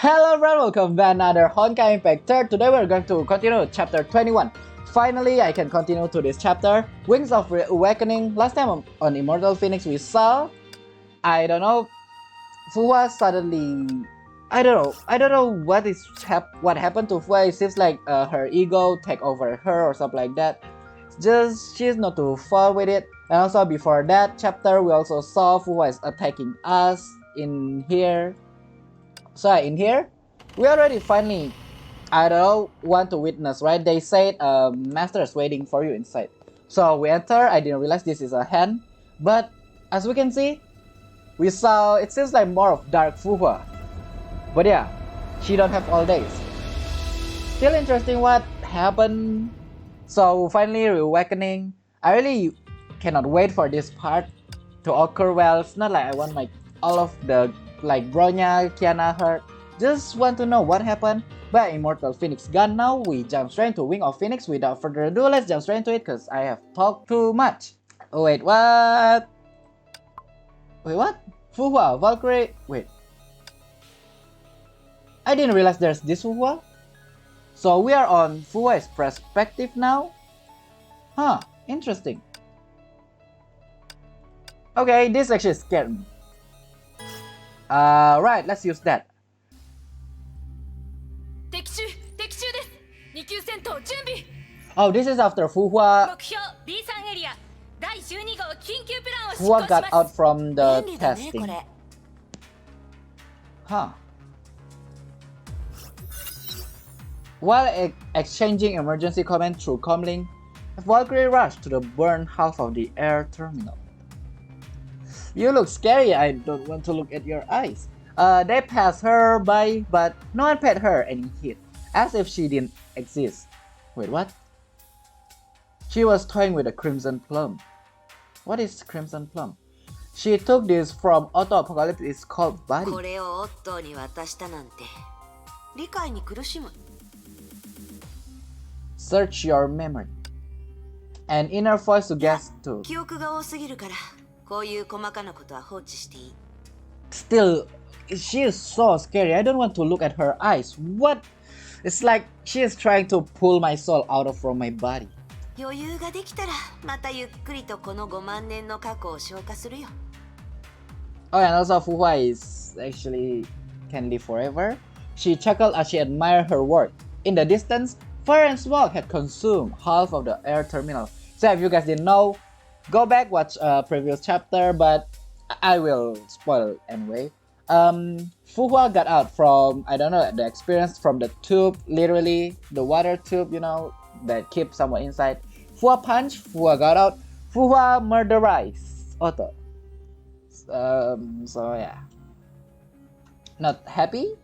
Hello everyone, welcome back another Honkai Impact 3rd. Today we're going to continue chapter 21. Finally, I can continue to this chapter. Wings of Reawakening. Last time on Immortal Phoenix we saw, I don't know, Fua suddenly, I don't know what happened to Fua. It seems like her ego take over her or something like that. Just she's not too far with it. And also before that chapter we also saw Fua is attacking us in here. So in here, we already finally, I don't know, want to witness, right? They said master is waiting for you inside. So we enter, I didn't realize this is a hand. But as we can see, we saw, it seems like more of Dark Fuhua. But yeah, she don't have all days. Still interesting what happened. So finally, Reawakening. I really cannot wait for this part to occur. Well, it's not like I want all of the Bronya, Kiana hurt. Just want to know what happened. But Immortal Phoenix gone now. We jump straight to Wing of Phoenix. Without further ado, let's jump straight into it because I have talked too much. Oh wait, what? Wait, what? Fuhua, Valkyrie. Wait. I didn't realize there's this Fuhua. So we are on Fuhua's perspective now. Huh, interesting. Okay, this actually scared me. Right, let's use that. Oh, this is after Fuhua got out from the testing. Huh. While exchanging emergency comment through comlink, Valkyrie rushed to the burned half of the air terminal. You look scary, I don't want to look at your eyes. They passed her by, but no one paid her any heed, as if she didn't exist. Wait, what? She was toying with a crimson plum. What is crimson plum? She took this from Auto Apocalypse, it's called Body. Search your memory. An inner voice suggests to. Still, she is so scary. I don't want to look at her eyes. What? It's like she is trying to pull my soul out from my body. Oh, and also Fuhua is actually can live forever. She chuckled as she admired her work. In the distance, fire and smoke had consumed half of the air terminal. So if you guys didn't know, go back, watch a previous chapter, but I will spoil anyway. Fuhua got out from, I don't know, the experience from the tube, literally the water tube, you know, that keeps someone inside. Fuhua punched, Fuhua got out, Fuhua murderized Otto. So yeah. Not happy?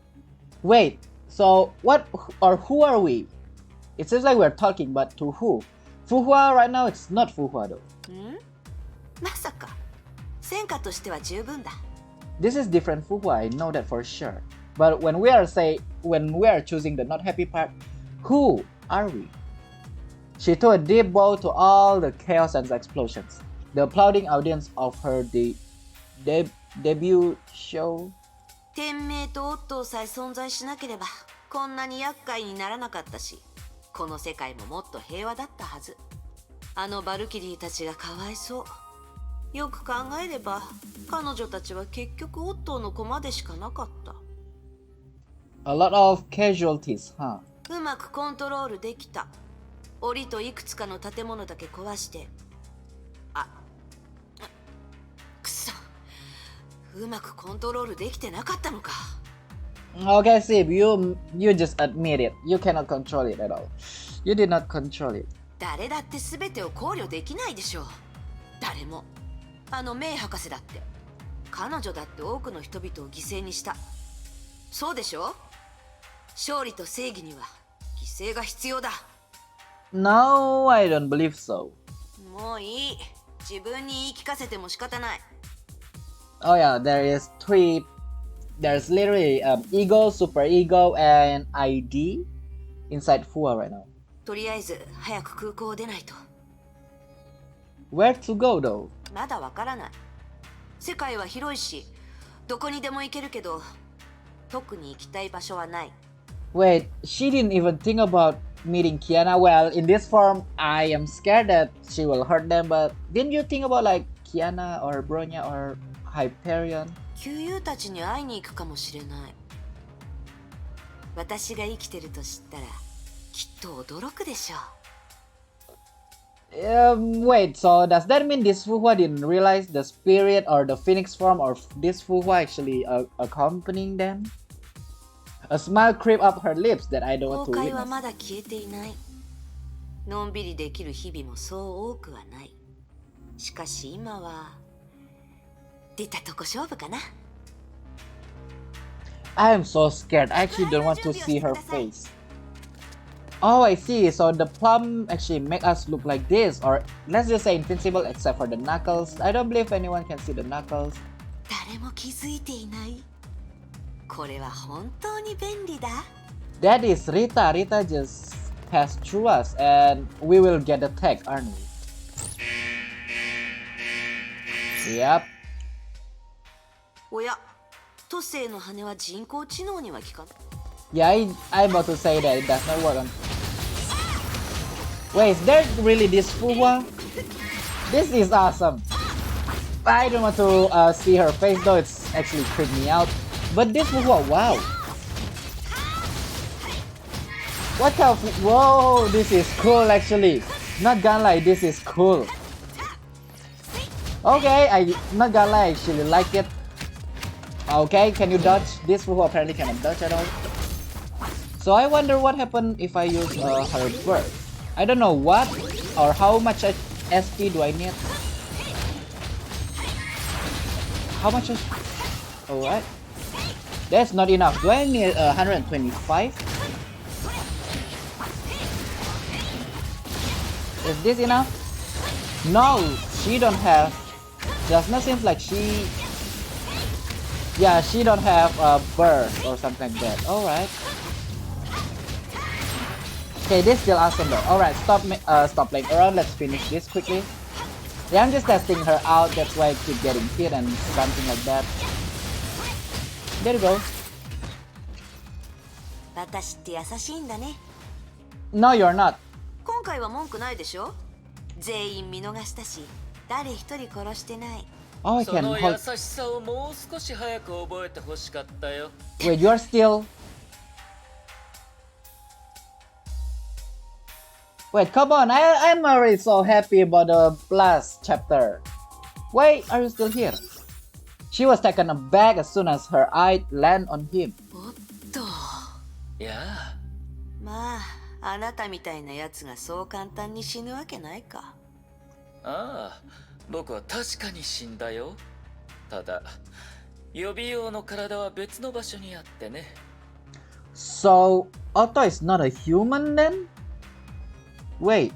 Wait, so what or who are we? It seems like we're talking, but to who? Fuhua right now, it's not Fuhua though. This is different Fuhua, I know that for sure. But when we are choosing the not happy part, who are we? She took a deep bow to all the chaos and explosions. The applauding audience of her debut show. A lot of casualties, huh? Okay, Sib, you just admit it. You cannot control it at all. You did not control it. No, I don't believe so. Oh yeah, there's literally ego, super ego, and ID inside Fuhua right now. Where to go though? まだわからない。世界は広いし、どこにでも行けるけど、特に行きたい場所はない。 Wait, she didn't even think about meeting Kiana. Well, in this form, I am scared that she will hurt them, but didn't you think about like Kiana or Bronya or Hyperion? 旧友たちに会いに行くかもしれない。私が生きてると知ったらきっと驚くでしょう。 Wait, so does that mean this Fuhua didn't realize the spirit or the phoenix form of this Fuhua actually accompanying them? A smile crept up her lips that I don't want to 後悔は witness. まだ消えていない。のんびりできる日々もそう多くはない。しかし今は出たとこ勝負かな。 I am so scared. I actually don't want to see her face. Oh, I see. So the plum actually make us look like this, or let's just say invincible except for the knuckles. I don't believe anyone can see the knuckles. 誰も気づいていない。これは本当に便利だ。 That is Rita. Rita just passed through us, and we will get attacked, aren't we? Yep. おや、都政の羽は人工知能には効かん。 Yeah, I'm about to say that it does not work on. Wait, is there really this Fuhua? This is awesome. I don't want to see her face though, it's actually creeped me out. But this Fuhua, wow. What kind of... Whoa, this is cool actually. Not gonna lie, this is cool. Okay, I'm not gonna lie, I actually like it. Okay, can you dodge? This Fuhua apparently cannot dodge at all. So I wonder what happened if I use her burst. I don't know what or how much SP do I need. How much is... Alright. That's not enough. Do I need 125? Is this enough? No, she don't have... Does not seem like she... Yeah, she don't have a burst or something like that. Alright. Okay, this is still awesome though. Alright, stop playing around. Let's finish this quickly. Yeah, I'm just testing her out. That's why I keep getting hit and something like that. There you go. 私って優しいんだね。 No, you're not. 今回は文句ないでしょ。全員見逃したし、誰一人殺してない。 Oh, I そ can の優 hold... しさをもう少し早く覚えてほしかったよ。 Wait, you're still... Wait, come on, I'm already so happy about the last chapter. Why are you still here? She was taken aback as soon as her eye landed on him. おっと。いやあ、まあ、あなたみたいなやつがそう簡単に死ぬわけないか。ああ、僕は確かに死んだよ。ただ、予備用の体は別の場所にあってね。 So, Otto is not a human then? Wait.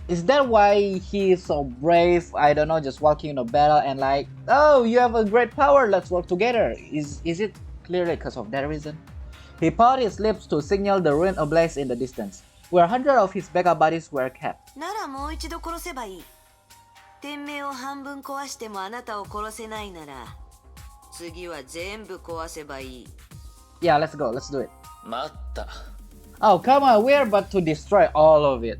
Is that why he is so brave? I don't know, just walking in a battle and like, oh, you have a great power, let's work together. Is it clearly because of that reason? He pouted his lips to signal the ruin ablaze in the distance, where hundreds of his backup bodies were kept. ならもう一度殺せばいい。天命を半分壊してもあなたを殺せないなら、次は全部壊せばいい。 Yeah, let's go, let's do it. 待った。 Oh, come on, we're about to destroy all of it.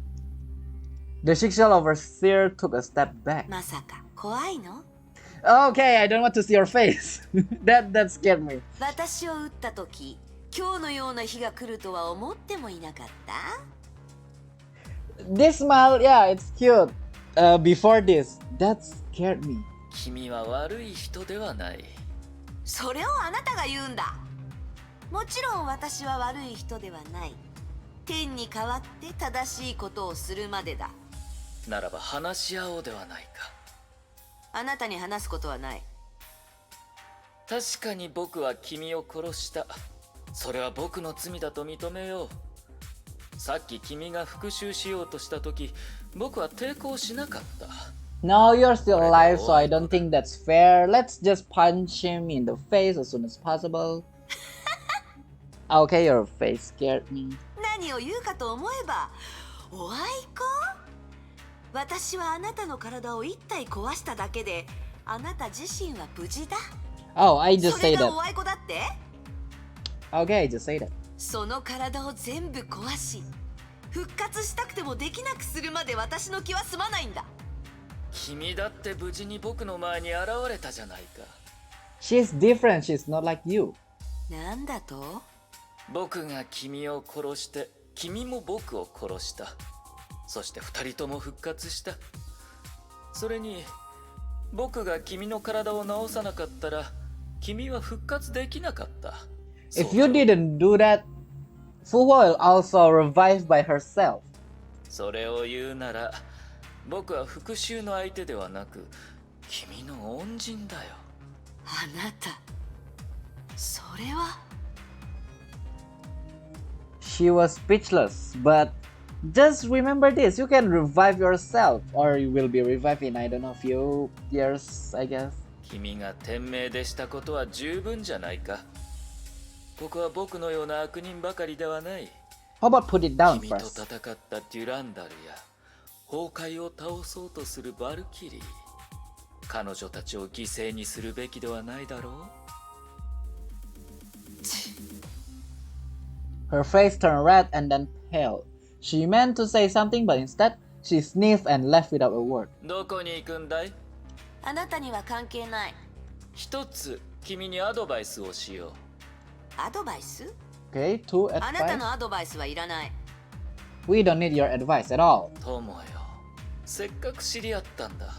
The Shikshal overseer took a step back. まさか怖いの？ Okay, I don't want to see your face. that scared me. 私を撃った時、今日のような日が来るとは思ってもいなかった？ This smile, yeah, it's cute. Before this, that scared me. 君は悪い人ではない。それをあなたが言うんだ。もちろん私は悪い人ではない。天に代わって正しいことをするまでだ。ならば話し合おうではないか。あなたに話すことはない。確かに僕は君を殺した。それは僕の罪だと認めよう。さっき君が復讐しようとした時、僕は抵抗しなかった。No, you're still alive, so I don't think that's fair. Let's just punch him in the face as soon as possible. Okay, your face scared me. 何を言うかと思えば、おあいこ？私はあなたの体を一体壊しただけで、あなた自身は無事だ。Oh, I そ just れ say が that. おあいこだって Okay, just say that. その体を全部壊し復活したくてもできなくするまで私の気は済まないんだ。君だって無事に僕の前に現れたじゃないか。 She's different. She's not like you. なんだと？僕が君を殺して君も僕を殺した。そして二人とも復活した。それに僕が君の体を治さなかったら君は復活できなかった。 If you didn't do that, Fenghuang will also revive by herself. それを言うなら僕は復讐の相手ではなく君の恩人だよ。あなた、それは。She was speechless, but just remember this: you can revive yourself, or you will be revived in, I don't know, few years, I guess. 君が天命でしたことは十分じゃないか。ここは僕のような悪人ばかりではない。 How about put it down 君と first? 戦ったデュランダルや崩壊を倒そうとするバルキリー、彼女たちを犠牲にするべきではないだろう。 Her face turned red and then pale. She meant to say something, but instead, she sniffed and left without a word. どこに行くんだい？あなたには関係ない。一つ君にアドバイスをしよう。アドバイス？ Okay, two あなた advice. のアドバイスはいらない。 We don't need your advice at all. 友よ、せっかく知り合ったんだ。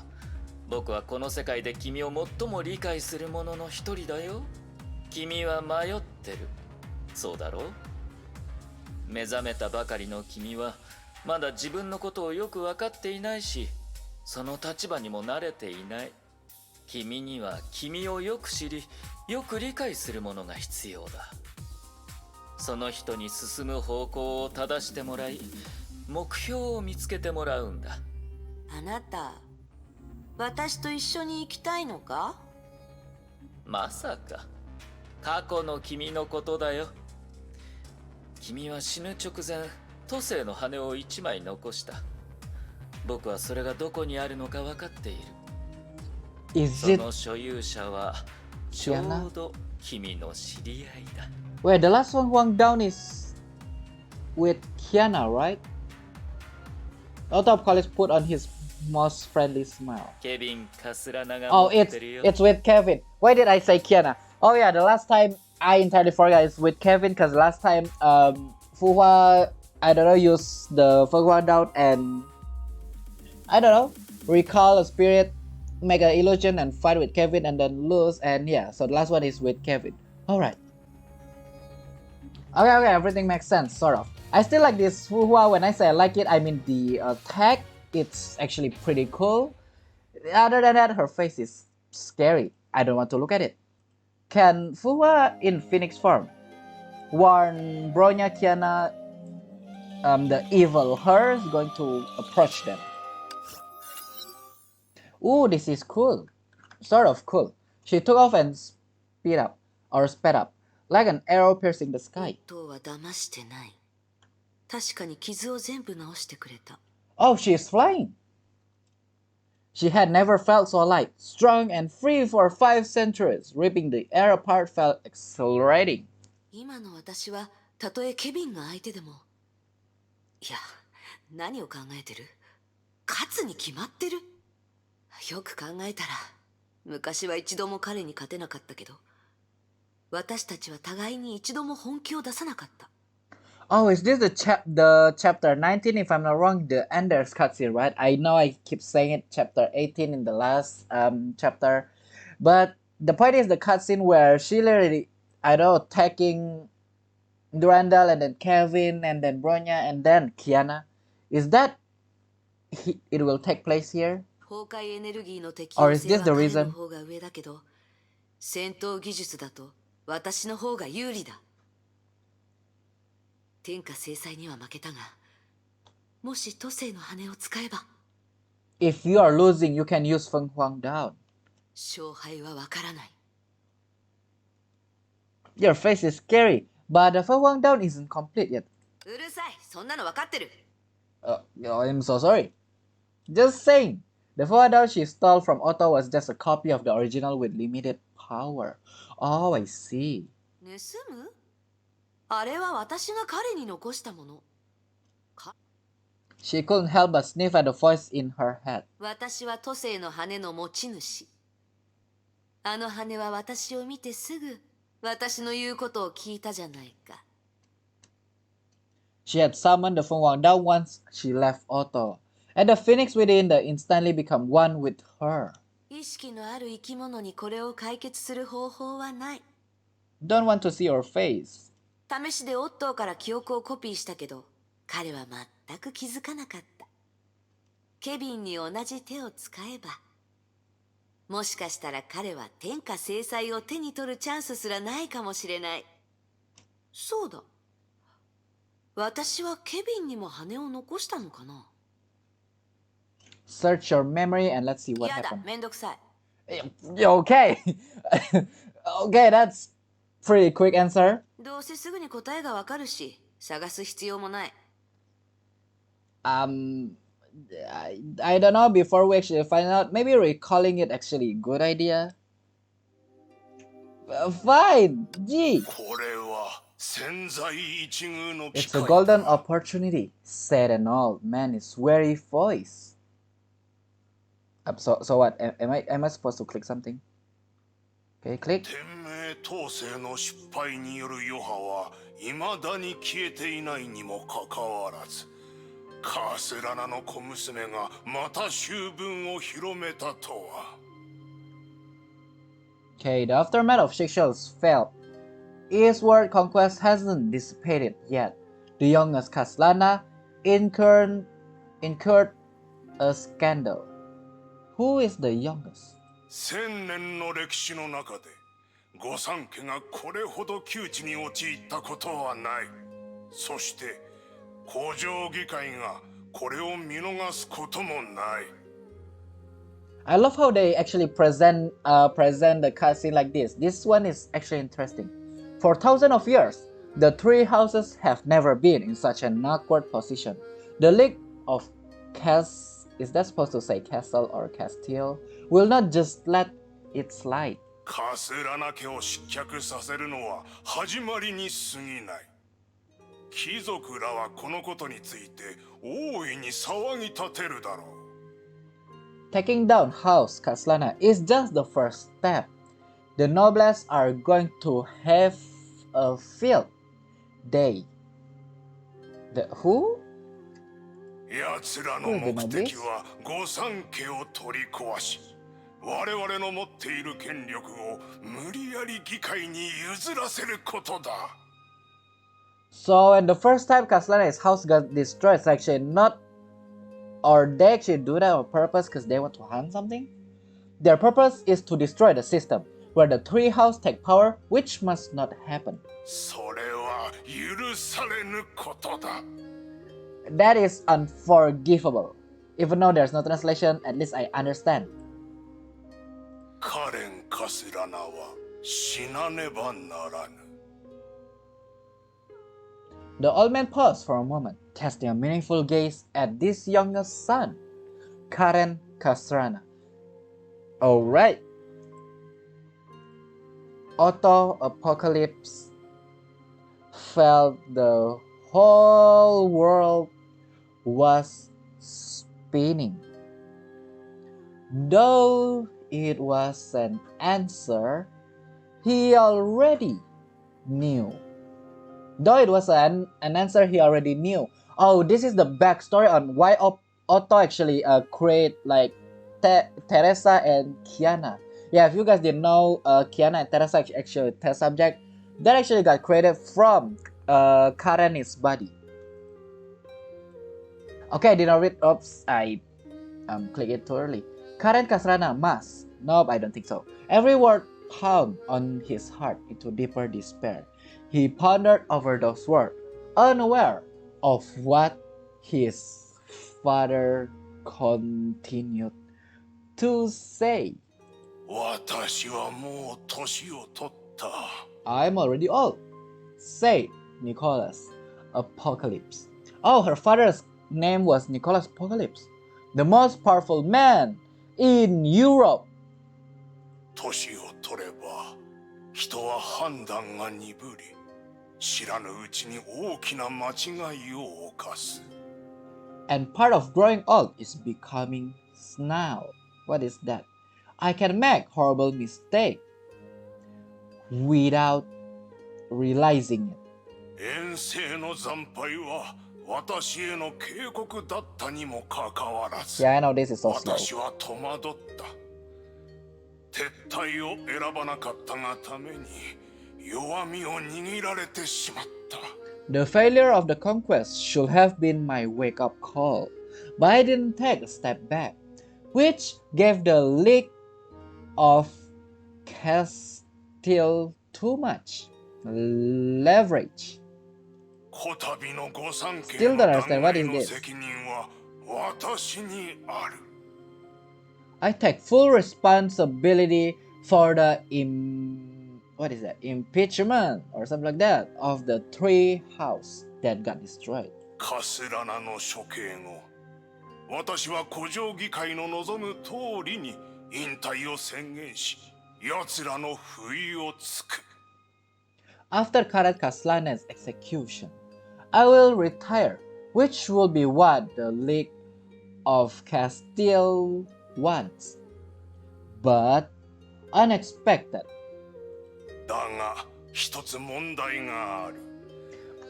僕はこの世界で君を最も理解する者の一人だよ。君は迷ってる。そうだろう？目覚めたばかりの君はまだ自分のことをよく分かっていないし、その立場にも慣れていない。君には君をよく知り、よく理解するものが必要だ。その人に進む方向を正してもらい、目標を見つけてもらうんだ。あなた、私と一緒に行きたいのか？まさか過去の君のことだよ。君は死ぬ直前、都政の羽を一枚残した。僕はそれがどこにあるのか分かっている。 Is そ it? の所有者はちょうど君の知り合いだ。 Wait, the last one Huang down is with Kiana, right? Auto of college put on his most friendly smile. ケビン・カスラナが Oh, 持ってるよ。 it's with Kevin. Why did I say Kiana? Oh yeah, the last time I entirely forgot it's with Kevin because last time Fuhua, I don't know, used the Fenghuang down and I don't know, recall a spirit, make an illusion and fight with Kevin and then lose, and yeah, so the last one is with Kevin. Alright. Okay, everything makes sense, sort of. I still like this Fuhua. When I say I like it, I mean the tag. It's actually pretty cool. Other than that, her face is scary. I don't want to look at it. Can Fuhua in Phoenix form warn Bronya, Kiana, the evil her is going to approach them? Ooh, this is cool. Sort of cool. She took off and sped up, like an arrow piercing the sky. 夫は騙してない。確かに傷を全部治してくれた。Oh, she is flying. She had never felt so light, strong, and free for 5 centuries. Ripping the air apart felt exhilarating. 今の私はたとえケビンが相手でも。いや、何を考えてる？勝つに決まってる。よく考えたら、昔は一度も彼に勝てなかったけど、私たちは互いに一度も本気を出さなかった。Oh, is this the chapter 19? If I'm not wrong, the Enders cutscene, right? I know I keep saying it, chapter 18 in the last chapter, but the point is the cutscene where she literally, I don't know, attacking Durandal and then Kevin and then Bronya and then Kiana. Is that it will take place here? 崩壊エネルギーの適 Or 応 is 性 this は the 彼 reason? の方が上だけど、戦闘技術だと私の方が有利だ。天下制裁には負けたが、もし都政の羽を使えば、 If you are losing, you can use Fenghuang down. 勝敗はわからない。Your face is scary, but the Fenghuang down isn't complete yet. うるさい、そんなのわかってる。I'm so sorry. Just saying. The Fenghuang down she stole from Otto was just a copy of the original with limited power. Oh, I see. 盗む？あれは私が彼に残したもの。She couldn't help but sniff at the voice in her head. 私は都政の羽の持ち主。あの羽は私を見てすぐ私の言うことを聞いたじゃないか。She had summoned the Fenghuang down once she left Otto, and the phoenix within the instantly become one with her. 意識のある生き物にこれを解決する方法はない。Don't want to see your face. 試しでオットーから記憶をコピーしたけど、彼は全く気づかなかった。ケビンに同じ手を使えば、もしかしたら彼は天下制裁を手に取るチャンスすらないかもしれない。そうだ。私はケビンにも羽を残したのかな？ Search your memory and let's see what やだ、 happened. めんどくさい。Okay. Okay, that's pretty quick answer. どうせすぐに答えがわかるし、探す必要もない。I don't know, before we actually find out, maybe recalling it actually a good idea. Fine, G. It's a golden opportunity, said an old man in his weary voice. So what? Am I supposed to click something? Okay, click. 天明統制の失敗による余波は未だに消えていないにもかかわらず、カーセラナの小娘がまた醜聞を広めたとは。Okay, the aftermath of Shikshell's fell. Eastward conquest hasn't dissipated yet. The youngest Kaslana incurred a scandal. Who is the youngest? 千年の歴史の中で御三家がこれほど窮地に陥ったことはない。そして皇城議会がこれを見逃すこともない。I love how they actually present the cutscene like this. This one is actually interesting. For thousands of years, the three houses have never been in such an awkward position. The League of is that supposed to say castle or castile? Will not just let it slide. カスラナ家を失脚させるのは始まりに過ぎない。貴族らはこのことについて大いに騒ぎ立てるだろう。Taking down House Kaslana is just the first step. The nobles are going to have a field day. The who? 奴らの目的は御三家を取り壊し、我々の持っている権力を無理やり議会に譲らせることだ。So when the first time Kaslana's house got destroyed, it's actually not, or they actually do that on purpose because they want to hunt something? Their purpose is to destroy the system, where the three houses take power, which must not happen. それは許されぬことだ。That is unforgivable. Even though there's no translation, at least I understand. カレン・カスラナは死なねばならぬ。The old man paused for a moment, casting a meaningful gaze at this youngest son, Karen Kasrana. Alright. Auto apocalypse felt the whole world was spinning. Though it was an answer he already knew. Though it was an answer he already knew. Oh, this is the backstory on why Otto actually create like Teresa and Kiana. Yeah, if you guys didn't know, Kiana and Teresa actually test subject that actually got created from Karen's body. Okay, I did not read. Oops, I clicked it too early. Karen Kasrana must. Nope, I don't think so. Every word pounded on his heart into deeper despair. He pondered over those words, unaware of what his father continued to say. 私はもう年を取った。I'm already old, said Nicholas Apocalypse. Oh, her father's name was Nicholas Apocalypse, the most powerful man in Europe. 年を取れば人は判断が鈍り、知らぬうちに大きな間違いを犯す。And part of growing old is becoming snow. What is that? I can make horrible mistakes without realizing it. 遠征の惨敗は私への警告だったにもかかわらず、 Yeah, I know this is so 私 slow. は戸惑った。撤退を選ばなかったがために弱みを握られてしまった。The failure of the conquest should have been my wake-up call, but I didn't take a step back, which gave the League of Castile too much leverage. こたびの御三家 Still の don't 弾 understand what 劾 is の this. 責任は私にある。I take full responsibility for the impeachment or something like that of the three house that got destroyed. カスラナの処刑後、私は古城議会の望む通りに引退を宣言し、奴らの不意をつく。After Karat Kaslana's execution, I will retire, which will be what the League of Castile wants. But unexpected. だが一つ問題がある。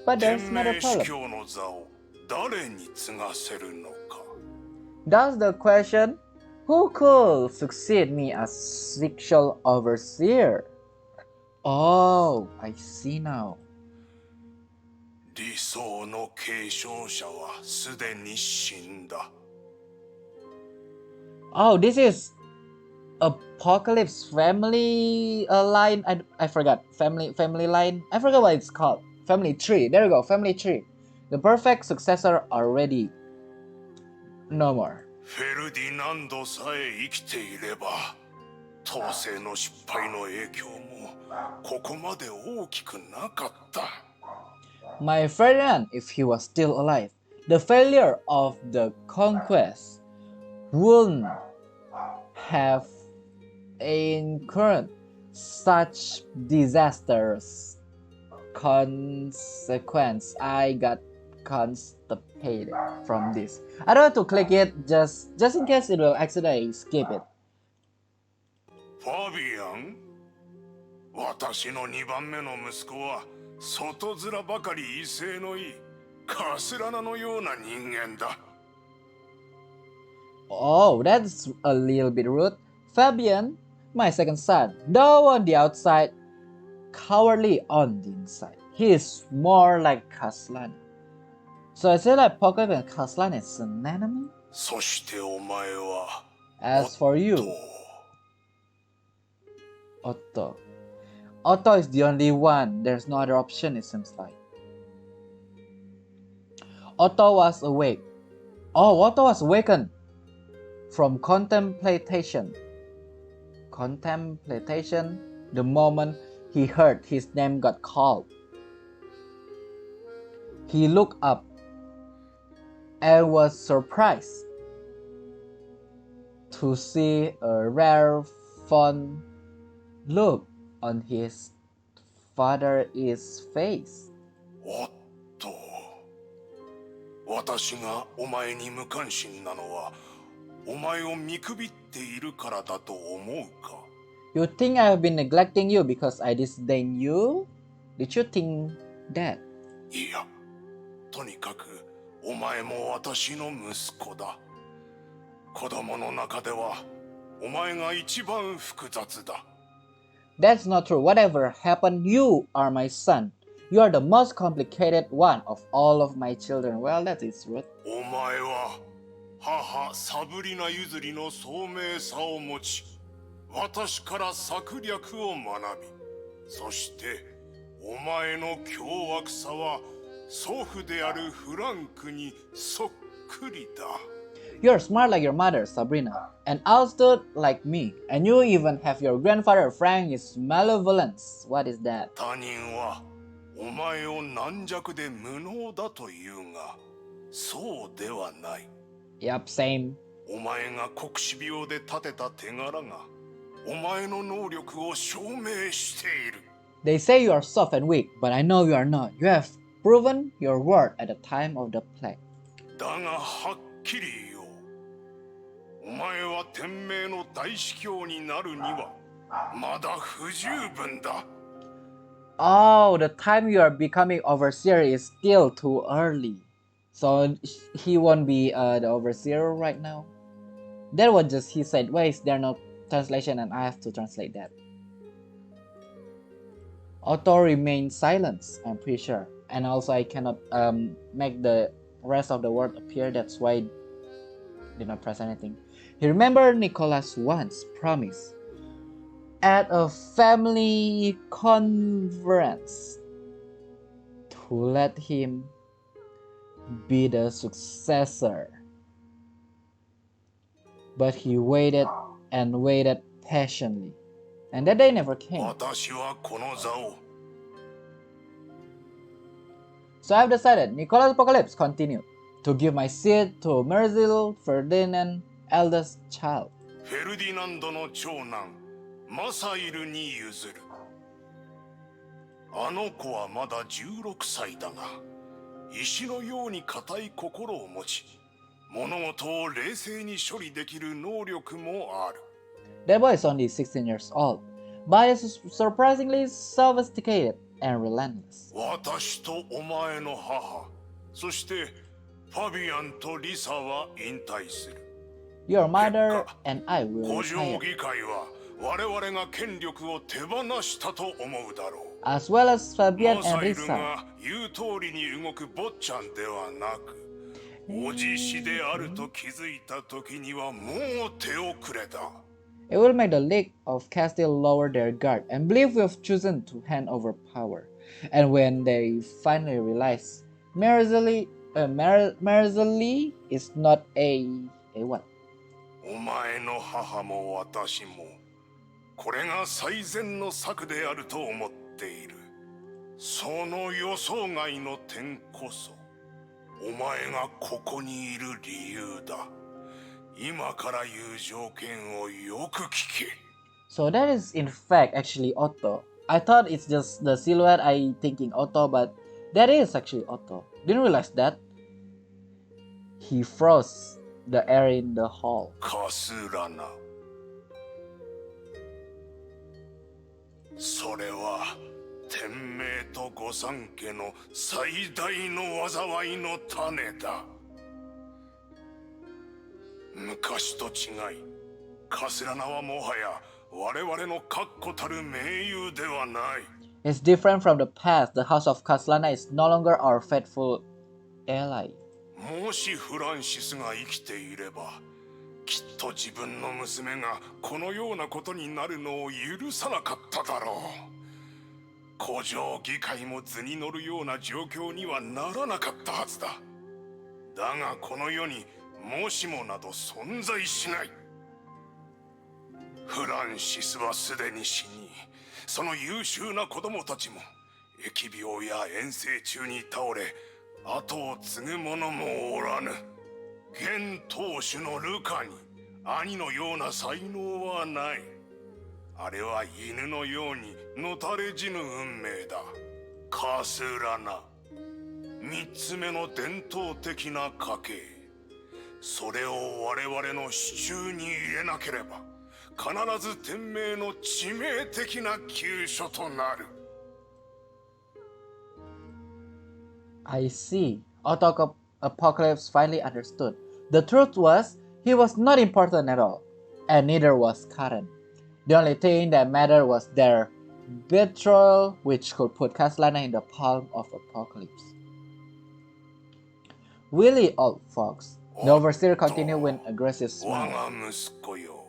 But 天 there's another 命司 problem. 教の座を誰に継がせるのか。 That's the question. Who could succeed me as sexual overseer? Oh, I see now. 理想の継承者はすでに死んだ。 Oh, this is Apocalypse family line. I forgot family line. I forgot what it's called. Family tree. There you go. Family tree. The perfect successor already. No more. フェルディナンドさえ生きていれば、統制の失敗の影響もここまで大きくなかった。 My Ferdinand, if he was still alive, the failure of the conquest wouldn't have incurred such disastrous consequence. I got constipated from this. I don't have to click it just in case it will accidentally skip it. ファビアン、私の2番目の息子は外面ばかり威勢のいいカスラナのような人間だ。 Oh, that's a little bit rude. Fabian, my second son, though on the outside, cowardly on the inside. He is more like Kaslan. So is it like Apocalypse and Kaslan is an enemy? そしてお前は As for you, と Otto. Otto is the only one. There's no other option, it seems like. Otto was awake. Oh, Otto was awakened from contemplation. Contemplation, the moment he heard his name got called. He looked up and was surprised to see a rare fond look on his father's face. おっと、私がお前に無関心なのはお前を見くびっているからだと思うか。 You think I have been neglecting you because I disdain you? Did you think that? いや、とにかくお前も私の息子だ。子供の中ではお前が一番複雑だ。 That's not true. Whatever happened, you are my son. You are the most complicated one of all of my children. Well, that is rude. お前は母サブリナ譲りの聡明さを持ち、私から策略を学び、そしてお前の凶悪さは祖父であるフランクにそっくりだ。 You're smart like your mother, Sabrina, and also like me. And you even have your grandfather Frank's malevolence. What is that? 他人はお前を軟弱で無能だと言うが、そうではない。 Yup, same. お前が黒死病で立てた手柄がお前の能力を証明している。 They say you are soft and weak, but I know you are not. You have proven your word at the time of the plague. だがはっきり言おう。お前は天命の大司教になるにはまだ不十分だ。 Oh, the time you are becoming overseer is still too early. So he won't be the overseer right now. That was just he said. Why is there no translation and I have to translate that? Otto remained silent, I'm pretty sure. And also I cannot make the rest of the word appear. That's why I did not press anything. He remembered Nicholas once promised at a family conference to let him be the successor. But he waited and waited patiently. And that day never came. 私はこの座を So I've decided Nicholas Apocalypse continued to give my seat to Merzil Ferdinand, eldest child. フェルディナンドの長男マサイルに譲る。あの子はまだ16歳だが、石のように固い心を持ち、物事を冷静に処理できる能力もある。 That boy is only 16 years old, but is surprisingly sophisticated and relentless. 私とお前の母、そしてファビアンとリサは引退する。 Your mother and I will 古城 retire, 議会は我々が権力を手放したと思うだろう。 as well as Fabian マサ and イル Risa. が言う通りに動く坊ちゃんではなく、おじしであると気づいた時にはもう手遅れだ。 It will make the League of Castile lower their guard and believe we have chosen to hand over power. And when they finally realize Merzili is not a what? お前の母も私もこれが最善の策であると思っている。その予想外の点こそお前がここにいる理由だ。今から言う条件をよく聞け。 So that is in fact actually Otto. I thought it's just the silhouette I thinking Otto, but that is actually Otto. Didn't realize that. He froze the air in the hall. カスラナ。それは天命と御三家の最大の災いの種だ。昔と違い、カスラナはもはや我々の確固たる盟友ではない。 It's different from the past. The House of Caslana is no longer our faithful ally. もしフランシスが生きていれば、きっと自分の娘がこのようなことになるのを許さなかっただろう。古城議会も図に乗るような状況にはならなかったはずだ。だがこの世にもしもなど存在しない。フランシスはすでに死に、その優秀な子供たちも疫病や遠征中に倒れ、後を継ぐ者もおらぬ。現当主のルカに兄のような才能はない。あれは犬のようにのたれ死ぬ運命だ。カスラナ、三つ目の伝統的な家系。それを我々の手中に入れなければ、必ず天命の致命的な急所となる。 I see. Otto Apocalypse finally understood. The truth was, he was not important at all, and neither was Karen. The only thing that mattered was their betrayal, which could put Caslana in the palm of Apocalypse. Really, old fox. The overseer continued with aggressive 我 smile. が息子よ、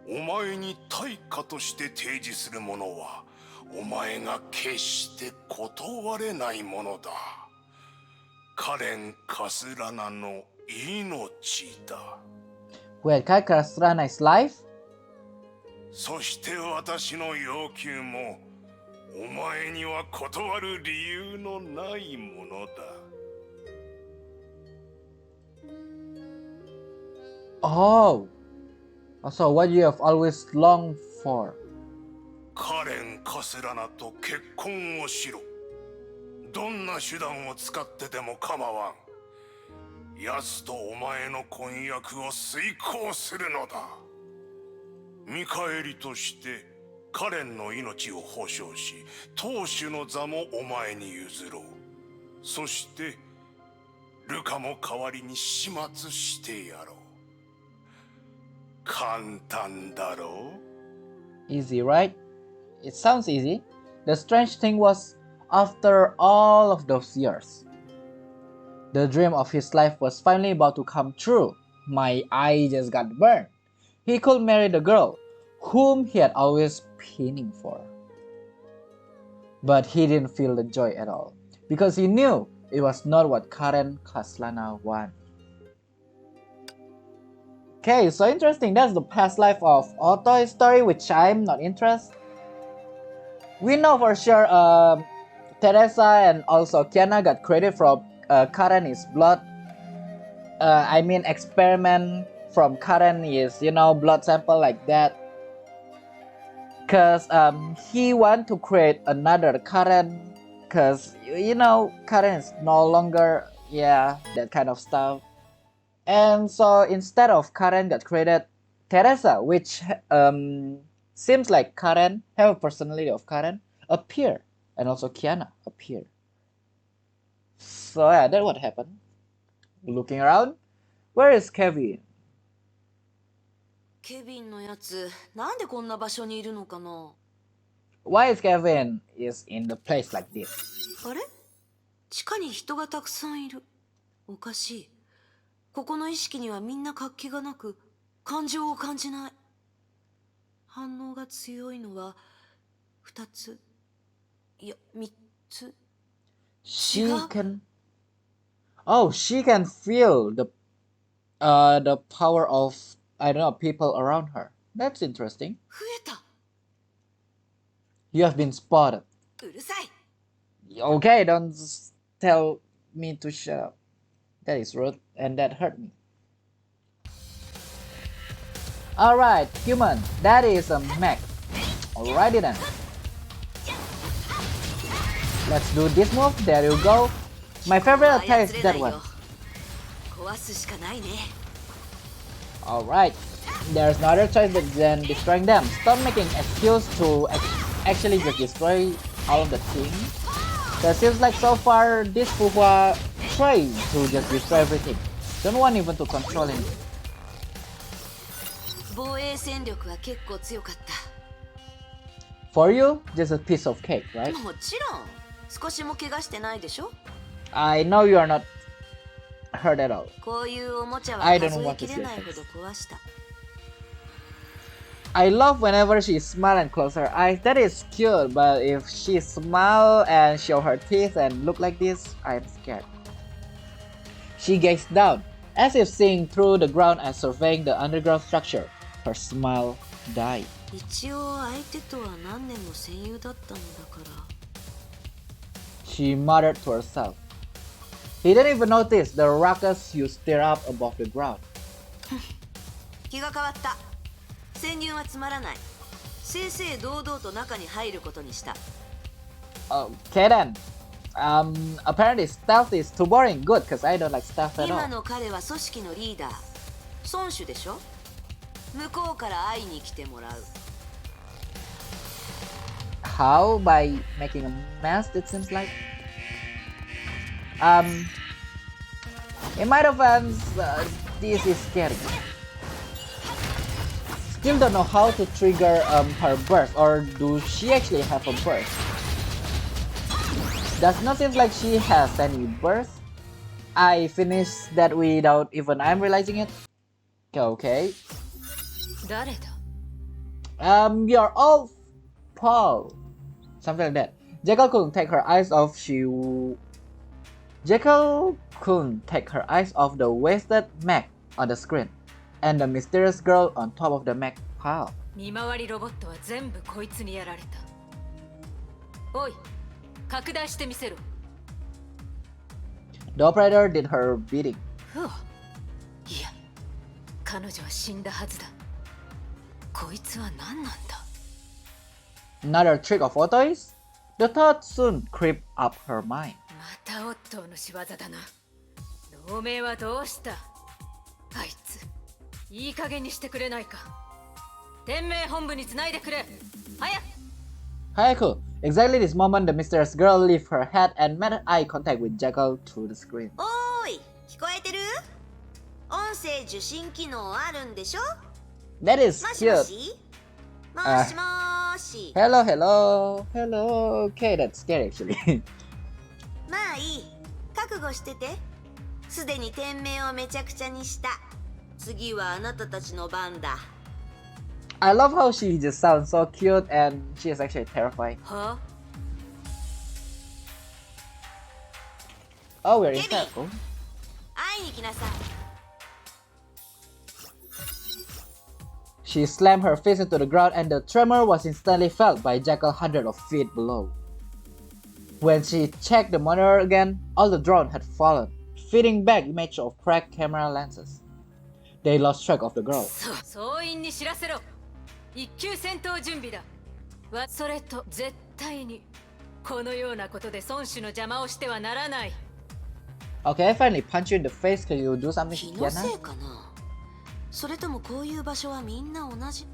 お前に対価として提示するものはお前が決して断れないものだ。カレン・カスラナの命だ。 Who had cut Caslana's life? そして私の要求もお前には断る理由のないものだ。 Oh, Also, what you have always longed for. カレン・カセラナと結婚をしろ。どんな手段を使ってでも構わん。奴とお前の婚約を遂行するのだ。見返りとしてカレンの命を保証し、当主の座もお前に譲ろう。そしてルカも代わりに始末してやろう。簡単だろう。 Easy, right? It sounds easy. The strange thing was, after all of those years, the dream of his life was finally about to come true. My eye just got burned. He could marry the girl whom he had always pining for. But he didn't feel the joy at all, because he knew it was not what Karen Kaslana wanted. Okay, so interesting. That's the past life of Otto's story, which I'm not interested. We know for sure Teresa and also Kiana got credit from Karen's blood. I mean experiment from Karen is, blood sample like that. Cause he want to create another Karen. Cause Karen is no longer, that kind of stuff. And so instead of Karen got created Teresa, which seems like Karen, have a personality of Karen, appear. And also Kiana appear. So yeah, that's what happened. Looking around, where is Kevin? ケビンのやつ、なんでこんな場所にいるのかな。 Why is Kevin is in the place like this? あれ？地下に人がたくさんいる。おかしい。ここの意識にはみんな活気がなく、感情を感じない。反応が強いのは2つ。いや、3つ。She can. Oh, she can feel the power of, I don't know, people around her. That's interesting. 増えた。 You have been spotted. うるさい。 Okay, don't tell me to shut up. That is rude and that hurt me. Alright, human, that is a mech. Alrighty then. Let's do this move. There you go. My favorite attack is that one. 壊すしかないね。 Alright. There's no other choice than destroying them. Stop making excuse to actually just destroy all of the things. That seems like so far this Fenghuang trying to just destroy everything. Don't want even to control him. 防衛戦力は結構強かった。 For you, just a piece of cake, right? もちろん。少しも怪我してないでしょ。 I know you are not hurt at all. こういうおもちゃは I don't 数 want え to き see れ your ないほ face. ど壊した。 I love whenever she smile and close her eyes. That is cute, but if she smile and show her teeth and look like this, I am scared. She gazed down, as if seeing through the ground and surveying the underground structure. Her smile died. 一応相手とは何年も戦友だったのだから。 She muttered to herself. He didn't even notice the ruckus you stir up above the ground. 気が変わった。潜入はつまらない。正々堂々と中に入ることにした。 Okay then. Apparently stealth is too boring. Good, because I don't like stealth at 今 all. の彼は組織のリーダー。孫主でしょ。向こうから会いに来てもらう。 How? By making a mess, it seems like. In my defense, this is scary. Still don't know how to trigger her burst, or do she actually have a burst? Does not seem like she has any burst. I finished that without even I'm realizing it. Okay. 誰だ。 You're all Paul. Something like that. Jekyll couldn't take her eyes off Jekyll couldn't take her eyes off the wasted mech on the screen and the mysterious girl on top of the mech pile. 見回りロボットは全部こいつにやられた。おい、拡大してみせろ。 The operator did her bidding. ふわ。いや、彼女は死んだはずだ。こいつは何なんだ。 Another trick of Otoi's? The thought soon crept up her mind. またオットーの仕業だな。同盟はどうした。あいついい加減にしてくれないか。天命本部につないでくれ。早く。 Hayaku, exactly this moment the mysterious girl lifted her head and made eye contact with Jackal through the screen. おーい、聞こえてる？音声受信機能あるんでしょ？ That is もしも cute. し？もしもーし。 Hello, hello, hello. Okay, that's scary actually. まあいい。覚悟してて。すでに天命をめちゃくちゃにした。次はあなたたちの番だ。 I love how she just sounds so cute and she is actually terrifying. は Oh, we're in Kevin. circle. 会いに来なさい。 She slammed her face into the ground and the tremor was instantly felt by Jackal hundreds of feet below. When she checked the monitor again, all the drones had fallen, feeding back images of cracked camera lenses. They lost track of the girl. 総員に知らせろ。一級戦闘準備だ。それと絶対にこのようなことで孫子の邪魔をしてはならない。 Okay, I finally punch you in the face. Can you do something, 気のせい Kiana? かな。それともこういう場所はみんな同じ。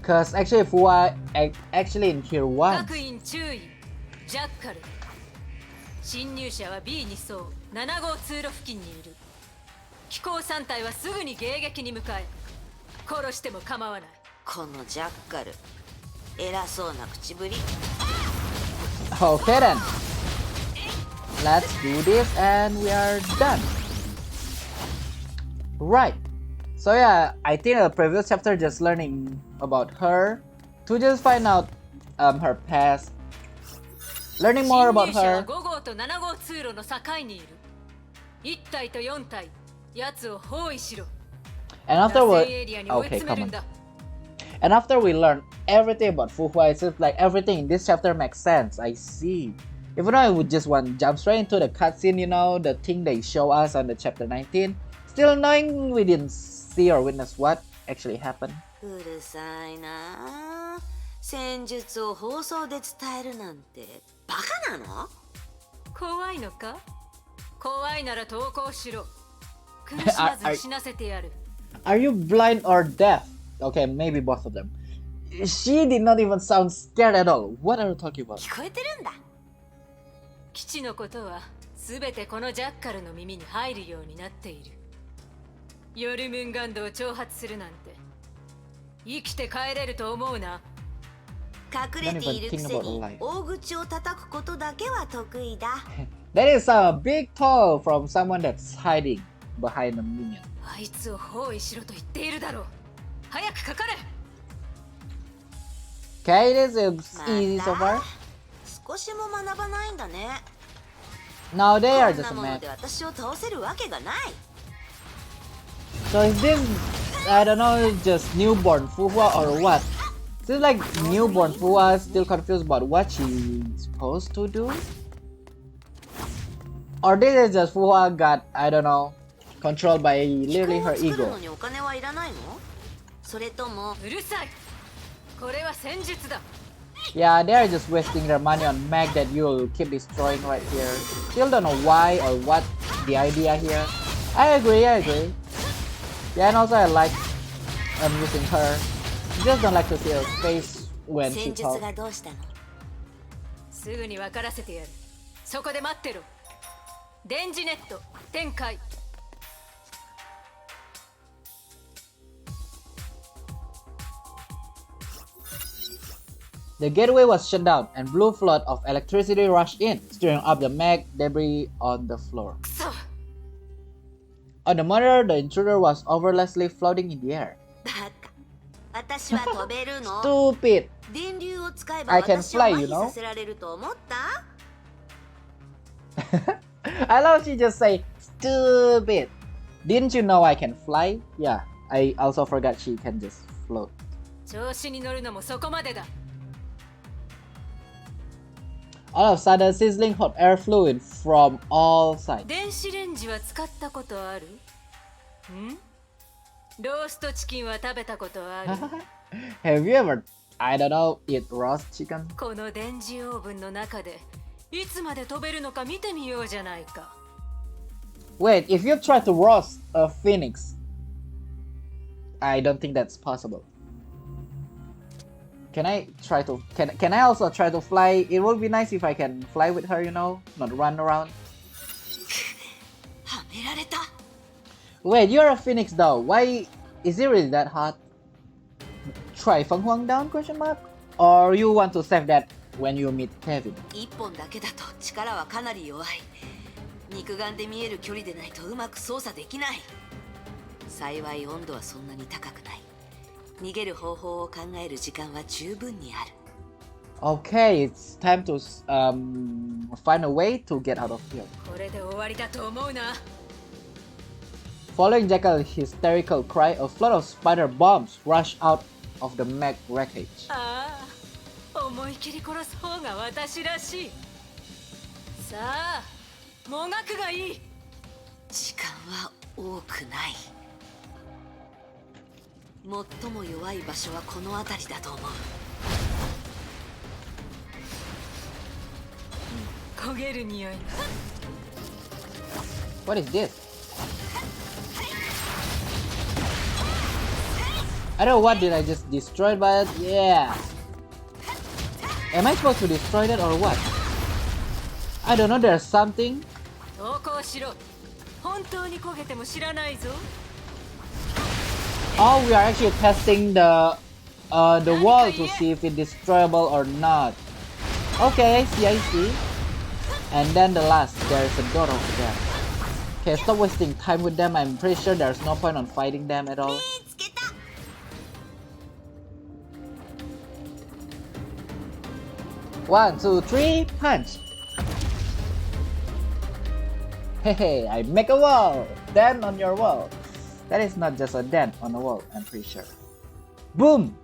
Cause actually, Fuwa actually in here once. 各員注意。ジャッカル。侵入者は B2 層7号通路付近にいる。機構3隊はすぐに迎撃に向かえ。殺しても構わない。このジャッカル。偉そうな口ぶり。 Okay then. Let's do this and we are done. Right. So yeah, I think the previous chapter just learning about her to just find out her past. Learning more about 侵入者は her. 5号と7号通路の境にいる。1隊と4隊、奴を包囲しろ。 And 打 afterward, 線エリアに追い okay, 詰め come る on. んだ。 And after we learn everything about Fuhua, it seems like everything in this chapter makes sense. I see. Even though I would just want to jump straight into the cutscene, you know, the thing they show us on the chapter 19, still knowing we didn't see or witness what actually happened. うるさいなあ。戦術を放送で伝えるなんてバカなの？怖いのか？怖いなら投降しろ。苦しまず死なせてやる。 Are you blind or deaf? Okay, maybe both of them. She did not even sound scared at all. What are you talking about? 聞こえてるんだ。基地のことは全てこのジャッカルの耳に入るようになっている。ヨルムンガンドを挑発するなんて生きて帰れると思うな。隠れているくせに大口を叩くことだけは得意だ。 That is a big toll from someone that's hiding behind a minion. あいつを包囲しろと言っているだろう。早くかかれ。 Okay, this is ま easy so た far. 少しも学ばないんだね。 Now they こ are ん just な a もの man. で私を倒せるわけがない。 So is this, I don't know, just newborn Fuhua or what? Seems like newborn Fuhua is still confused about what she's supposed to do? Or this is just Fuhua got, I don't know, controlled by 機 literally 構を her 作る ego. のにお金はいらないの？それともうるさい。これは戦術だ。 Yeah, they are just wasting their money on Mag that you'll keep destroying right here. Still don't know why or what the idea here. I agree. Yeah, and also I like using her. Just don't like to see her face when she 戦術 talks. がどうしたの？すぐに分からせてやる。そこで待ってろ。電磁ネット展開。 The gateway was shut down and blue flood of electricity rushed in, stirring up the mag debris on the floor. くそ。 On the monitor, the intruder was overlessly floating in the air. バカ。私は飛べるの。 Stupid! 電流を使えば I can 私を fly, 麻 you 痺 know? させられると思った？ I love she just say stupid. Didn't you know I can fly? Yeah, I also forgot she can just float. 調子に乗るのもそこまでだ。 All of a sudden, sizzling hot air flew in from all sides. 電子レンジは使ったことある？ん？ローストチキンは食べたことある？ Have you ever, I don't know, eat roast chicken? この電磁オーブンの中でいつまで飛べるのか見てみようじゃないか。 Wait, if you try to roast a phoenix, I don't think that's possible. Can I try to, can I also try to fly? It would be nice if I can fly with her, you know, not run around. はめられた。 Wait, you're a phoenix though. Why is it really that hard? Try Fenghuang down? Question mark. Or you want to save that when you meet Kevin? 一本だけだと力はかなり弱い。肉眼で見える距離でないとうまく操作できない。幸い温度はそんなに高くない。逃げる方法を考える時間は十分にある。 Okay, it's time to find a way to get out of here. これで終わりだと思うな。 Following Jackal's hysterical cry, a flood of spider bombs rushed out of the mech wreckage. ああ、思い切り殺す方が私らしい。さあ、もがくがいい。時間は多くない。最も弱い場所はこの辺りだと思う。焦げる匂いが。 What is this? I don't know what did I just destroy, but yeah. Am I supposed to destroy that or what? I don't know, there's something. 投降しろ。本当に焦げても知らないぞ。 Oh, we are actually testing the wall to see if it's destroyable or not. Okay, I see. And then the last, there's a door over there. Okay, stop wasting time with them. I'm pretty sure there's no point on fighting them at all. 見つけた。 1, 2, 3, punch! Hey, I make a wall! Dent on your wall. That is not just a dent on a wall, I'm pretty sure. Boom!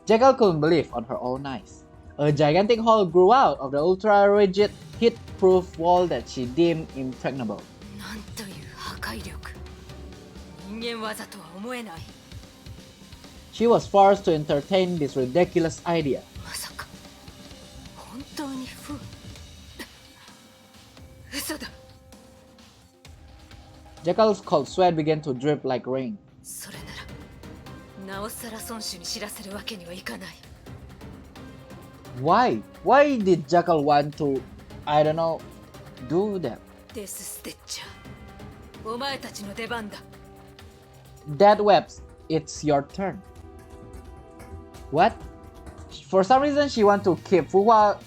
Jackal couldn't believe on her own eyes. A gigantic hole grew out of the ultra-rigid, heat-proof wall that she deemed impregnable. なんという破壊力。人間技とは思えない。 She was forced to entertain this ridiculous idea. まさか本当に嘘だ。 Jackal's cold sweat began to drip like rain. それならなおさら孫子に知らせるわけにはいかない。 Why? Why did Jackal want to, I don't know, do that? デスステッチャー、お前たちの出番だ。 Dead webs, it's your turn. What? For some reason, she wants to keep Fuhua,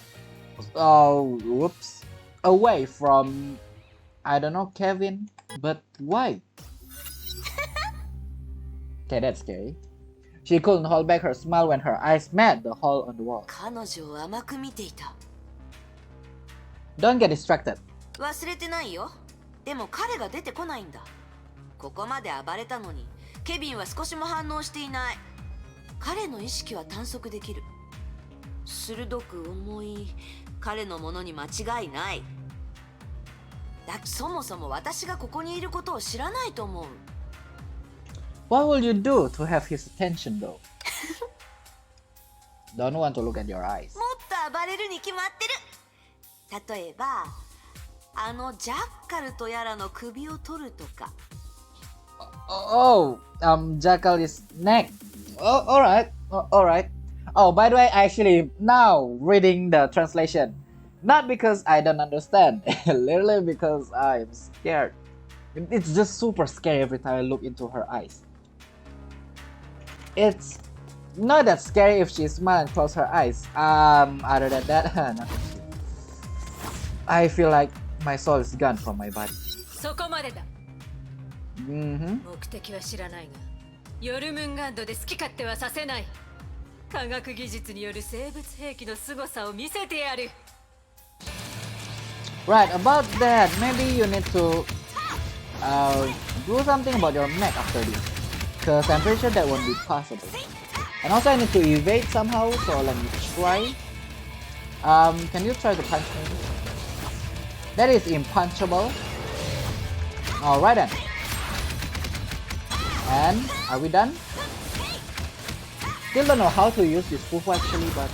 away from, I don't know, Kevin. But why? Okay, that's scary. She couldn't hold back her smile when her eyes met the hole on the wall. 彼女を甘く見ていた。 Don't get distracted. 忘れてないよ。でも彼が出てこないんだ。ここまで暴れたのにケビンは少しも反応していない。彼の意識は探索できる。鋭く重い彼のものに間違いない。そもそも私がここにいることを知らないと思う。 What will you do to have his attention though? Don't want to look at your eyes. もっと暴れるに決まってる。例えばあのジャッカルとやらの首を取るとか。 Jackal is neck. Oh, alright. Alright. Oh, by the way, I actually now reading the translation. Not because I don't understand, literally because I'm scared. It's just super scary every time I look into her eyes. It's not that scary if she smiles and closes her eyes. Other than that, nothing. I feel like my soul is gone from my body. そこまでだ。Mm-hmm. 目的は知らないが、ヨルムンガンドで好き勝手はさせない。科学技術による生物兵器の凄さを見せてやる。 Right, about that, maybe you need to do something about your mech after this. Because I'm pretty sure that won't be possible. And also I need to evade somehow, so let me try. Can you try to punch me? That is impunchable. Alright then. And are we done? Still don't know how to use this Fufu actually, but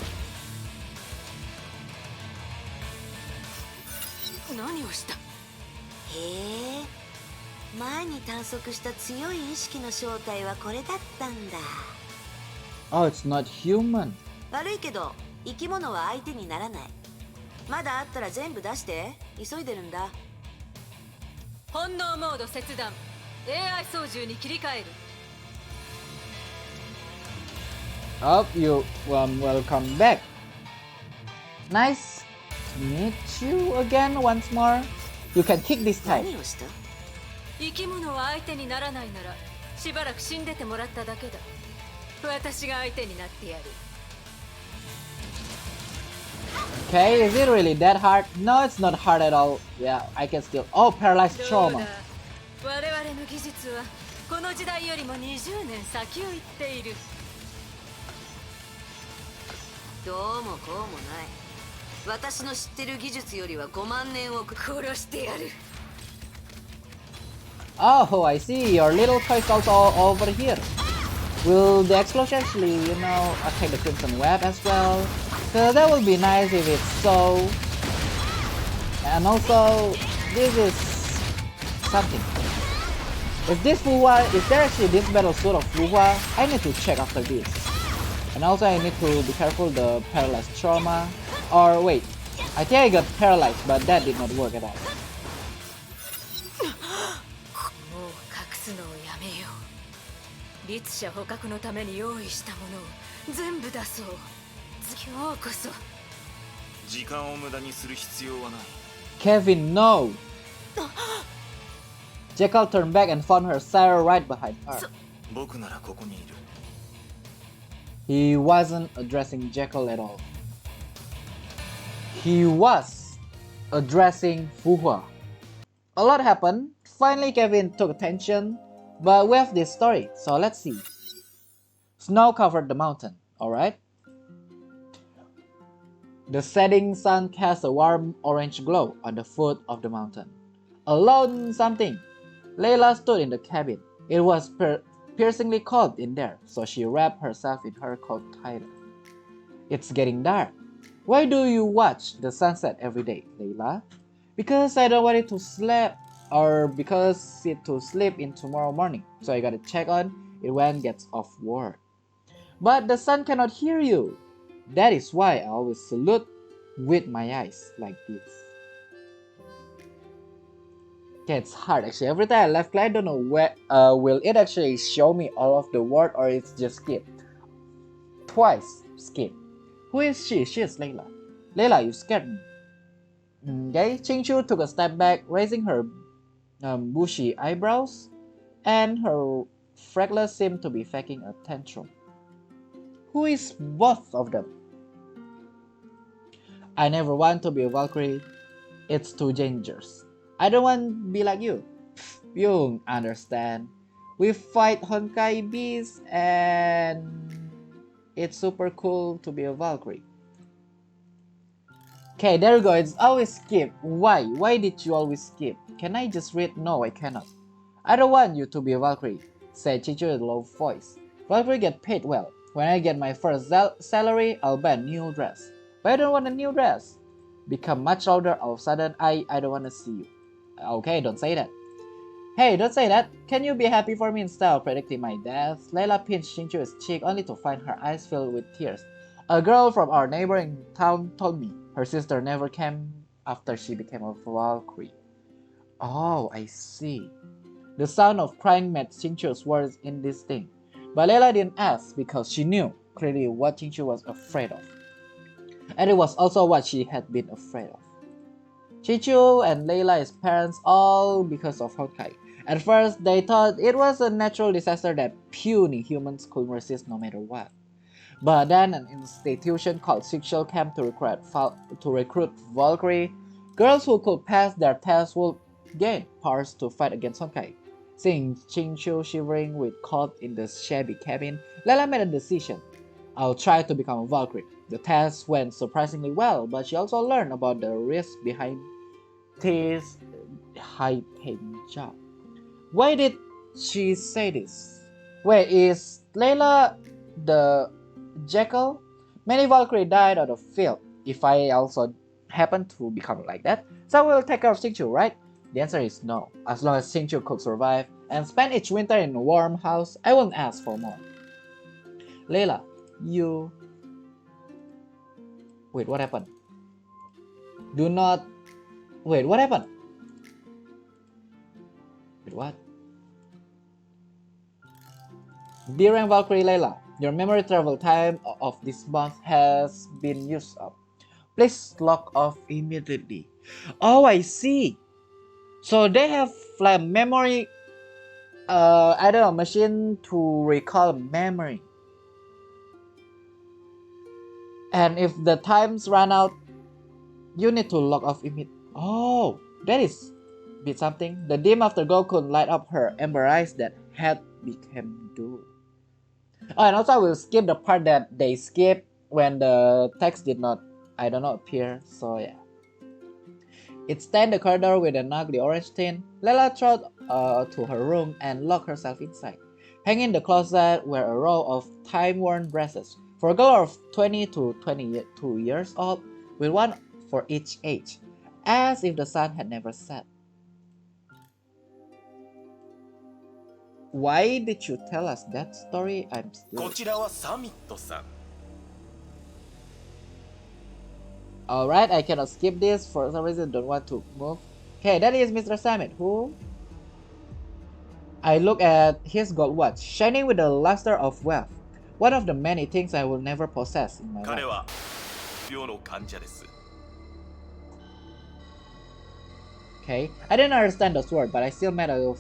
何をした？へえ、前に探索した強い意識の正体はこれだったんだ。 oh, it's not human. 悪いけど生き物は相手にならない。まだあったら全部出して、急いでるんだ。本能モード切断。AI 操縦に切り替える。Oh, you welcome back. Nice to meet you again once more. You can kick this time. 何をした？生き物は相手にならないならしばらく死んでてもらっただけだ。私が相手になってやる。 Okay, is it really that hard? No, it's not hard at all. Yeah, I can still. Oh, paralyzed どうだ。 trauma. 我々の技術はこの時代よりも20年先を行っている。どうもこうもない。私の知ってる技術よりは5万年を殺してやる。 Oh, I see. Your little toy dolls all over here. Will the explosion actually, attack the Crimson Web as well? So that would be nice if it's so. And also, this is something. Is there actually this battle suit of Fenghuang? I need to check after this. And also I need to be careful the paralyzed trauma. Or wait, I think I got paralyzed, but that did not work at all. もう隠すのをやめよう。律者捕獲のために用意したものを全部出そう。今日こそ。時間を無駄にする必要はない。 Kevin, no! Jekyll turned back and found her Sarah right behind her. 僕ならここにいる。 He wasn't addressing Jekyll at all. He was addressing Fenghuang. A lot happened. Finally, Kevin took attention. But we have this story, so let's see. Snow covered the mountain, alright? The setting sun cast a warm orange glow on the foot of the mountain. Alone something. Layla stood in the cabin. It was piercingly cold in there, so she wrapped herself in her coat tighter. It's getting dark. Why do you watch the sunset every day, Layla? Because I don't want it to sleep, or because it to sleep in tomorrow morning, so I gotta check on it when it gets off work. But the sun cannot hear you. That is why I always salute with my eyes like this. Okay, it's hard actually. Every time I left click, I don't know where will it actually show me all of the word or it's just skip. Twice skip. Who is she? She is Layla. Layla, you scared me. Okay, Qingqiu took a step back, raising her bushy eyebrows, and her freckles seemed to be faking a tantrum. Who is both of them? I never want to be a Valkyrie. It's too dangerous. I don't want to be like you. You understand. We fight Honkai beasts and it's super cool to be a Valkyrie. Okay, there you go. It's always skip. Why? Why did you always skip? Can I just read? No, I cannot. I don't want you to be a Valkyrie, said Chichu with a low voice. Valkyrie get paid well. When I get my first salary, I'll buy a new dress. But I don't want a new dress. Become much older, all of a sudden, I don't want to see you. Okay, don't say that. Hey, don't say that. Can you be happy for me instead of predicting my death? Layla pinched Qingqiu's cheek only to find her eyes filled with tears. A girl from our neighboring town told me her sister never came after she became a Valkyrie. Oh, I see. The sound of crying made Qingqiu's words indistinct. But Layla didn't ask because she knew clearly what Qingqiu was afraid of. And it was also what she had been afraid of. Qingqiu and Layla's parents all because of Honkai. At first, they thought it was a natural disaster that puny humans could resist no matter what. But then an institution called Sexual Camp to recruit Valkyrie. Girls who could pass their tests would gain powers to fight against Honkai. Seeing Qingqiu shivering with cold in the shabby cabin, Layla made a decision. I'll try to become a Valkyrie. The test went surprisingly well, but she also learned about the risks behind this high-paying job. Why did she say this? Wait, is Layla the Jekyll? Many Valkyrie died on the field. If I also happen to become like that, so I will take care of Xingqiu, right? The answer is no. As long as Xingqiu could survive and spend each winter in a warm house, I won't ask for more. Layla, you... Wait, what happened? Do not... Wait, what happened? Wait, what? Dear Rank Valkyrie Layla, your memory travel time of this month has been used up. Please log off immediately. Oh, I see. So they have like memory, I don't know, machine to recall memory. And if the times run out, you need to log off immediately. Oh, that is a bit something. The dim afterglow could light up her ember eyes that had become dull. Oh, and also I will skip the part that they skipped when the text did not, I don't know, appear. So yeah. It stained the corridor with an ugly orange tint. Layla trod to her room and locked herself inside. Hanging in the closet were a row of time-worn dresses. For a girl of 20 to 22 years old, with one for each age, as if the sun had never set. Why did you tell us that story? I'm still... こちらはサミットさん。 Alright, I cannot skip this. For some reason, don't want to move. Okay, that is Mr. Summit, who... I look at his gold watch, shining with the luster of wealth. One of the many things I will never possess in my life. 彼は病の患者です。 Okay, I didn't understand those words, but I still made a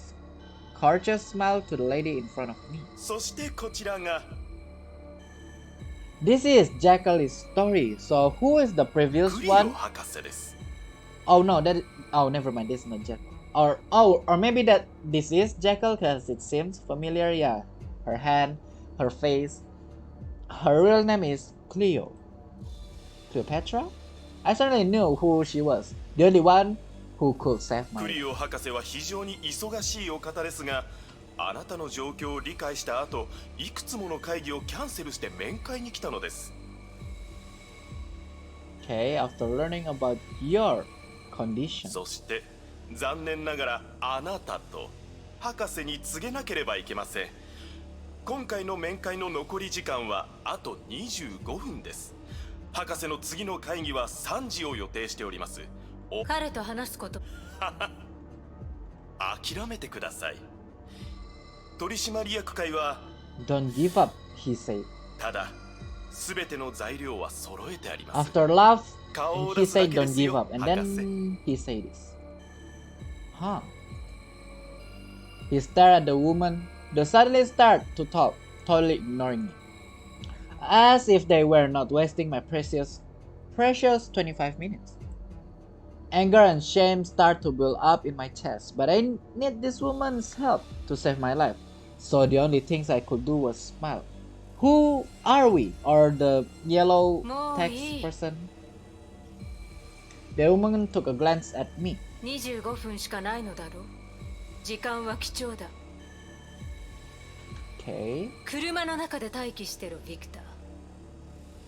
courteous smile to the lady in front of me. そしてこちらが This is Jekyll's story. So who is the previous クリオ one? 博士です。 Oh no, oh never mind, this is not Jekyll. Or maybe that this is Jekyll because it seems familiar. Yeah, her hand, her face. Her real name is Cleopatra? I certainly knew who she was. The only one who could save my クリオ博士は非常に忙しいお方ですが、あなたの状況を理解した後、いくつもの会議をキャンセルして面会に来たのです。 Okay, after learning about your condition. そして残念ながらあなたと博士に告げなければいけません。今回の面会の残り時間はあと25分です。博士の次の会議は3時を予定しております。彼と話すこと。諦めてください。取締役会は Don't give up, he said. ただすべての材料は揃えてあります。 After laugh, 顔を he 出すだ said けで don't す give よ、 up. And 博士。 then he said this. Huh. He stared at the woman. They suddenly started to talk, totally ignoring me. As if they were not wasting my precious 25 minutes. Anger and shame start to build up in my chest, but I need this woman's help to save my life. So the only things I could do was smile. Who are we? Or the yellow text person? The woman took a glance at me. 25分しかないのだろう。時間は貴重だ。 Okay. 車の中で待機してるビクター。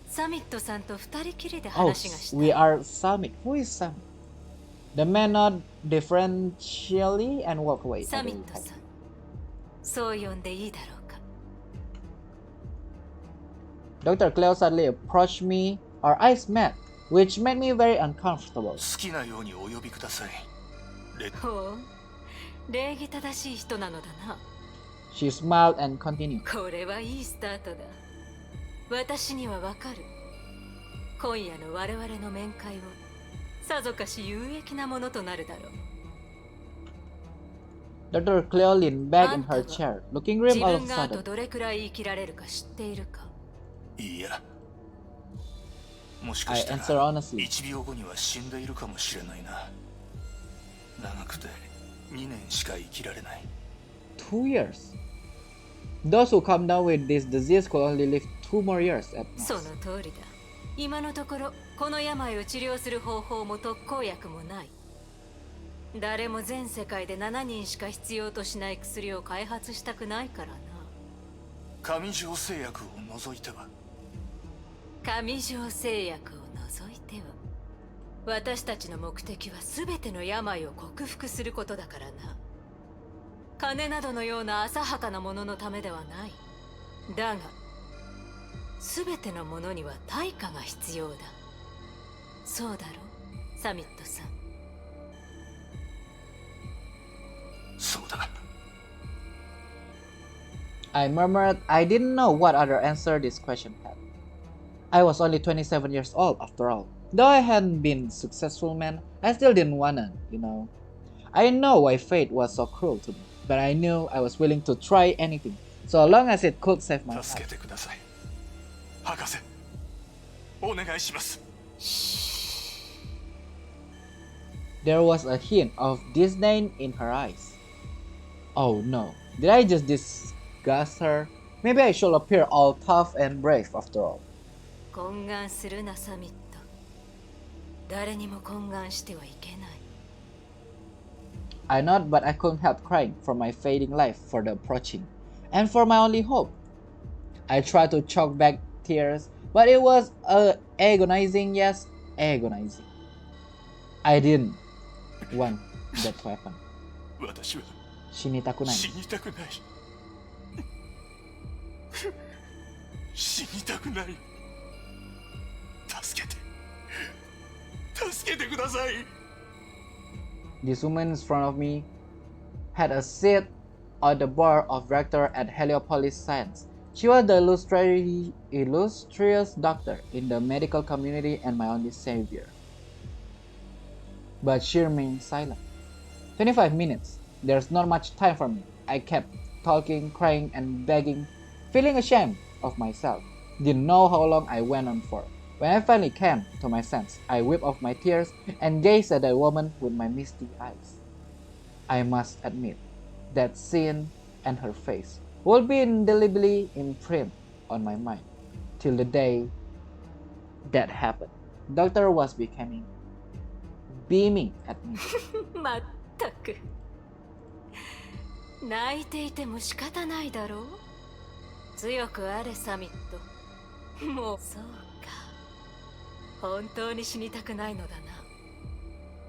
サミットさんと二人きりで Oh, 話がしたい。 we are Summit. Who is Summit? The man nodded differentially and walked away. サミットさん、そう呼んでいいだろうか。 Dr. Cleo suddenly approached me. Our eyes met, which made me very uncomfortable. 好きなようにお呼びください。ほう、礼儀正しい人なのだな。 She smiled and continued. これはいいスタートだ。私にはわかる。今夜の我々の面会をさぞかし有益なものとなるだろう。 Dr. Cleo leaned back in her chair, looking grim 自 all 分 of が a あと sudden. どれくらい生きられるか知っているか。いや、もしか I した answered ら honestly. 1秒後には死んでいるかもしれないな。長くて2年しか生きられない。 2 years. Those who come down with this disease could only live 2 more years at その most. 通りだ。今のところこの病を治療する方法も特効薬もない。誰も全世界で7人しか必要としない薬を開発したくないからな。上条製薬を除いては。上条製薬を除いては私たちの目的は全ての病を克服することだからな。金などのような浅はかなもののためではない。だが全てのものには対価が必要だ。そうだろサミットさん。そうだ。 I murmured I didn't know what other answer this question had. I was only 27 years old after all. Though I hadn't been a successful man, I still didn't wanna, you know. I know why fate was so cruel to me, but I knew I was willing to try anything, so long as it could save my 助け life. てください。博士、お願いします。 There was a hint of disdain in her eyes. Oh no, did I just disgust her? Maybe I should appear all tough and brave after all. 懇願するなサミット。誰にも懇願してはいけない。I nod, but I couldn't help crying for my fading life, for the approaching, and for my only hope. I tried to choke back tears, but it was agonizing, yes, agonizing. I didn't want that to happen. 私は死にたくない。死にたくない。死にたくない。助けて。助けてください。 This woman in front of me had a seat on the board of director at Heliopolis Science. She was the illustrious doctor in the medical community and my only savior. But she remained silent. 25 minutes. There's not much time for me. I kept talking, crying, and begging, feeling ashamed of myself. Didn't know how long I went on for. When I finally came to my sense, I wiped off my tears and gazed at the woman with my misty eyes. I must admit, that scene and her face will be indelibly imprinted on my mind till the day that happened. Doctor was becoming beaming at me. まったく。泣いていても仕方ないだろう。強くあれサミット。もうそうか。本当に死にたくないのだな。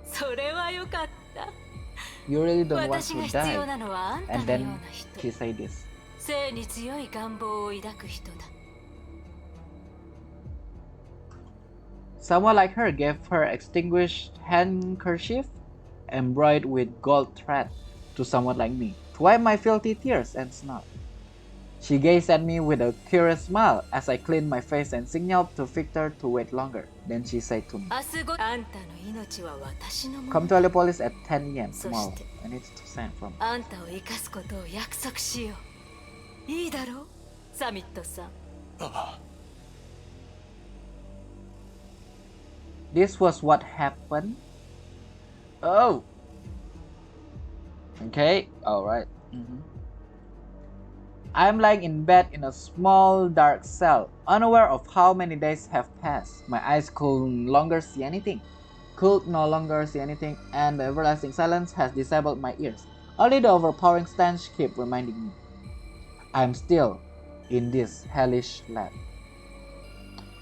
それはよかった。You really don't want 私が to 必要 die. なのはあんた And のよう then な人。 he said this. 生に強い願望を抱く人だ。Someone like her gave her extinguished handkerchief embroidered with gold thread to someone like me to wipe my filthy tears and snot. She gazed at me with a curious smile as I cleaned my face and signaled to Victor to wait longer. Then she said to me, 明日ごあんたの命は私のも Come の to だ。 Heliopolis at 10 a.m. tomorrow. そして I need to send from. あんたを生かすことを約束しよう。いいだろうサミットさん。ああ、 This was what happened. Oh. Okay. All right. I'm lying in bed in a small dark cell, unaware of how many days have passed. My eyes could no longer see anything, and the everlasting silence has disabled my ears. Only the overpowering stench keeps reminding me I'm still in this hellish land.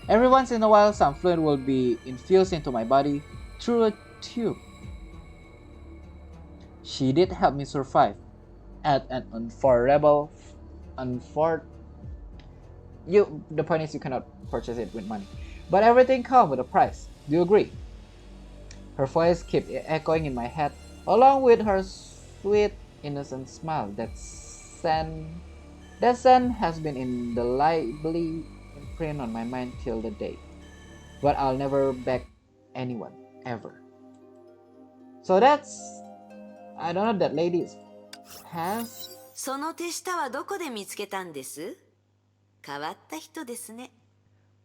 Every once in a while, some fluid will be infused into my body through a tube. She did help me survive at an the point is you cannot purchase it with money. But everything comes with a price. Do you agree? Her voice kept echoing in my head, along with her sweet, innocent smile. That scent has been indelibly imprinted on my mind till the day. But I'll never beg anyone, ever. So that's... I don't know, that lady has... その手下はどこで見つけたんです？変わった人ですね。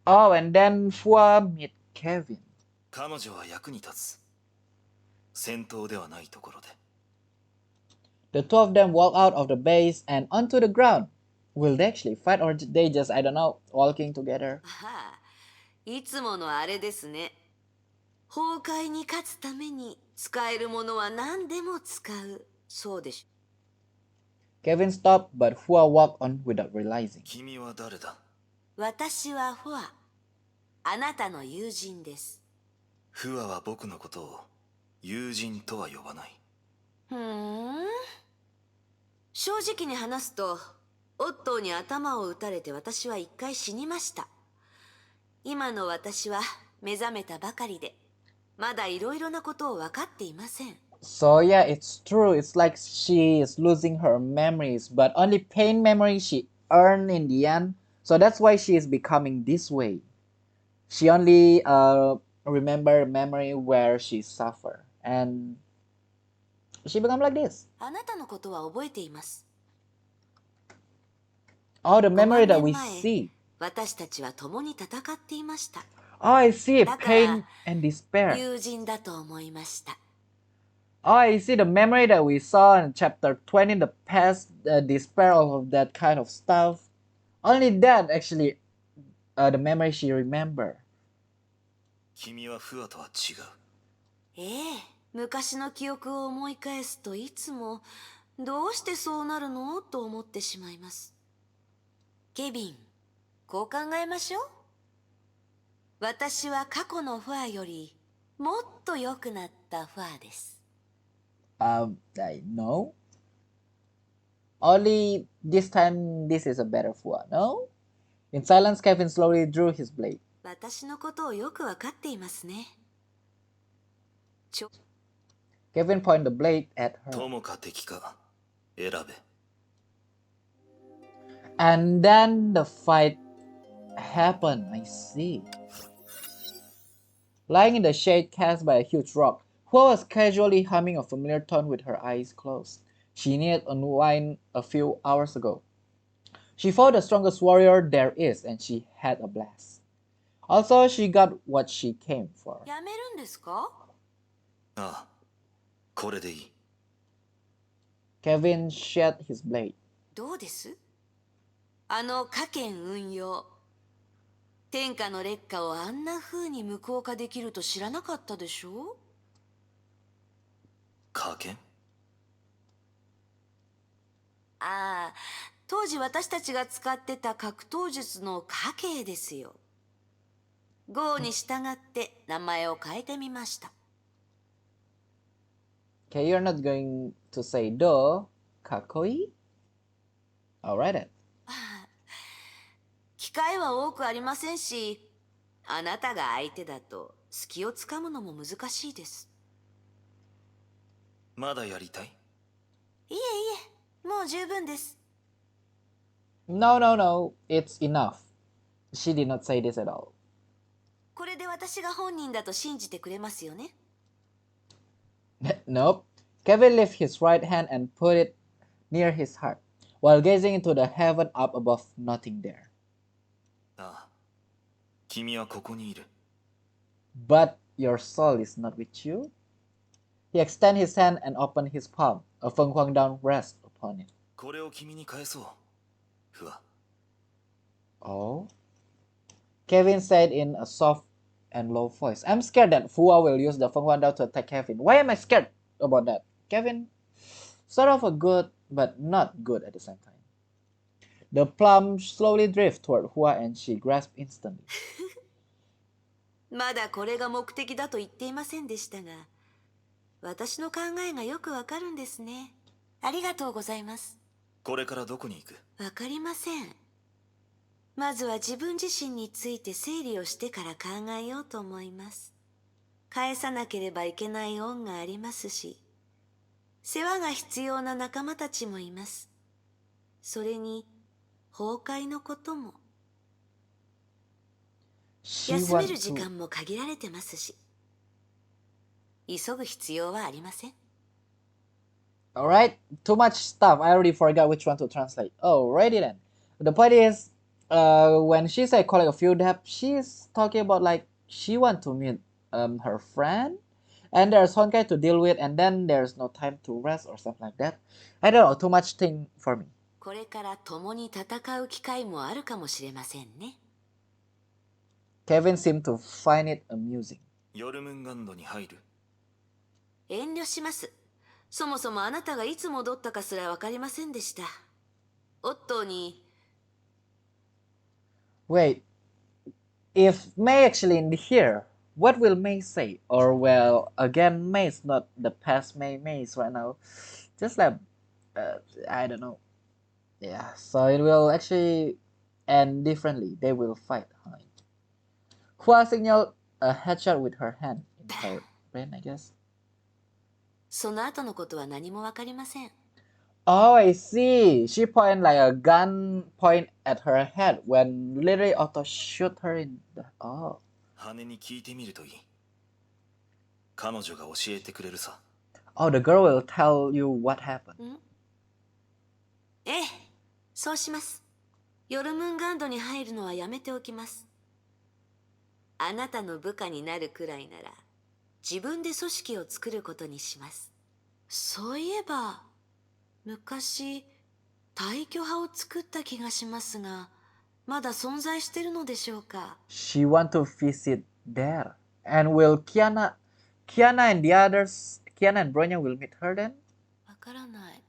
Oh, and then Fua meet Kevin. 彼女は役に立つ。戦闘ではないところで。The two of them walk out of the base and onto the ground. Will they actually fight or they just, I don't know, walking together? ああ、いつものあれですね。崩壊に勝つために使えるものは何でも使う。そうでしょ。 Kevin stopped, but Fua walked on without realizing. 君は誰だ？私はフォア。あなたの友人です。フワは僕のことを友人とは呼ばない。正直に話すと、オットーに頭を打たれて私は一回死にました。今の私は目覚めたばかりで、まだいろいろなことを分かっていません。So yeah, it's true. It's like she is losing her memories, but only pain memory she earned in the end. So that's why she is becoming this way. She only remember memory where she suffer, and she become like this. あなたのことは覚えています。Oh, the 5 memory 万 that 年 we 前、see. 私たちは共に戦っていました。Oh, I see だから pain and despair. 友人だと思いました。Oh, I see the memory that we saw in chapter 20 in the past, the despair of that kind of stuff. Only that actually, the memory she remember. 君はフワとは違う。ええ、昔の記憶を思い返すといつもどうしてそうなるのと思ってしまいます。ケビン、こう考えましょう。私は過去のファーよりもっと良くなったファーです。I know. Only this time, this is a better Fua, no? In silence, Kevin slowly drew his blade. 私のことをよくわかっていますね。Kevin pointed the blade at her. 友か敵か選べ。And then the fight happened, I see. Lying in the shade cast by a huge rock, Hua was casually humming a familiar tune with her eyes closed. She needed unwind a few hours ago. She fought the strongest warrior there is, and she had a blast. Also, she got what she came for. やめるんですか？ああ、これでいい。Kevin shed his blade. どうです？あの家権運用。天下の劣化をあんな風に無効化できると知らなかったでしょ？加減？ああ、当時私たちが使ってた格闘術の家系ですよ。号に従って名前を変えてみました。Okay, you're not going to say do, kakoi? Alright then. 機会は多くありませんし、あなたが相手だと隙をつかむのも難しいです。まだやりたい？いえいえ、もう十分です。No, no, no. It's enough. She did not say this at all. これで私が本人だと信じてくれますよね。Nope. Kevin lifted his right hand and put it near his heart, while gazing into the heaven up above, nothing there. ああ、君はここにいる。But your soul is not with you? He extended his hand and opened his palm. A Fenghuang down rests upon it. これを君に返そう。フワ。Oh? Kevin said in a soft and low voice. I'm scared that Fua will use the Fenghuang Dao to attack Kevin. Why am I scared about that? Kevin, sort of a good, but not good at the same time. The plum slowly drifted toward Hua and she grasped instantly. まだこれが目的だと言っていませんでしたが、私の考えがよくわかるんですね。ありがとうございます。これからどこに行く？わかりません。まずは自分自身について整理をしてから考えようと思います。返さなければいけない恩がありますし、世話が必要な仲間たちもいます。それに、崩壊のことも。休める時間も限られてますし、急ぐ必要はありません。Alright, too much stuff. I already forgot which one to translate. Alrighty then. The point is, when she said collect a few debts, she's talking about like she want to meet her friend, and there's Honkai to deal with, and then there's no time to rest or something like that. I don't know, too much thing for me. これから共に戦う機会もあるかもしれませんね。Kevin seemed to find it amusing. ヨルムンガンドに入る？遠慮します。そもそもあなたがいつ戻ったかすらわかりませんでした。オットーに。Wait, If May actually in here, what will May say? Or well, again, May is not the past May. May is right now. Just like, uh, I don't know. Yeah, so it will actually end differently. They will fight. Hua signaled a headshot with her hand in her brain, I guess. その後のことは何もわかりません。 Oh, I see. She point like a gun point at her head when literally auto shoot her in the. Oh. 羽に聞いてみるといい。彼女が教えてくれるさ。Oh, the girl will tell you what happened. ええ、そうします。ヨルムンガンドに入るのはやめておきます。あなたの部下になるくらいなら、自分で組織を作ることにします。そういえば、昔、大挙派を作った気がしますが、まだ存在してるのでしょうか。She want to visit there. And will Kiana and the others, Kiana and Bronya will meet her then? わからない。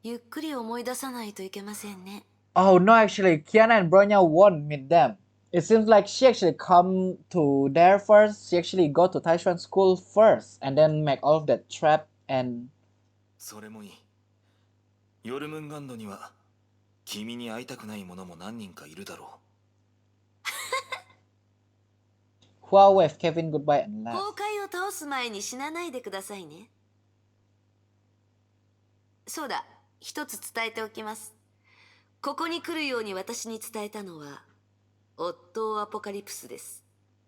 ゆっくり思い出さないといけませんね。Oh no, actually, Kiana and Bronya won't meet them. It seems like she actually come to there first. She actually go to Taixuan school first and then make all of that trap and. それもいい。ヨルムンガンドには君に会いたくない者も何人かいるだろ Hua waved Kevin goodbye and 崩 left. 壊を倒す前に死なないでくださいね。そうだ、一つ伝えておきます。ここに来るように私に伝えたのは、オットー・アポカリプスです。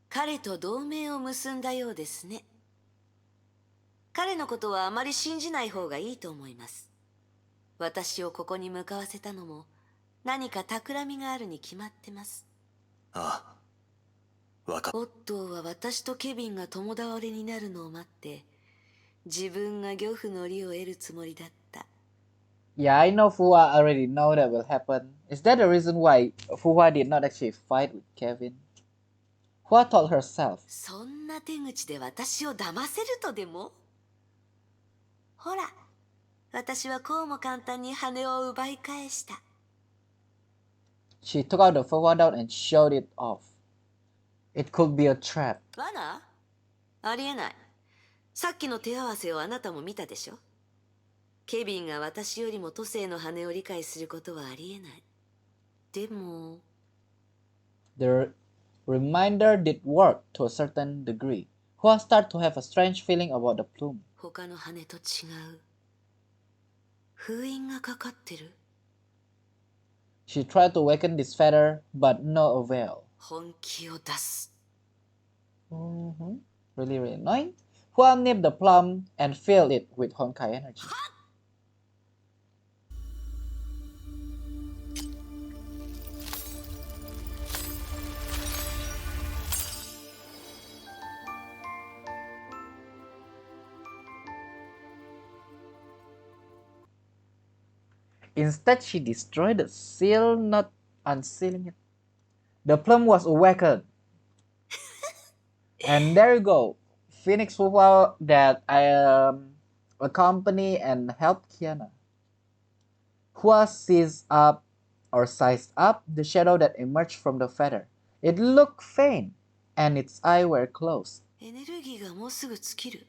彼と同盟を結んだようですね。彼のことはあまり信じない方がいいと思います。私をここに向かわせたのも、何か企みがあるに決まってます。う。ああ、わかっ。オットーは私とケビンが共倒れになるのを待って、自分が漁夫の利を得るつもりだった。Yeah, I know Fua already know that will happen. Is that the reason why Fua did not actually fight with Kevin? Fua told herself. そんな手口で私を騙せるとでも？ほら、私はこうも簡単に羽を奪い返した。She took out the Fua down and showed it off. It could be a trap. 罠？ありえない。さっきの手合わせをあなたも見たでしょ？ケビンが私よりも都政の羽を理解することはありえない。でも、The reminder did work to a certain degree. Hua started to have a strange feeling about the plume. 他の羽と違う。封印がかかってる。She tried to awaken this feather, but no avail. 本気を出す。Really, really annoying. Hua nipped the plum and filled it with Honkai energy. Instead, she destroyed the seal, not unsealing it. The plum was awakened. And there you go. Phoenix Fuwa that accompany and help Kiana. Hua sized up the shadow that emerged from the feather. It looked faint, and its eyes were closed. エネルギーがもうすぐ尽きる。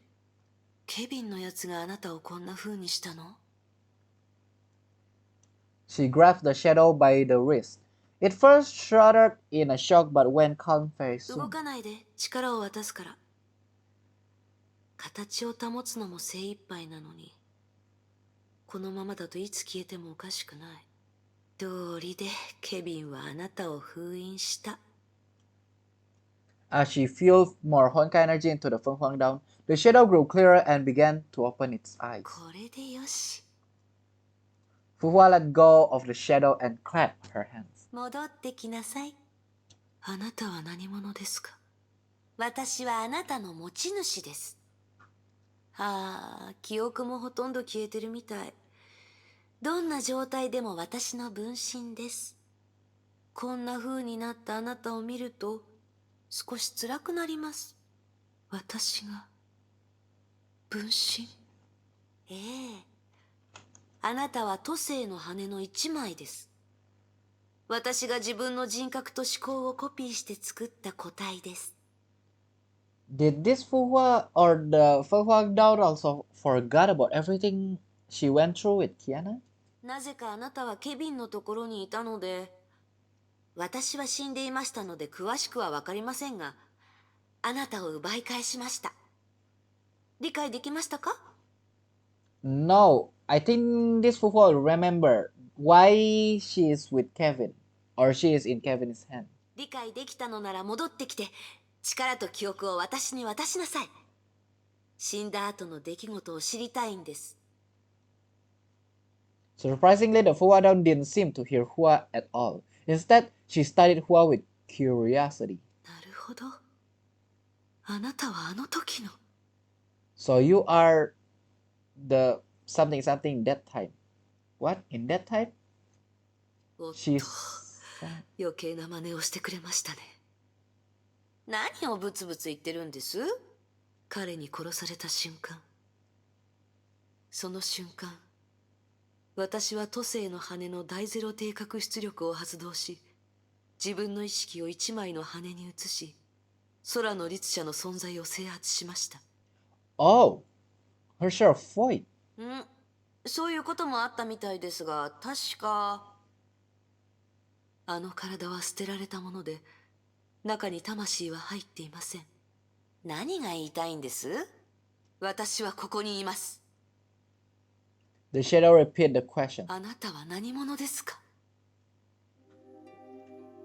ケビンのやつがあなたをこんな風にしたの？ She grabbed the shadow by the wrist. It first shuddered in a shock but went calm very 動 soon. かないで、力を渡すから。形を保つのも精一杯なのに、このままだといつ消えてもおかしくない。道理でケビンはあなたを封印した。As she fueled more Honkai energy into the Fenghuang down, the shadow grew clearer and began to open its eyes. これでよし。Fuhua let go of the shadow and clapped her hands. 戻ってきなさい。あなたは何者ですか？私はあなたの持ち主です。ああ、記憶もほとんど消えてるみたい。どんな状態でも私の分身です。こんな風になったあなたを見ると少し辛くなります。私が分身？ええ。あなたは都政の羽の一枚です。私が自分の人格と思考をコピーして作った個体です。Did this Fenghuang or the Fenghuang doll also forgot about everything she went through with Kiana? なぜかあなたはケビンのところにいたので、私は死んでいましたので詳しくはわかりませんが、あなたを奪い返しました。理解できましたか？ No, I think this Fenghuang will remember why she is with Kevin or she is in Kevin's hand. 理解できたのなら戻ってきて、力と記憶を私に渡しなさい。死んだ後の出来事を知りたいんです。Surprisingly, the Fenghuang doll didn't seem to hear Hua at all. Instead, she studied Hua with curiosity. なるほど。あなたはあの時の。So you are the something something that type. What? In that type? おっと、 She's... 余計な真似をしてくれましたね。何をブツブツ言ってるんです？彼に殺された瞬間。その瞬間、私は都政の羽の大ゼロ低角出力を発動し、自分の意識を一枚の羽に移し、空の律者の存在を制圧しました。Oh, her share of void. そういうこともあったみたいですが、確かあの体は捨てられたもので、中に魂は入っていません。何が言いたいんです？私はここにいます。The shadow repeated the question. あなたは何者ですか？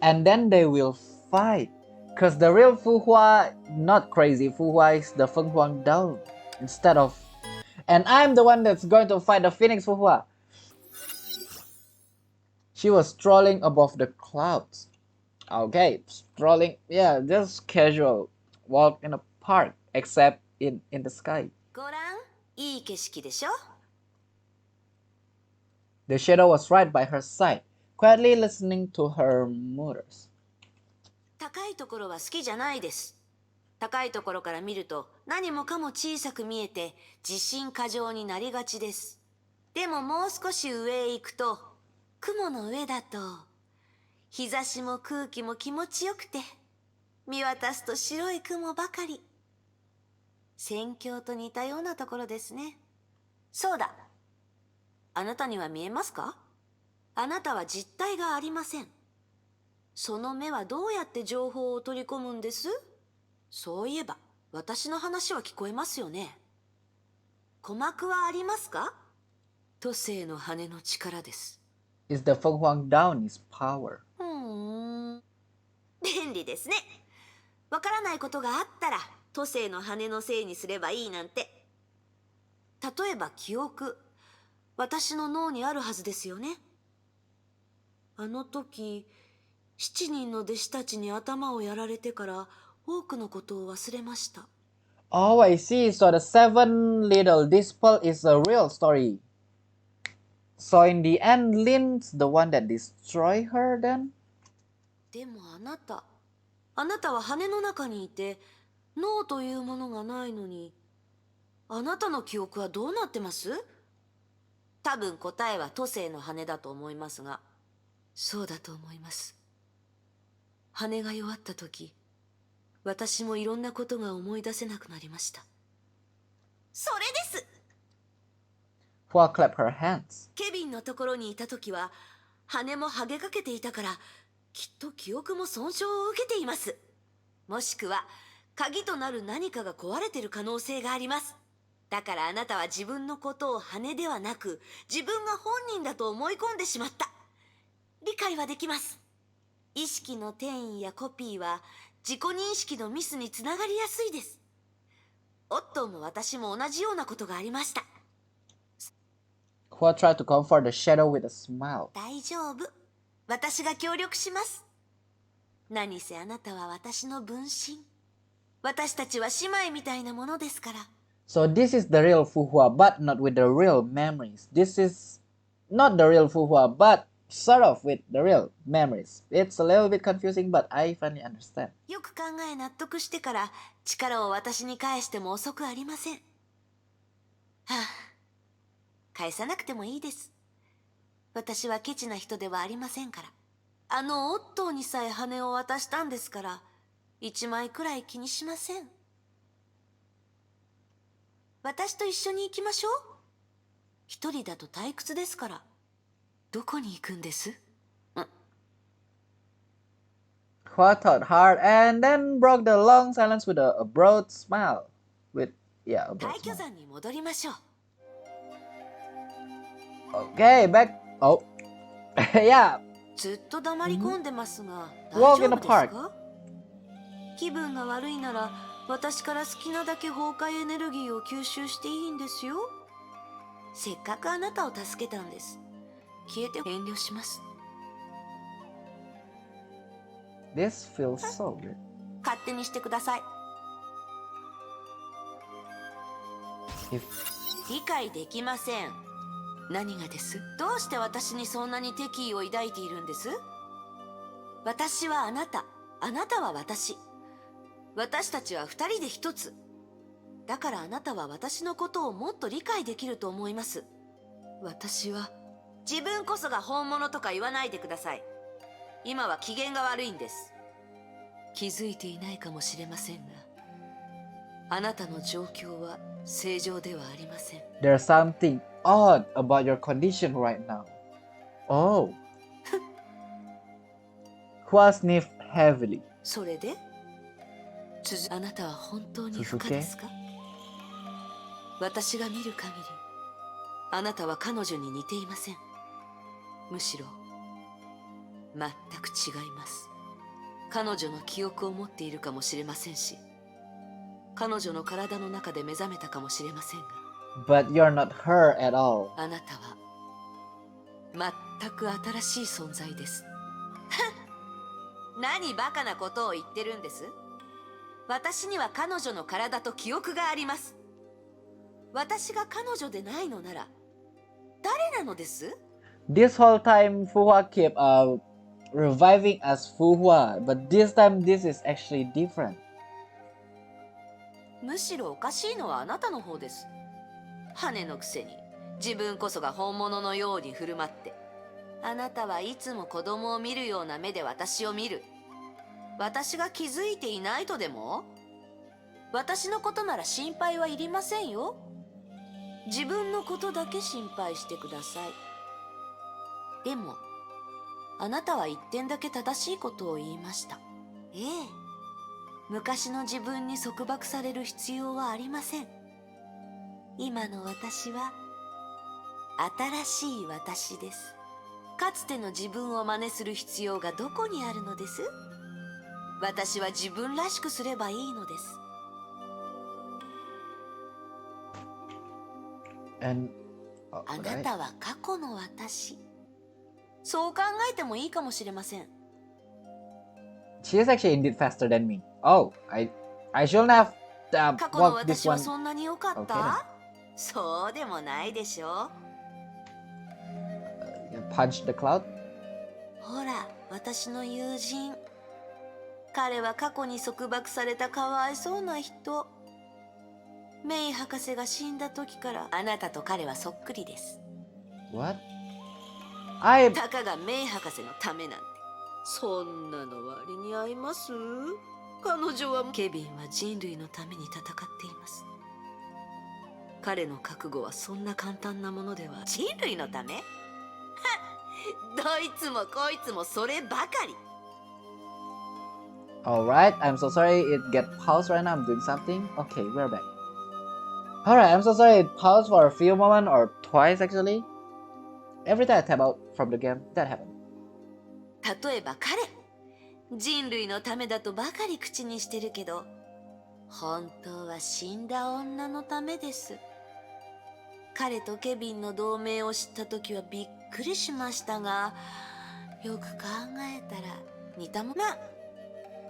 And then they will fight. Cause the real Fenghuang, not crazy Fenghuang, is the Fenghuang doll instead of... And I'm the one that's going to fight the Phoenix Fenghuang. She was strolling above the clouds. Okay, strolling, yeah, just casual walk in a park, except in the sky. ご覧、いい景色でしょ？ The shadow was right by her side, quietly listening to her murmurs. 高いところは好きじゃないです。高いところから見ると何もかも小さく見えて自信過剰になりがちです。でももう少し上へ行くと、雲の上だと日差しも空気も気持ちよくて、見渡すと白い雲ばかり。宣教と似たようなところですね。そうだ。あなたには見えますか？あなたは実体がありません。その目はどうやって情報を取り込むんです？そういえば、私の話は聞こえますよね。鼓膜はありますか？都政の羽の力です。Is the Fenghuang down his power? 便利ですね。わからないことがあったら、都政の羽のせいにすればいいなんて。例えば記憶、私の脳にあるはずですよね。あの時、7人の弟子たちに頭をやられてから多くのことを忘れました。Oh, I see. So the seven little disciple is a real story. So in the end, Lin's the one that destroyed her then? でもあなたは羽の中にいて脳というものがないのに、あなたの記憶はどうなってます？多分答えは都政の羽だと思いますが。そうだと思います。羽が弱った時、私もいろんなことが思い出せなくなりました。それです。Hua clapped her hands. ケビンのところにいた時は羽も剥げかけていたから、きっと記憶も損傷を受けています。もしくは鍵となる何かが壊れている可能性があります。だからあなたは自分のことを羽ではなく、自分が本人だと思い込んでしまった。理解はできます。意識の転移やコピーは自己認識のミスにつながりやすいです。オットーも私も同じようなことがありました。Hua tried to comfort the shadow with a smile. 大丈夫。私が協力します。何せあなたは私の分身。私たちは姉妹みたいなものですから。So this is the real Fuhua, but not with the real memories. This is not the real Fuhua, but sort of with the real memories. It's a little bit confusing, but I finally understand. よく考え納得してから力を私に返しても遅くありません。はあ、返さなくてもいいです。私はケチな人ではありませんから。あのオットーにさえ羽を渡したんですから、一枚くらい気にしません。私と一緒に行きましょう。一人だと退屈ですから。どこに行くんです？ Hua thought hard and then broke the long silence with a broad smile. With yeah, a broad 退去 smile. 山に戻りましょう。Okay, back. Oh, yeah. ずっと黙り込んでますが、 Walk 大丈 in 夫 the です park. か？気分が悪いなら私から好きなだけ崩壊エネルギーを吸収していいんですよ。せっかくあなたを助けたんです。消えて遠慮します。 This feels so weird. 勝手にしてください。 If 理解できません。何がです？どうして私にそんなに敵意を抱いているんです？私はあなた、あなたは私。私たちは二人で一つ。だからあなたは私のことをもっと理解できると思います。私は自分こそが本物とか言わないでください。今は機嫌が悪いんです。気づいていないかもしれませんが、あなたの状況は正常ではありません。 there's something odd about your condition right now. Oh. Hua sniffed heavily. それであなたは本当に不可ですか？私が見る限りあなたは彼女に似ていません。むしろ全く違います。彼女の記憶を持っているかもしれませんし、彼女の体の中で目覚めたかもしれませんが、 But you're not her at all. あなたは全く新しい存在です。何バカなことを言ってるんです。私には彼女の体と記憶があります。私が彼女でないのなら誰なのです？ This whole time, Fuhua kept reviving as Fuhua, but this time this is actually different. むしろおかしいのはあなたの方です。羽のくせに自分こそが本物のように振る舞って、あなたはいつも子供を見るような目で私を見る。私が気づいていないとでも？私のことなら心配はいりませんよ。自分のことだけ心配してください。でもあなたは一点だけ正しいことを言いました。ええ、昔の自分に束縛される必要はありません。今の私は新しい私です。かつての自分を真似する必要がどこにあるのです？私は自分らしくすればいいのです。 And あなたは過去の私。そう考えてもいいかもしれません。 she is actually indeed faster than me. Oh, I shouldn't have 過去の walked this 私は one. そんなに良かった？ Okay. そうでもないでしょ。 Punch the cloud. ほら、私の友人。彼は過去に束縛されたかわいそうな人。メイ博士が死んだ時からあなたと彼はそっくりです。 What? たかがメイ博士のためなんて、そんなの割に合います？彼女はケビンは人類のために戦っています。彼の覚悟はそんな簡単なものでは。人類のため？はっ、どいつもこいつもそればかり。 Alright, I'm so sorry it get paused right now. I'm doing something. Okay, we're back. Alright, I'm so sorry it paused for a few moments or twice actually. Every time I tap out from the game, that happened. 例えば彼、人類のためだとばかり口にしてるけど、本当は死んだ女のためです。彼とケビンの同盟を知った時はびっくりしましたが、よく考えたら似たもの。まあ、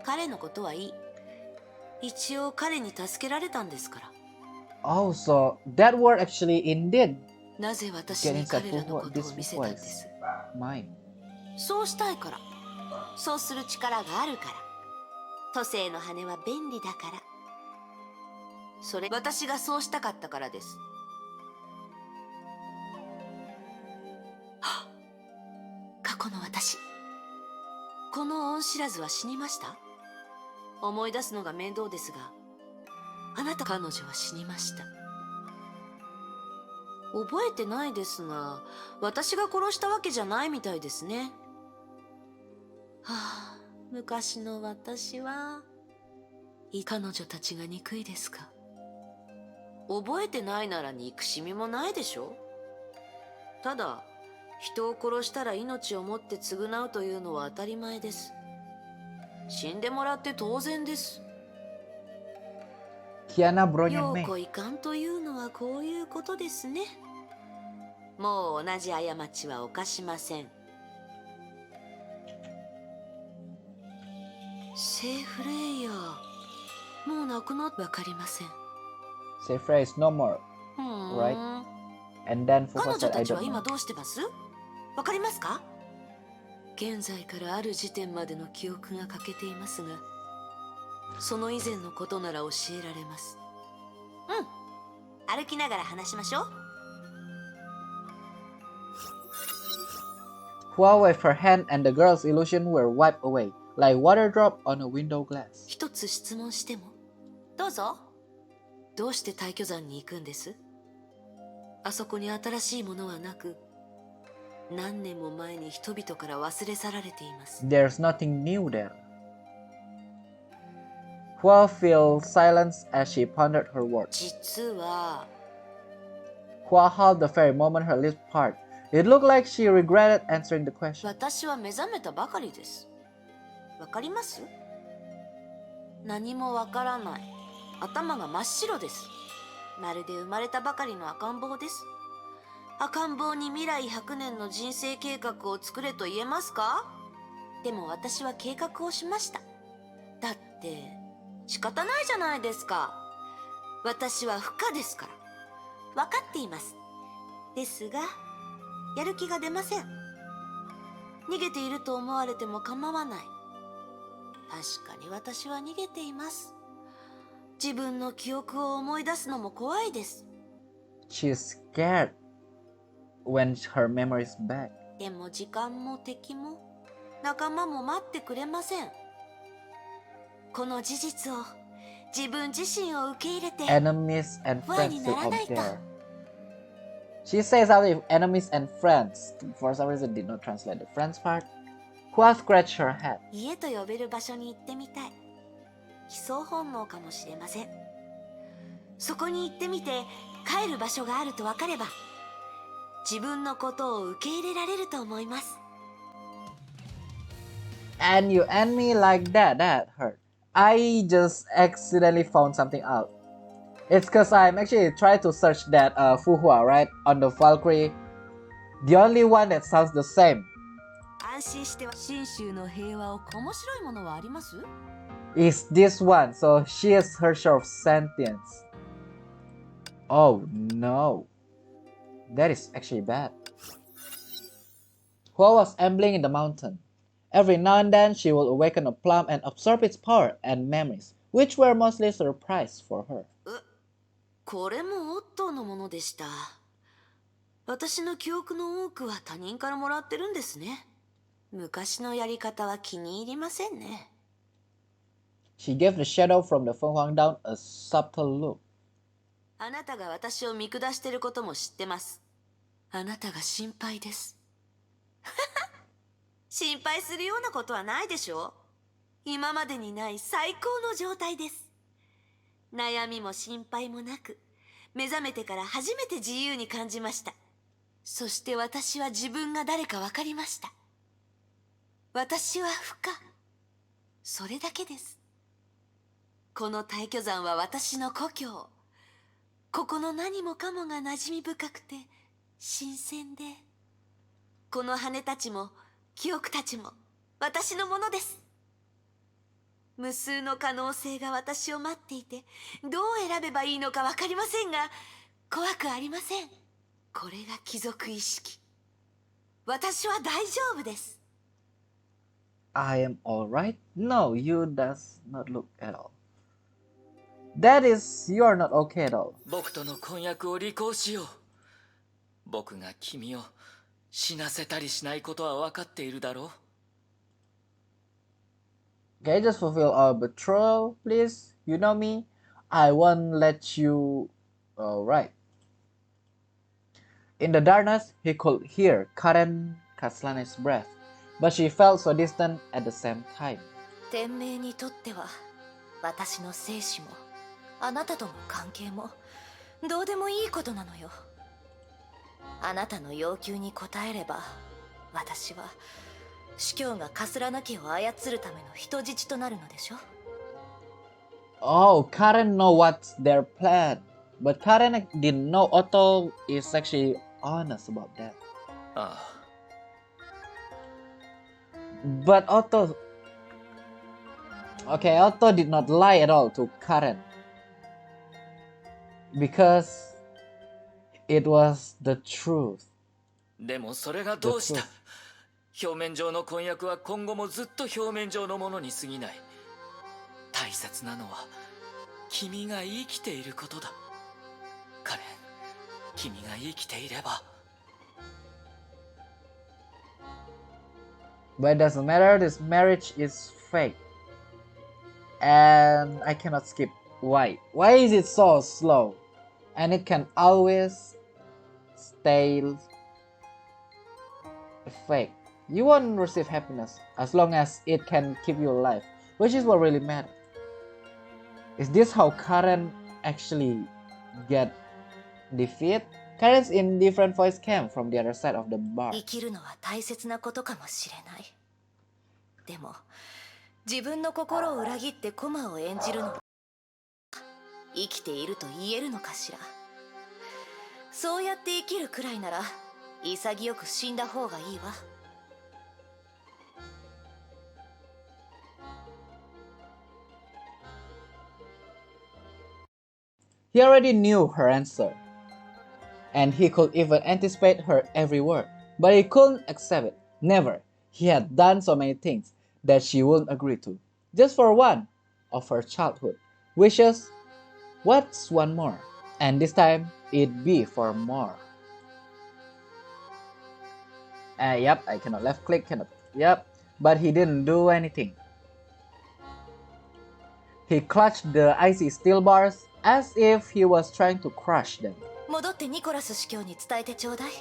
彼のことはいい。一応彼に助けられたんですから。 Oh, so that word actually indeed なぜ私に getting 彼らの Fuhua. ことを This 見せたん Fuhua で is す。 mine. そうしたいから。そうする力があるから。都政の羽は便利だから。それ、私がそうしたかったからです。はっ、過去の私。この恩知らずは死にました？思い出すのが面倒ですが、あなた彼女は死にました。覚えてないですが、私が殺したわけじゃないみたいですね。はあ、昔の私は彼女たちが憎いですか？覚えてないなら憎しみもないでしょ。ただ人を殺したら命をもって償うというのは当たり前です。死んでもらって当然です。Kiana bro よ niyan うこ me. いかんというのはこういうことですね。もう同じ過ちは犯しません。セーフレイヤー、もう亡くなってわかりません。 Say phrase no more, ふーん、 right? And then 彼 Fufa 女 said, た I ちは don't 今 know. どうしてます？わかりますか？現在からある時点までの記憶が欠けていますが、その以前のことなら教えられます。うん、歩きながら話しましょう。 Hua waved her hand and the girl's illusion were wiped away, like water drop on a window glass. 一つ質問しても？どうぞ。どうして退去山に行くんです？あそこに新しいものはなく、何年も前に人々から忘れ去られています。 There's nothing new there. Hua filled silence as she pondered her words. 実は Hua halted the very moment her lips parted. It looked like she regretted answering the question. 私は目覚めたばかりです。わかります？何もわからない。頭が真っ白です。まるで生まれたばかりの赤ん坊です。赤ん坊に未来100年の人生計画を作れと言えますか？でも私は計画をしました。だって仕方ないじゃないですか。私は不可ですから。分かっています。ですがやる気が出ません。逃げていると思われても構わない。確かに私は逃げています。自分の記憶を思い出すのも怖いです。 She's scared when her memory is back. でも時間も敵も仲間も待ってくれません。この事実を自分自身を受け入れて Enemies and 不安 friends に still ならない out と。 there. She says out if enemies and friends. For some reason did not translate the friends part. Hua scratched her head. 家と呼べる場所に行ってみたい。帰巣本能かもしれません。そこに行ってみて帰る場所があると分かれば、自分のことを受け入れられると思います。 And you and me like that. That hurt. I just accidentally found something out. It's cause I'm actually trying to search that Fuhua, right? On the Valkyrie. The only one that sounds the same 安心しては信州の平和を面白いものはあります？ is this one. So she is her share of sentience. Oh no. That is actually bad. Hua was ambling in the mountain. Every now and then she would awaken a plum and absorb its power and memories, which were mostly surprise for her. これもオットーのものでした。私の記憶の多くは他人からもらってるんですね。昔のやり方は気に入りませんね。 She gave the shadow from the Fenghuang down a subtle look. あなたが私を見下してることも知ってます。あなたが心配です。心配するようなことはないでしょう。今までにない最高の状態です。悩みも心配もなく、目覚めてから初めて自由に感じました。そして私は自分が誰か分かりました。私は不可。それだけです。この退去山は私の故郷。ここの何もかもが馴染み深くて新鮮で、この羽たちも記憶たちも私のものです。無数の可能性が私を待っていて、どう選べばいいのか分かりませんが、怖くありません。これが貴族意識。私は大丈夫です。 I am alright? No, you does not look at all. That is, you are not okay at all. 僕との婚約を履行しよう。僕が君を死なせたりしないことは分かっているだろう。Okay, just fulfill our betrothal, please. You know me. I won't let you. Alright. In the darkness, he could hear Karen Kaslane's breath, but she felt so distant at the same time. 天命にとっては私の生死もあなたとの関係もどうでもいいことなのよ。あなたの要求に応えれば私は司教がカスラナ家を操るための人質となるのでしょ。 Oh, Karen know what's their plan, but Karen didn't know Otto is actually honest about that. あ But Otto, okay, Otto did not lie at all to Karen because it was the truth. あでもそれがどうした。表面上の婚約は今後もずっと表面上のものに過ぎない。大切なのは君が生きていることだ。カレン、君が生きていれば。 But it doesn't matter, this marriage is fake. And I cannot skip. Why? Why is it so slow? And it can always stay fake. You won't receive happiness as long as it can keep you alive, which is what really matters. Is this how Karen actually get defeated? Karen's in different voice came from the other side of the bar. 生きるのは大切なことかもしれない。でも自分の心を裏切ってコマを演じるのは生きていると言えるのかしら。そうやって生きるくらいなら潔く死んだ方がいいわ。 He already knew her answer, and he could even anticipate her every word, but he couldn't accept it. Never. He had done so many things that she wouldn't agree to, just for one of her childhood wishes. What's one more? And this time, it'd be for more. Yep, I cannot left click, cannot. Yep, but he didn't do anything. He clutched the icy steel bars as if he was trying to crush them. 戻ってニコラス司教に伝えてちょうだい。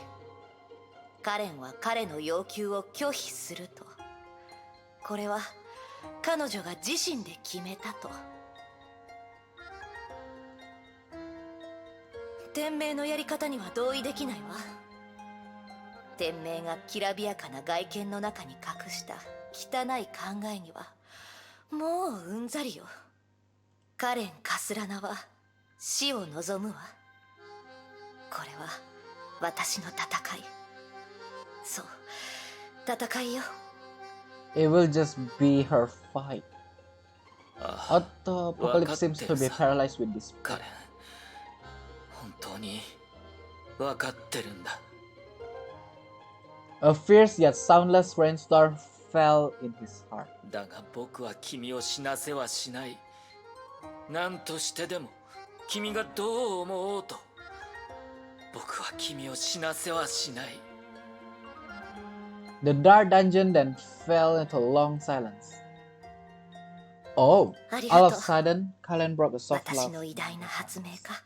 カレンは彼の要求を拒否すると。これは彼女が自身で決めたと。天命のやり方には同意できないわ。天命がきらびやかな外見の中に隠した汚い考えにはもううんざりよ。カレン・カスラナは死を望むわ。これは私の戦い。そう、戦いよ。It will just be her fight. ああ Otto Apocalypse seems to be paralyzed with despair. カレン、本当に分かってるんだ。 A fierce yet soundless rainstorm fell in his heart. だが僕は君を死なせはしない。何としてでも君がどう思おうと僕は君を死なせはしない。 The dark dungeon then fell into a long silence. Oh, all of a sudden, Kalen broke a soft 私 laugh. の偉大な発明か。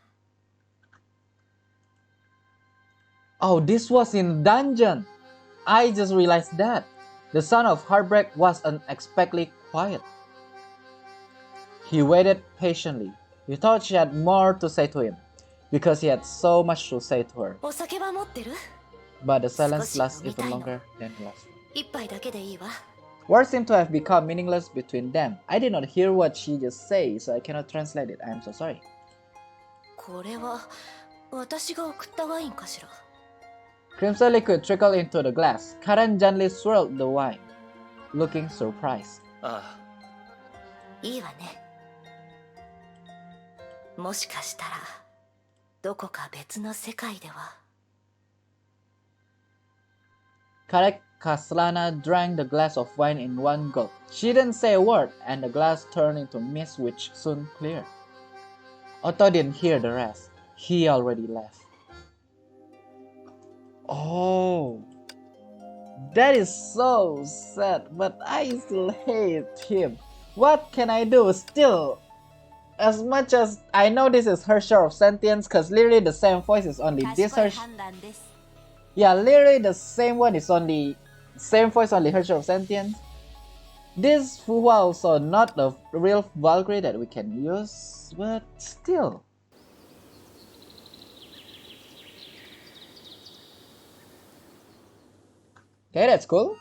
Oh, this was in dungeon. I just realized that. The sound of heartbreak was unexpectedly quiet. He waited patiently. He thought she had more to say to him, because he had so much to say to her. お酒は持ってる？ But the silence 少し lasted 飲みた even いの。 longer than last. 一杯だけでいいわ。 Words seem to have become meaningless between them. I did not hear what she just said, so I cannot translate it. I am so sorry. これは私が送ったワインかしら。 Crimson liquid trickled into the glass. Karen gently swirled the wine, looking surprised. あいいわね。もしかしたらどこか別の世界では。 Karek Kaslana drank the glass of wine in one gulp. She didn't say a word, and the glass turned into mist which soon cleared. Otto didn't hear the rest. He already left. Oh, that is so sad, but I still hate him. What can I do? Still, as much as I know this is her share of sentience, because literally the same voice is only this her. Yeah, literally the same one is only same voice, only her share of sentience. This Fenghuang also not a real Valkyrie that we can use, but still. Okay, that's cool.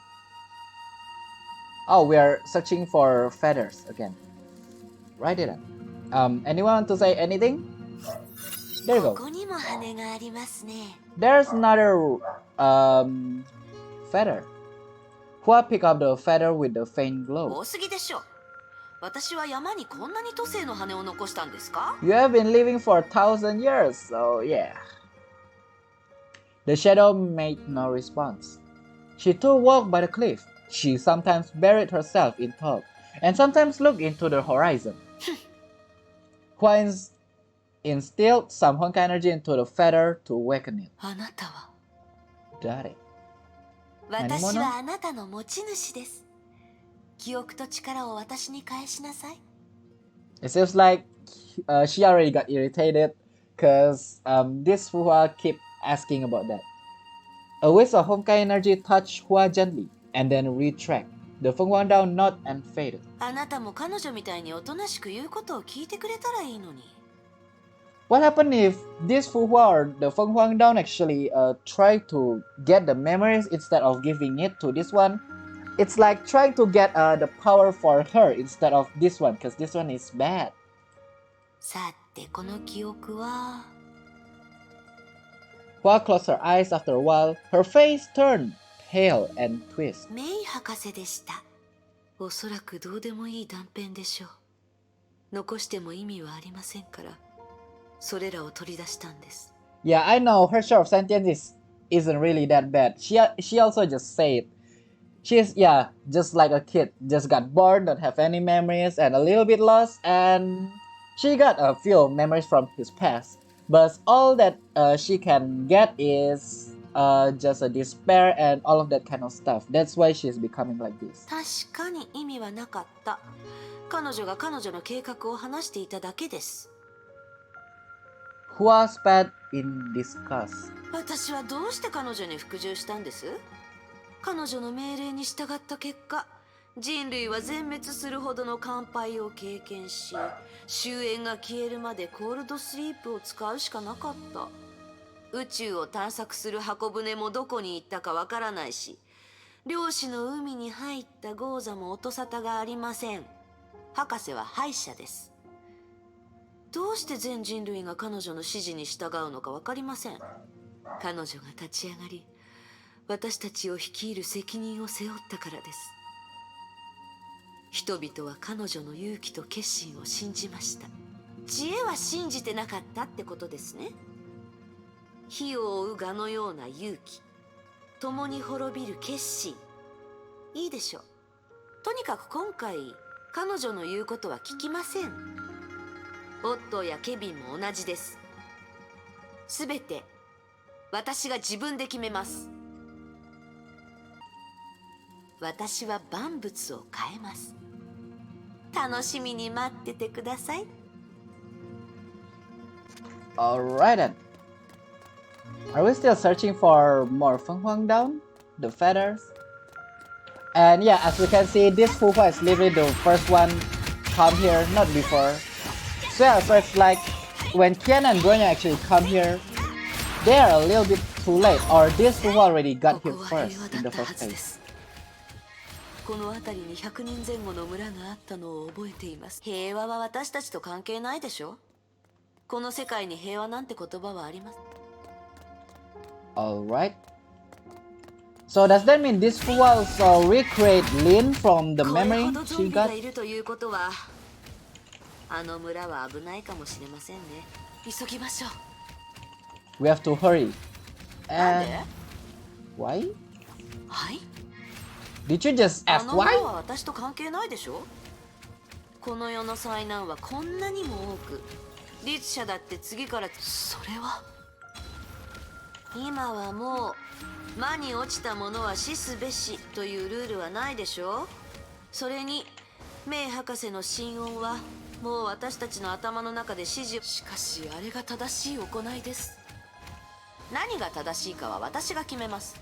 Oh, we are searching for feathers again. Right then. Anyone want to say anything? There you go. There's another feather. Who pick up the feather with the faint glow? You have been living for 1,000 years, so yeah. The shadow made no response. She too walked by the cliff. She sometimes buried herself in thought, and sometimes looked into the horizon. Huan instilled some Honkai energy into the feather to awaken it. Got it. 私はあなたの持ち主です。記憶と力を私に返しなさい。 It seems like she already got irritated because this Hua keep asking about that. A wisp of Honkai energy touched Hua gently and then retract. The Fenghuang down not and faded. あなたも彼女みたいにおとなしく言うことを聞いてくれたらいいのに。 What happened if this Fenghuang or the Fenghuang down actually try to get the memories instead of giving it to this one? It's like trying to get the power for her instead of this one, because this one is bad. さてこの記憶は Hua closed her eyes after a while. Her face turned pale and twisted. メイ博士でした。おそらくどうでもいい断片でしょう。残しても意味はありませんから。 それらを取り出したんです。 Yeah, I know her share of sentience isn't really that bad. She also just said she's just like a kid, just got born, don't have any memories, and a little bit lost, and she got a few memories from his past. But all that she can get is just a despair and all of that kind of stuff. That's why she's becoming like this. 確かに意味はなかった。彼女が彼女の計画を話していただけです。 Hua spat in disgust. 私はどうして彼女に服従したんです？彼女の命令に従った結果、人類は全滅するほどの乾杯を経験し、終焉が消えるまでコールドスリープを使うしかなかった。宇宙を探索する箱舟もどこに行ったかわからないし、漁師の海に入ったゴーザも音沙汰がありません。博士は敗者です。 どうして全人類が彼女の指示に従うのか分かりません。彼女が立ち上がり、私たちを率いる責任を背負ったからです。人々は彼女の勇気と決心を信じました。知恵は信じてなかったってことですね。火を追う蛾のような勇気、共に滅びる決心。いいでしょう。とにかく今回、彼女の言うことは聞きません。 オットーやケビンも同じです。すべて私が自分で決めます。私は万物を変えます。楽しみに待っててください。Alright then. Are we still searching for more Fenghuang down? The feathers? And yeah, as you can see, this Fenghuang is literally the first one come here, not before. So yeah, so it's like when Kiana and Bronya actually come here, they are a little bit too late, or this Fenghuang already got here first in the first place. この辺りに100人前後の村があったのを覚えています。平和は私たちと関係ないでしょ。この世界に平和なんて言葉はあります。Alright. So does that mean this Fenghuang also recreate Lin from the memory she got? いるということは、あの村は危ないかもしれませんね。急ぎましょう。 We have to hurry. なん And で？ why? はい。 Did you just あ ask の村 why? は私と関係ないでしょ。この世の災難はこんなにも多く、律者だって次からそれは。今はもう魔に落ちた者は死すべしというルールはないでしょ。それにメイ博士の心音はもう私たちの頭の中で指示を。しかしあれが正しい行いです。何が正しいかは私が決めます。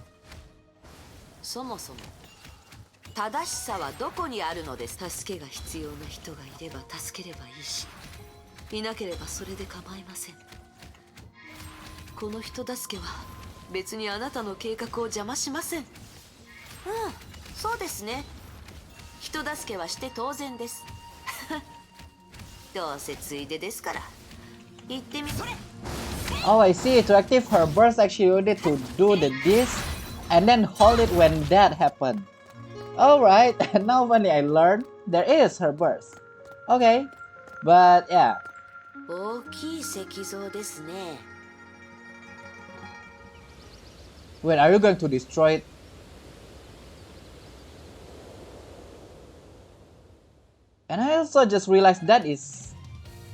そもそも正しさはどこにあるのです。助けが必要な人がいれば助ければいいし、いなければそれで構いません。この人助けは別にあなたの計画を邪魔しません。そうですね。人助けはして当然です。どうせついでですから。行ってみ。それ。 Oh, I see. To activate her burst, actually you need to do this and then hold it when that happened. Alright, and now finally I learned there is her burst. Okay, but yeah. 大きい石像ですね。 Wait, are you going to destroy it? And I also just realized that is...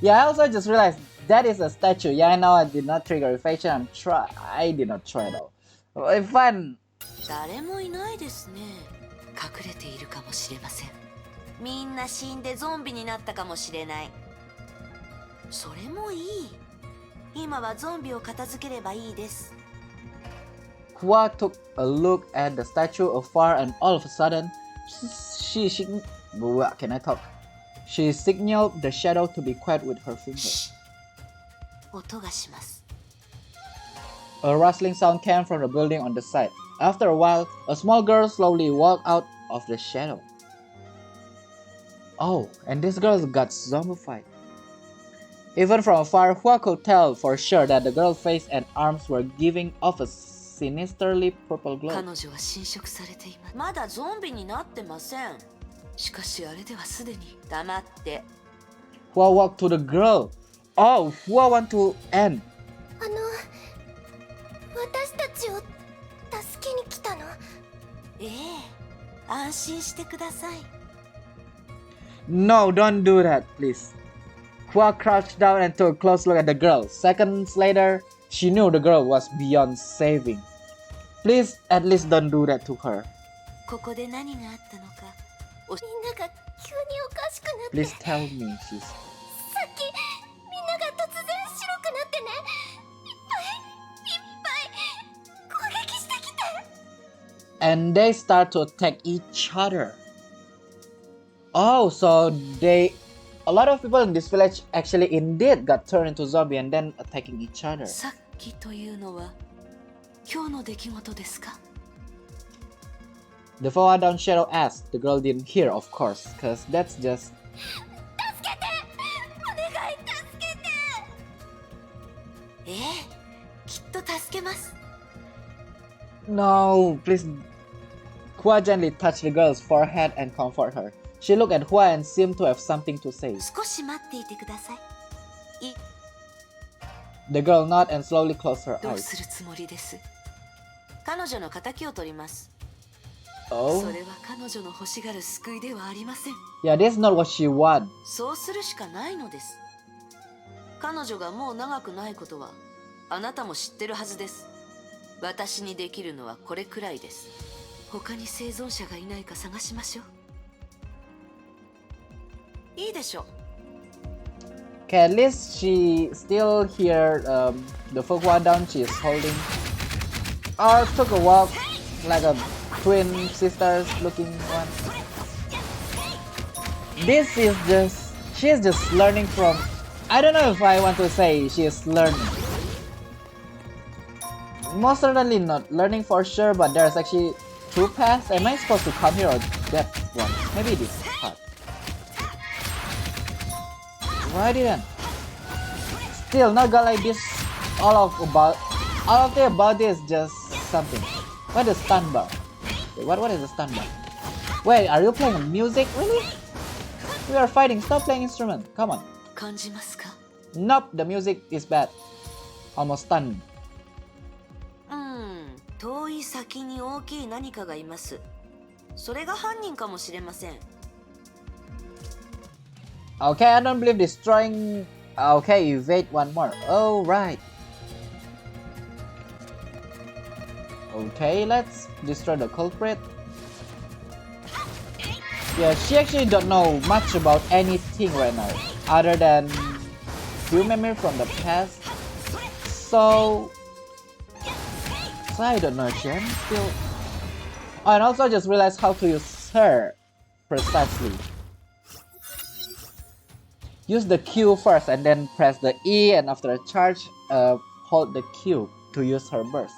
Yeah, I also just realized that is a statue. Yeah, I know I did not trigger reflection. I did not try at all. But fun. 誰もいないですね。隠れているかもしれません。みんな死んでゾンビになったかもしれない。それもいい。今はゾンビを片付ければいいです。 Hua took a look at the statue afar and all of a sudden, what can I talk? She signaled the shadow to be quiet with her finger. 音がします。 A rustling sound came from the building on the side. After a while, a small girl slowly walked out of the shadow. Oh, and this girl got zombified. Even from afar, Hua could tell for sure that the girl's face and arms were giving off a sinisterly purple glow. 彼女は侵食されています。まだゾンビになってません。しかしあれではすでに。黙って。 Hua walked to the girl. Oh, Hua want to end. 私たちを助けに来たの？ええ、安心してください。 No, don't do that, please. Hua crouched down and took a close look at the girl. Seconds later, she knew the girl was beyond saving. Please, at least don't do that to her. ここで何があったのか。みんなが急におかしくなって。 Please tell me, she's... さっきみんなが突然白くなってね。いっぱい攻撃してきて。 And they start to attack each other. Oh, so a lot of people in this village actually indeed got turned into zombie and then attacking each other. さっきというのは今日の出来事ですか？ The Fenghuang shadow asked. The girl didn't hear, of course, because that's just... 助けて！お願い助けて！ええ、きっと助けます。 No, please. Hua gently touched the girl's forehead and comforted her. She looked at Hua and seemed to have something to say. 少し待っていてください。 The girl nodded and slowly closed her どう eyes. するつもりです？彼女の仇を取ります。 Oh? それは彼女の欲しがる救いではありません。 Yeah, this is not what she wants. そうするしかないのです。彼女がもう長くないことはあなたも知ってるはずです。私にできるのはこれくらいです。他に生存者がいないか探しましょう。いいでしょう。 Okay, at least she still hear the Fenghuang she is holding. Or took a walk like a twin sisters looking one. This is just... She is just learning from... I don't know if I want to say she is learning. Most certainly not learning for sure, but there's actually two paths. Am I supposed to come here or that one? Maybe this path. Why didn't? Still not got like this. All of the about this just something. What is stun bar? Wait, what is a stun bar? Wait, are you playing music? Really? We are fighting. Stop playing instrument. Come on. 感じますか？ Nope, the music is bad. Almost stunned. 遠い先に大きい何かがいます。それが犯人かもしれません。 Okay, I don't believe destroying... Okay, evade one more. Oh, right. Okay, let's destroy the culprit. Yeah, she actually don't know much about anything right now, other than few memories from the past. So I don't know, Jen. Still. Oh, and also I just realized how to use her precisely. Use the Q first and then press the E, and after a charge, hold the Q to use her burst.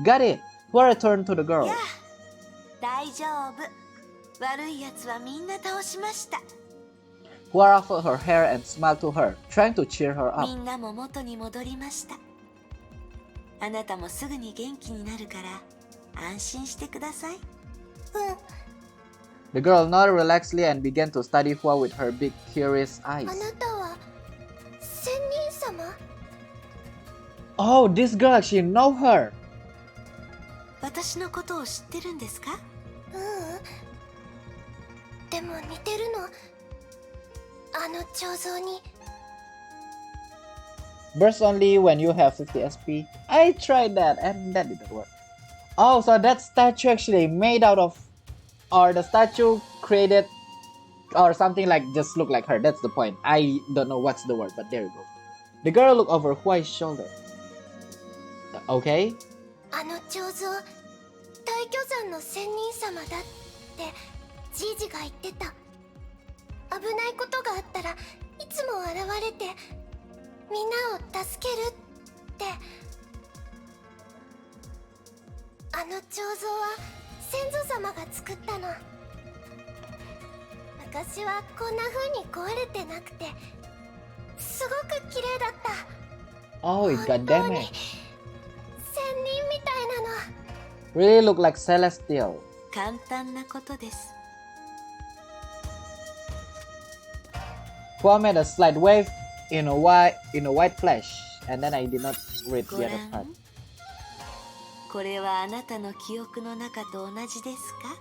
Got it! We'll return to the girl. 大丈夫。悪い奴はみんな倒しました。Who ruffled her hair and smiled to her, trying to cheer her み up. んなも元に戻りました。あなたもすぐに元気になるから安心してください。The girl nodded relaxedly and began to study Hua with her big, curious eyes. あなたは仙人様？ Oh, this girl actually know her. 私のことを知ってるんですか？でも似てるの。あの彫像に。Burst only when you have 50 SP. I tried that and that didn't work. Oh, so that statue actually made out of, or the statue created, or something like just look like her. That's the point. I don't know what's the word, but there you go. The girl looked over Huai's shoulder. Okay. あの彫像、大巨山の仙人様だってじいじが言ってた。危ないことがあったらいつも現れてみんなを助けるって。あの彫像は先祖様が作ったの。昔はこんな風に壊れてなくてすごく綺麗だった。 Oh, it got 本当に damaged. 仙人みたいなの。 Really look like celestial. 簡単なことです。 Hua made a slight wave in a white flash, and then I did not read ご the ら other part. ん。これはあなたの記憶の中と同じですか？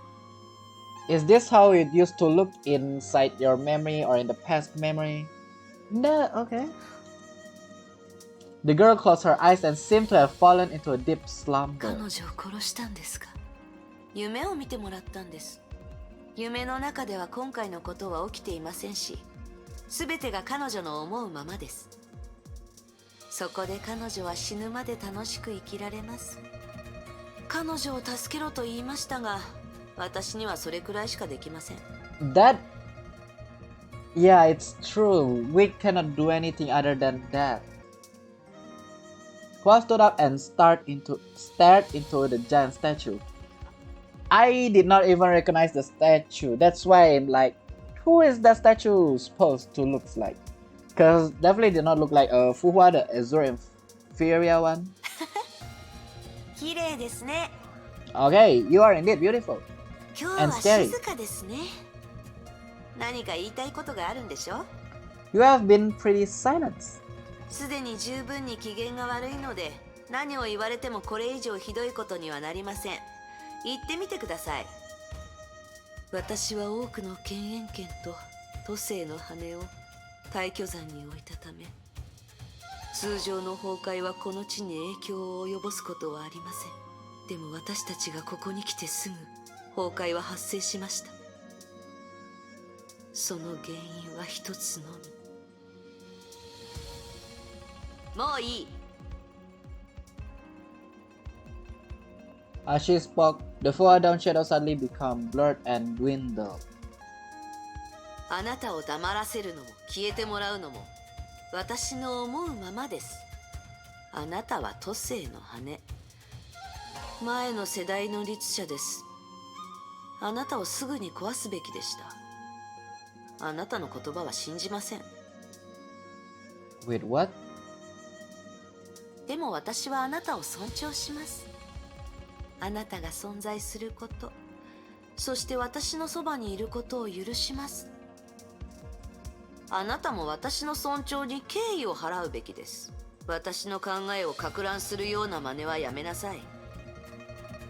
Is this how it used to look inside your memory or in the past memory? No, okay. The girl closed her eyes and seemed to have fallen into a deep 彼 slumber. 女を殺したんですか？夢を見てもらったんです。夢の中では今回のことは起きていませんし、すべてが彼女の思うままです。そこで彼女は死ぬまで楽しく生きられます。彼女を助けろと言いましたが、私にはそれくらいしかできません。 That... Yeah, it's true. We cannot do anything other than that. Hua stood up and stared into the giant statue. I did not even recognize the statue. That's why I'm like, who is that statue supposed to look like? Because definitely did not look like Fu Hua, the Azure inferior one. 綺麗ですね。 Okay, you are indeed beautiful. 今日 And は scary. 静かですね。何か言いたいことがあるんでしょ？ You have been pretty silent. すでに十分に機嫌が悪いので、何を言われてもこれ以上ひどいことにはなりません。言ってみてください。私は多くの犬猿犬と都政の羽を大巨山に置いたため、通常の崩壊はこの地に影響を及ぼすことはありません。でも私たちがここに来てすぐ崩壊は発生しました。その原因は一つのみ。もういい。As she spoke, the far down shadow suddenly became blurred and dwindled. あなたを黙らせるのも消えてもらうのも私の思うままです。あなたは都政の羽。前の世代の律者です。あなたをすぐに壊すべきでした。あなたの言葉は信じません。 Wait, what? でも私はあなたを尊重します。あなたが存在すること、そして私のそばにいることを許します。あなたも私の尊重に敬意を払うべきです。私の考えを撹乱するような真似はやめなさい。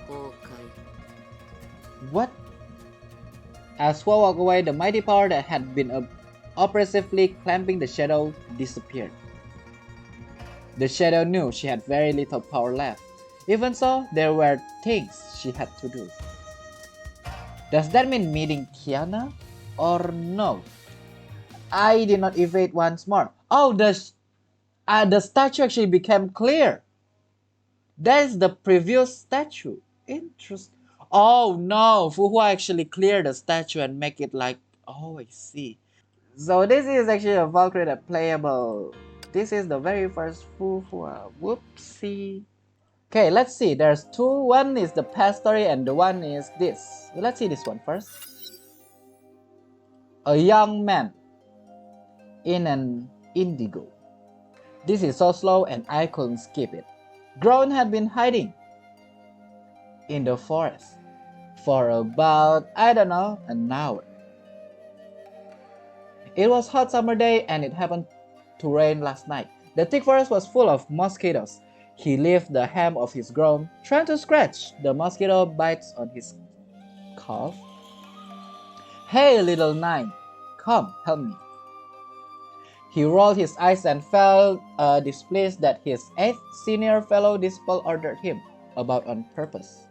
崩壊。 What? As Hua walked away, the mighty power that had been oppressively clamping the shadow disappeared. The shadow knew she had very little power left. Even so, there were things she had to do. Does that mean meeting Kiana? Or no? I did not evade once more. Oh, the statue actually became clear. That is the previous statue. Interesting. Oh no, Fenghuang actually cleared the statue and make it like, oh, I see. So this is actually a Valkyrie that playable. This is the very first Fenghuang. Whoopsie. Okay, let's see. There's two. One is the past story and the one is this. Let's see this one first. A young man in an indigo. This is so slow and I couldn't skip it. Grown had been hiding in the forest for about, I don't know, an hour. It was hot summer day and it happened to rain last night. The thick forest was full of mosquitoes. He lifted the hem of his gown, trying to scratch the mosquito bites on his calf. Hey, little nine, come, help me. He rolled his eyes and felt displeased that his 8th senior fellow disciple ordered him about on purpose.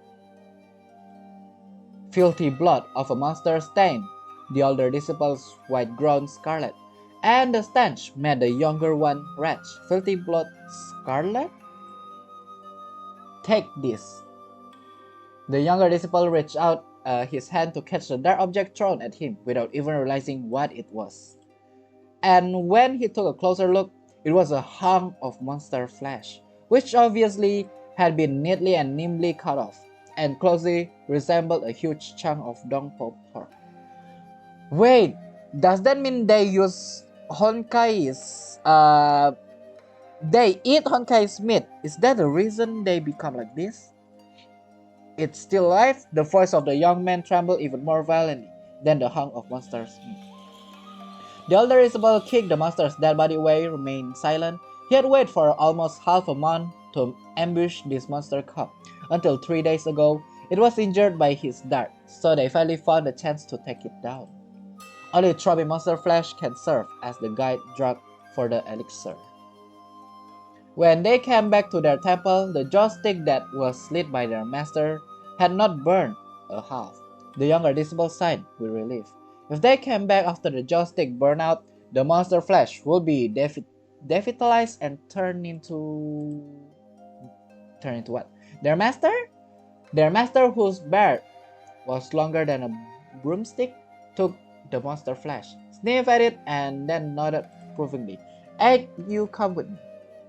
Filthy blood of a monster stained the older disciple's white gown scarlet, and the stench made the younger one retch. Filthy blood scarlet? Take this. The younger disciple reached out his hand to catch the dark object thrown at him without even realizing what it was. And when he took a closer look, it was a hunk of monster flesh, which obviously had been neatly and nimbly cut off, and closely resembled a huge chunk of dongpo pork. Wait, does that mean they use Honkai's, they eat Honkai's meat? Is that the reason they become like this? It's still alive. The voice of the young man trembled even more violently than the hunk of monster's meat. The older Isabel kicked the monster's dead body away, remained silent. He had waited for almost half a month to ambush this monster cub. Until 3 days ago, it was injured by his dart, so they finally found a chance to take it down. Only throbbing monster flesh can serve as the guide drug for the elixir. When they came back to their temple, the joystick that was lit by their master had not burned a half. The younger disciple sighed with relief. If they came back after the joystick burned out, the monster flesh would be devitalized and turned into what? Their master? Their master, whose beard was longer than a broomstick, took the monster flesh, sniffed at it, and then nodded approvingly. Egg, you come with me,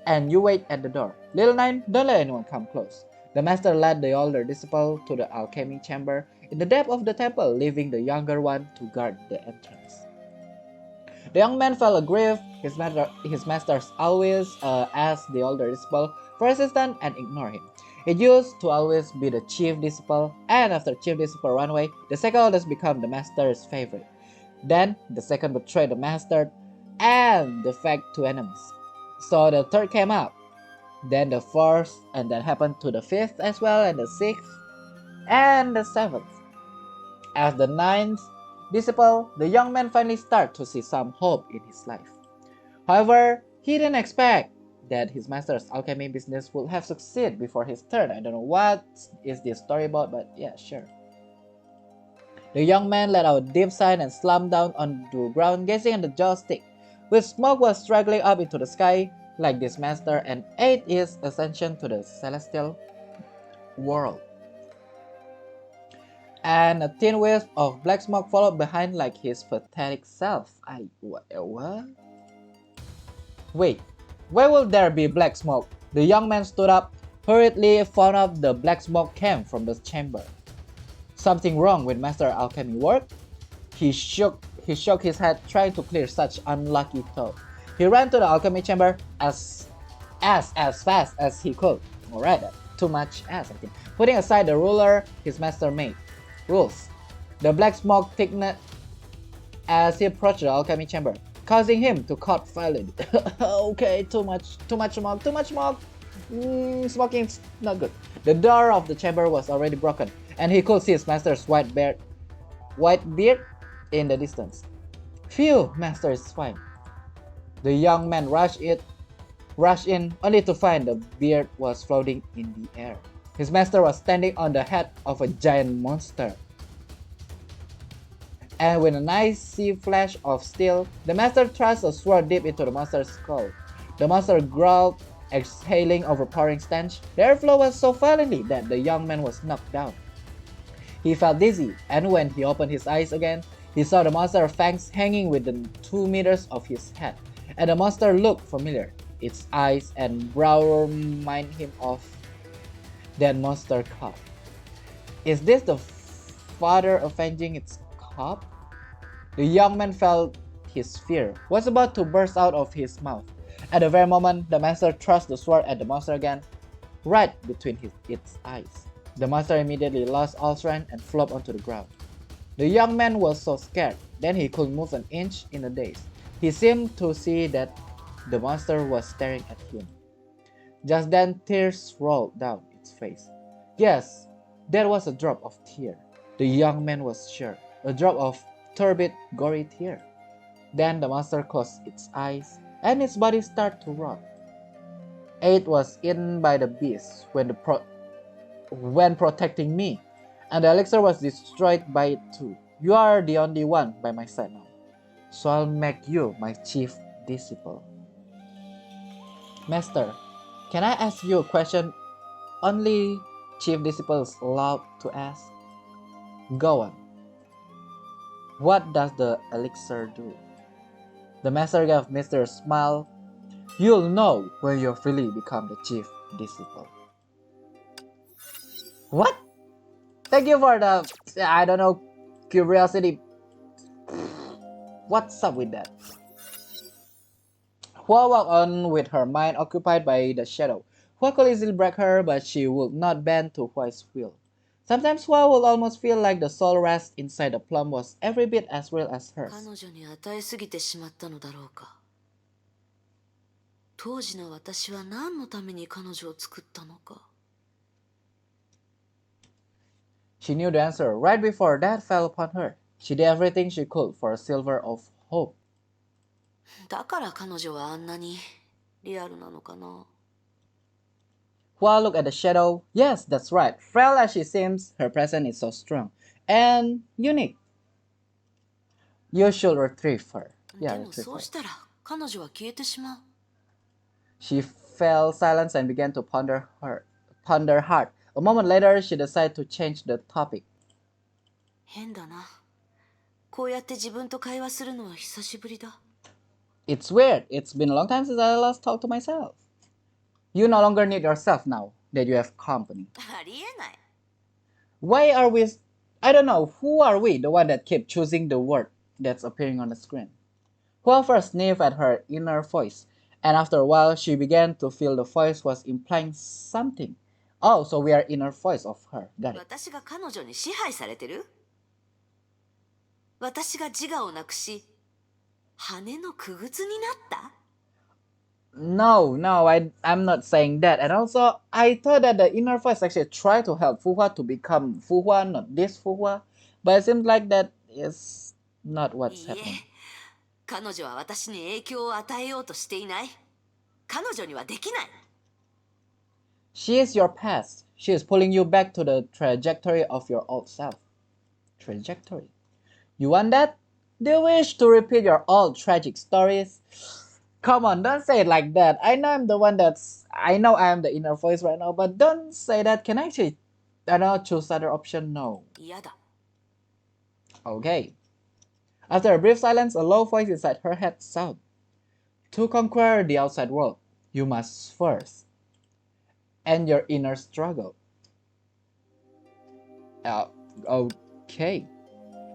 and you wait at the door. Little nine, don't let anyone come close. The master led the older disciple to the alchemy chamber in the depth of the temple, leaving the younger one to guard the entrance. The young man felt aggrieved. His masters always asked the older disciple for assistance and ignored him. It used to always be the chief disciple, and after chief disciple ran away, the second oldest became the master's favorite. Then the second betrayed the master and the fact to enemies. So the third came up. Then the fourth, and that happened to the fifth as well, and the sixth, and the seventh. As the ninth disciple, the young man finally started to see some hope in his life. However, he didn't expect that his master's alchemy business would have succeeded before his turn. I don't know what is this story about, but yeah, sure. The young man let out a deep sigh and slumped down on the ground, gazing at the joystick. With smoke was straggling up into the sky, like this master and ate his ascension to the celestial world. And a thin wisp of black smoke followed behind like his pathetic self. What? Wait, why will there be black smoke? The young man stood up, hurriedly found out the black smoke came from the chamber. Something wrong with Master Alchemy work? He shook his head, trying to clear such unlucky thought. He ran to the alchemy chamber as fast as he could. Alright, too much as I think. Putting aside the ruler his master made. Rules. The black smoke thickened as he approached the alchemy chamber, causing him to cough violently. Okay, too much smoke. Smoking's not good. The door of the chamber was already broken, and he could see his master's white beard in the distance. Phew, master is fine. The young man rushed in, only to find the beard was floating in the air. His master was standing on the head of a giant monster. and with an icy flash of steel, the master thrust a sword deep into the monster's skull. The monster growled, exhaling overpowering stench. The airflow was so violently that the young man was knocked down. He felt dizzy, and when he opened his eyes again, he saw the monster's fangs hanging within 2 meters of his head, and the monster looked familiar. Its eyes and brow remind him of that monster cub. Is this the father avenging its cub? The young man felt his fear was about to burst out of his mouth. At the very moment, the master thrust the sword at the monster again, right between its eyes. The monster immediately lost all strength and flopped onto the ground. The young man was so scared that he couldn't move an inch in a daze. He seemed to see that the monster was staring at him. Just then, tears rolled down its face. Yes, there was a drop of tear. The young man was sure. A drop of turbid, gory tear. Then the monster closed its eyes, and its body started to rot. It was eaten by the beast when protecting me, and the elixir was destroyed by it too. You are the only one by my side now, so I'll make you my chief disciple. Master, can I ask you a question only chief disciples allowed to ask? Go on. What does the elixir do? The master gave a mysterious smile. You'll know when you've really become the chief disciple. What? Thank you for the, I don't know, curiosity. What's up with that? Hua walked on with her mind occupied by the shadow. Hua could easily break her, but she would not bend to Hua's will. Sometimes Hua would almost feel like the soul rest inside the plum was every bit as real as hers. 彼女に与えすぎてしまったのだろうか。当時の私は何のために彼女を作ったのか。She knew the answer right before that fell upon her. She did everything she could for a silver of hope. だから彼女はあんなにリアルなのかな。Hua looked at the shadow. Yes, that's right. Frail as she seems, her presence is so strong and unique. You should retrieve her. でもそうしたら彼女は消えてしまう。She fell silent and began to ponder hard. A moment later, she decided to change the topic. 変だな。こうやって自分と会話するのは久しぶりだ。It's weird. It's been a long time since I last talked to myself. You no longer need yourself now that you have company. ありえない。 Why are we... I don't know. Who are we, the one that kept choosing the word that's appearing on the screen? Hua first sniffed at her inner voice, and after a while, she began to feel the voice was implying something. Oh, so we are inner voice of her. Got it. 私が彼女に支配されてる？私が自我をなくし、羽のくぐつになった？ No, I'm not saying that. And also, I thought that the inner voice actually tried to help Fuhua to become Fuhua, not this Fuhua. But it seems like that is not what's いいえ、 happening. 彼女は私に影響を与えようとしていない。彼女にはできない。She is your past. She is pulling you back to the trajectory of your old self. Trajectory. You want that? Do you wish to repeat your old tragic stories? Come on, don't say it like that. I know I'm the one I know I am the inner voice right now, but don't say that. Can I actually, I don't know, choose other option? No. 嫌だ。 Okay. After a brief silence, a low voice inside her head sounded. To conquer the outside world, you must first end your inner struggle. Okay.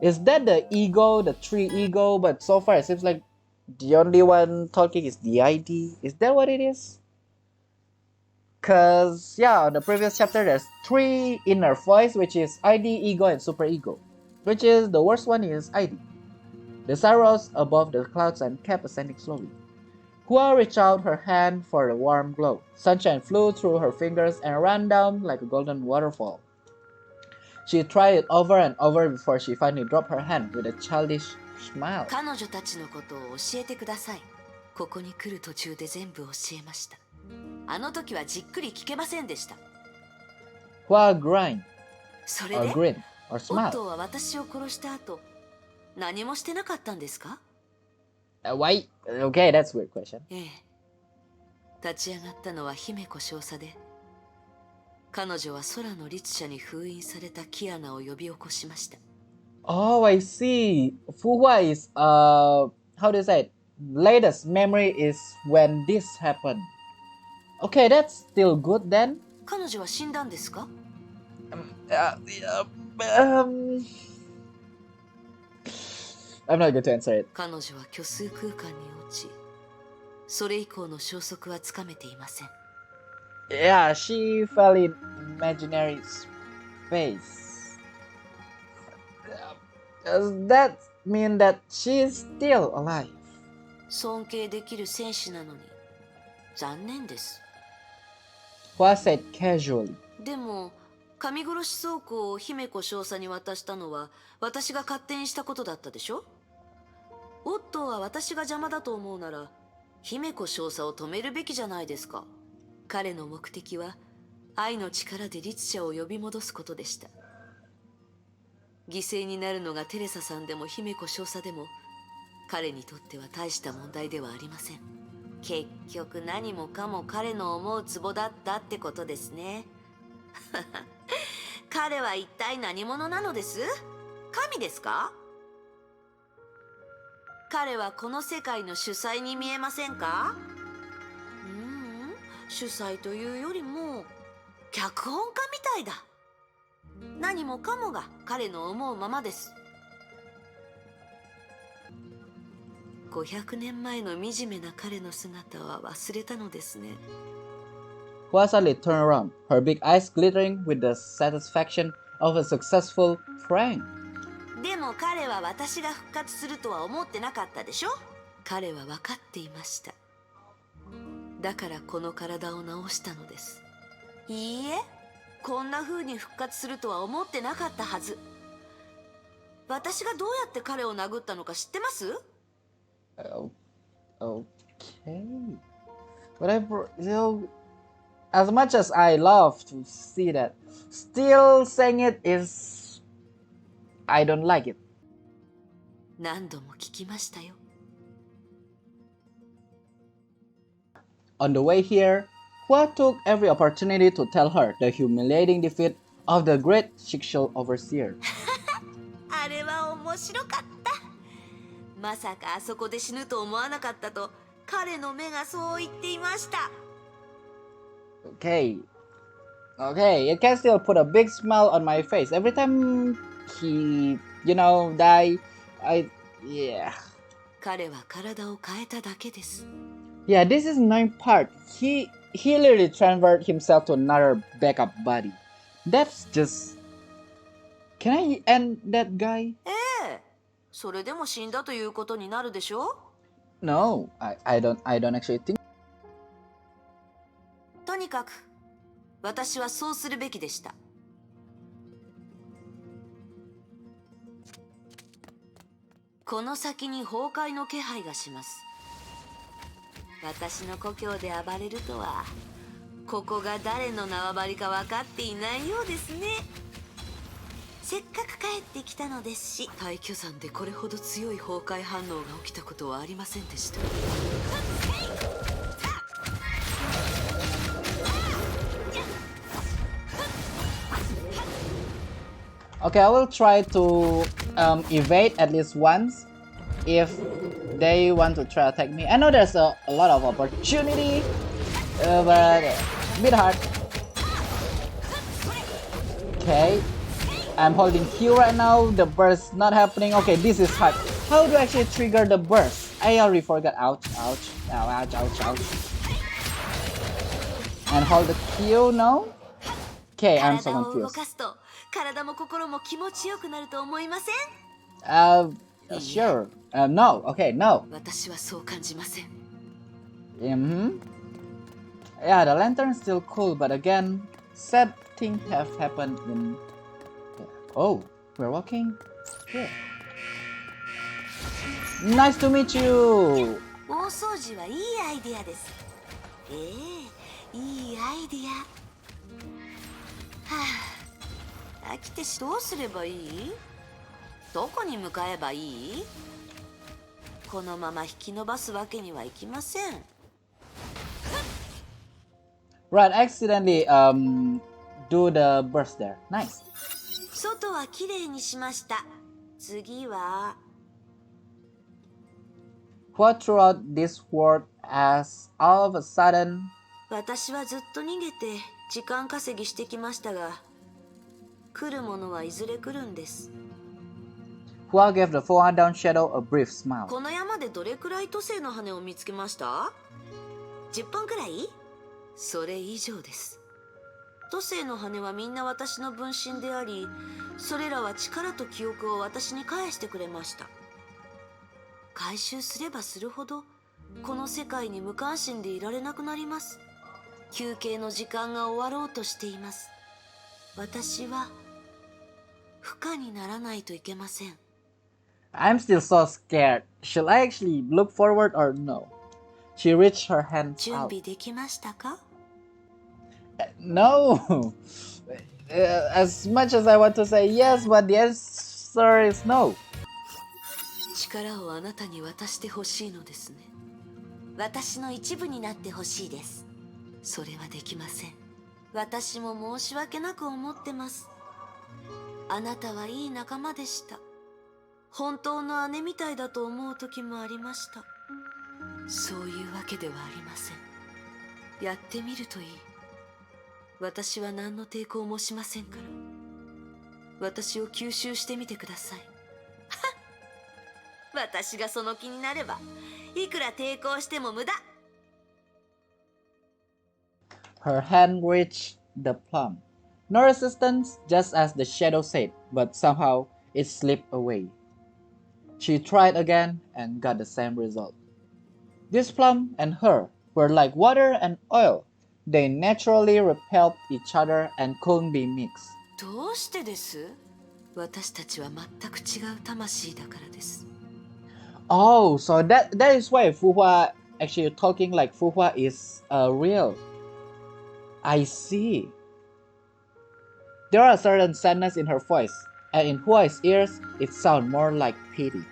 Is that the ego, the tree ego? But so far it seems like the only one talking is the ID. Is that what it is? Cause yeah, in the previous chapter there's 3 inner voice, which is ID, ego, and super ego. Which is the worst one is ID. The sun rose above the clouds and kept ascending slowly. Hua reached out her hand for a warm glow. Sunshine flew through her fingers and ran down like a golden waterfall. She tried it over and over before she finally dropped her hand with a childish smile. 彼女たちのことを教えてください。ここに来る途中で全部教えました。あの時はじっくり聞けませんでした。Hua grinned, それ or で、 grinned, or オッ smiled. トーは私を殺した後、何もしてなかったんですか？ Why? Okay, that's a weird question. ええ。立ち上がったのは姫子少佐で、彼女は空の律者に封印されたキアナを呼び起こしました。Oh, I see. Fenghuang is how do you say it? Latest memory is when this happened. Okay, that's still good then. 彼女は死んだんですか？ Uh, um, I'm not going to answer it. 彼女は虚数空間に落ち、それ以降の消息はつかめていません。Yeah, she fell in imaginary space. Does that mean that she is still alive? 尊敬できる戦士なのに残念です。Was said casually. でも神殺し倉庫を姫子少佐に渡したのは私が勝手にしたことだったでしょ。オットーは私が邪魔だと思うなら姫子少佐を止めるべきじゃないですか。彼の目的は愛の力で律者を呼び戻すことでした。犠牲になるのがテレサさんでも姫子少佐でも彼にとっては大した問題ではありません。結局何もかも彼の思うツボだったってことですね。彼は一体何者なのです？神ですか？彼はこの世界の主宰に見えませんか？主宰というよりも脚本家みたいだ。何もかもが彼の思うままです。500年前の惨めな彼の姿は忘れたのですね。Hua suddenly turned around, her big eyes glittering with the satisfaction of a successful prank. でも彼は私が復活するとは思ってなかったでしょ？彼は分かっていました。だからこの体を治したのです。いいえ、こんな風に復活するとは思ってなかったはず。私がどうやって彼を殴ったのか知ってます？ Okay. Whatever, as much as I love to see that, still saying it is, I don't like it. 何度も聞きましたよ。On the way here, Hua took every opportunity to tell her the humiliating defeat of the great XXI overseer. あれは面白かった。まさかあそこで死ぬと思わなかったと彼の目がそう言っていました。Okay, it can still put a big smile on my face every time he, die. Yeah. 彼は体を変えただけです。Yeah, this is annoying part. He literally transferred himself to another backup body. That's just... Can I end that guy? ええ、それでも死んだということになるでしょ？ No, I don't actually think. とにかく私はそうするべきでした。この先に崩壊の気配がします。私の故郷で暴れるとは、ここが誰の縄張りか分かっていないようですね。せっかく帰ってきたのですし。大巨山でこれほど強い崩壊反応が起きたことはありませんでした。Okay, I will try to evade at least once if they want to try to attack me. I know there's a lot of opportunity, but a bit hard. Okay, I'm holding Q right now. The burst not happening. Okay, this is hard. How do I actually trigger the burst? I already forgot. Ouch, ouch, ouch, ouch, ouch. And hold the Q, no? Okay, I'm so confused. 体も心も気持ちよくなると思いません？ Sure. No. Okay, no. 私はそう感じません。Yeah, the lantern's still cool, but again, sad things have happened in... Oh, we're walking here. Nice to meet you! 大掃除はいいアイディアです。いいアイディア。はあ、飽きてどうすればいい？どこに向かえばいい？このまま引き伸ばすわけにはいきません。 Right, accidentally do the burst there. Nice. 外はきれいにしました。次は What throughout this world as all of a sudden 私はずっと逃げて時間稼ぎしてきましたが、来るものはいずれ来るんです。 Hua gave the Fenghuang down shadow a brief smile. この山でどれくらい都政の羽を見つけました？ 10 本くらい？それ以上です。都政の羽はみんな私の分身であり、それらは力と記憶を私に返してくれました。回収すればするほどこの世界に無関心でいられなくなります。休憩の時間が終わろうとしています。私は不可にならないといけません。 I'm still so scared. Shall I actually look forward or no? She reached her hands 準 out. 備できましたか？ No! As much as I want to say yes, but the answer is no. 力をあなたに渡してほしいのですね。私の一部になってほしいです。それはできません。私も申し訳なく思ってます。あなたはいい仲間でした。本当の姉みたいだと思う時もありました。そういうわけではありません。やってみるといい。私は何の抵抗もしませんから。私を吸収してみてください。私がその気になればいくら抵抗しても無駄。 Her hand reached the plum. No resistance, just as the shadow said, but somehow it slipped away. She tried again and got the same result. This plum and her were like water and oil. They naturally repelled each other and couldn't be mixed. どうしてです？私たちは全く違う魂だからです。 Oh, so that is why Fuhua actually talking like Fuhua is real. I see. There are certain sadness in her voice, and in Hua's ears, it sounds more like pity.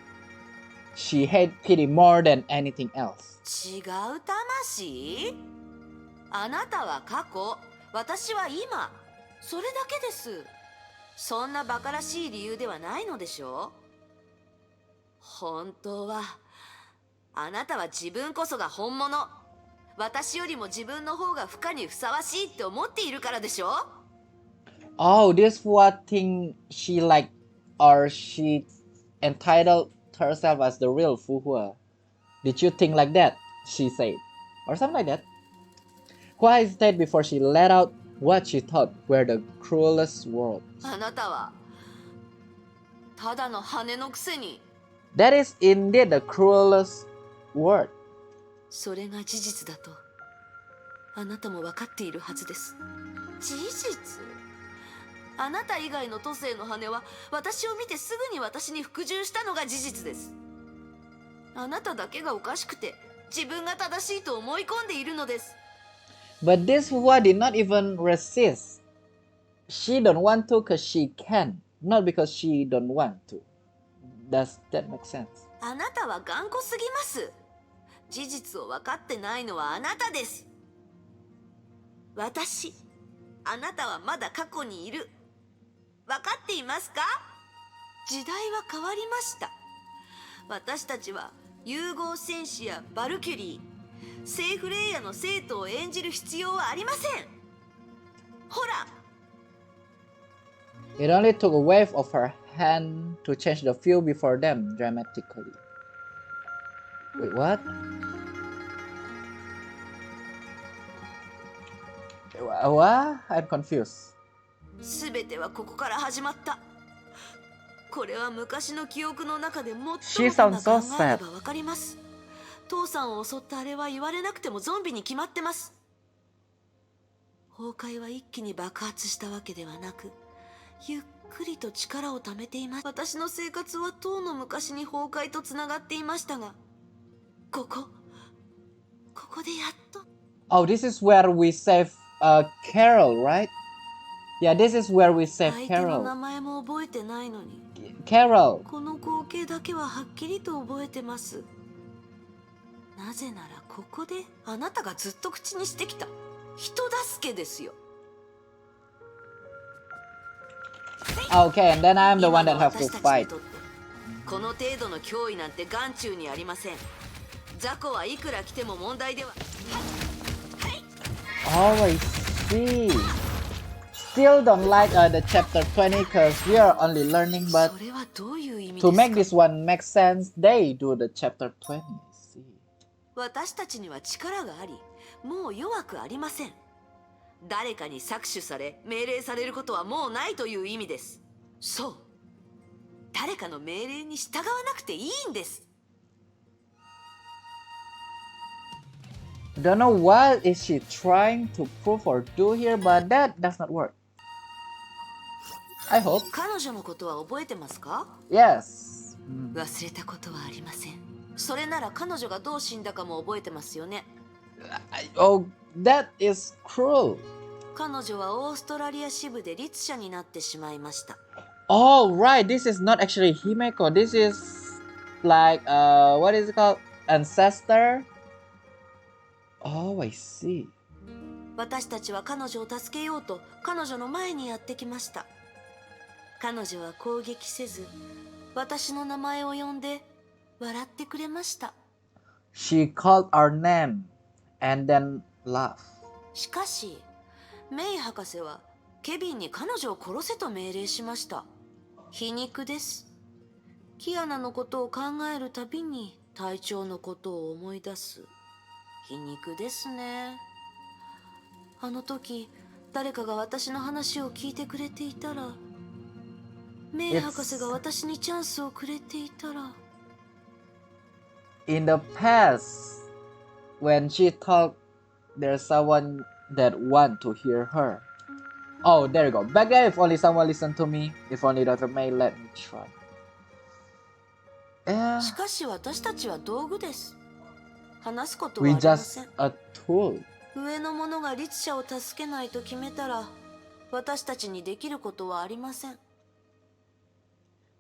She hates pity more than anything else. 違う魂？あなたは過去、私は今。それだけです。そんな馬鹿らしい理由ではないのでしょう。本当はあなたは自分こそが本物。私よりも自分の方が不可にふさわしいって思っているからでしょ。 Oh, this Fuhua think she like, or she entitled herself as the real Fuhua. Did you think like that? She said, or something like that. Hua hesitated before she let out what she thought were the cruelest words. あなたはただの羽のくせに。 That is indeed the cruelest word. それが事実だとあなたも分かっているはずです。事実？あなた以外の都政の羽は私を見てすぐに私に服従したのが事実です。あなただけがおかしくて自分が正しいと思い込んでいるのです。 But this Hua did not even resist. She don't want to because she can, not because she don't want to. Does that make sense? あなたは頑固すぎます。事実を分かってないのはあなたです。私、あなたはまだ過去にいる。分かっていますか？時代は変わりました。私たちは融合戦士やバルキュリー、セーフレイヤの生徒を演じる必要はありません。ほら。 It only took a wave of her hand to change the view before them dramatically. Wait, what? What? I'm confused. すべてはここから始まった。これは昔の記憶の中で最も She 今 sounds so 考えれ sad. ばわかります。父さんを襲ったあれは言われなくてもゾンビに決まってます。崩壊は一気に爆発したわけではなく、ゆっくりと力を貯めています。私の生活はとうの昔に崩壊とつながっていましたが、ここでやっと。 Oh, this is where we save Carol, right? Yeah, this is where we save 相手の名 Carol. 前も覚えてないのに、 Carol. この光景だけははっきりと覚えてます。なぜならここであなたがずっと口にしてきた人助けですよ。 Okay, and then I'm the 今 one の that have to 私たちに fight. とってこの程度の脅威なんて眼中にありません。雑魚はいくら来ても問題では。 Oh, I see. Still don't like the chapter 20 because we are only learning, but それはどういう意味 to です make か？ this one make sense, they do the chapter 20. I see. 私たちには力があり、もう弱くありません。誰かに搾取され命令されることはもうないという意味です。そう、誰かの命令に従わなくていいんです。 Don't know what is she trying to prove or do here, but that does not work. I hope. 彼女のことは覚えてますか？ Yes. 忘れたことはありません。それなら彼女がどう死んだかも覚えてますよね。 Oh, that is cruel. 彼女はオーストラリア支部で律者になってしまいました。 Oh, right. This is not actually Himeko. This is like, what is it called? Ancestor? Oh, I see. 私たちは彼女を助けようと彼女の前にやってきました。彼女は攻撃せず、私の名前を呼んで笑ってくれました。 She called our name and then laughed. しかし、メイ博士はケビンに彼女を殺せと命令しました。皮肉です。キアナのことを考えるたびに隊長のことを思い出す。皮肉ですね。あの時、誰かが私の話を聞いてくれていたら、メイ博士が私にチャンスをくれていたら。 In the past, when she talked, there's someone that want to hear her. Oh, there you go. Back there, if only someone listened to me, if only Dr. May let me try. しかし私たちは道具です。話すことは We ありませ just ん。 a tool. 上の者が律者を助けないと決めたら、私たちにできることはありません。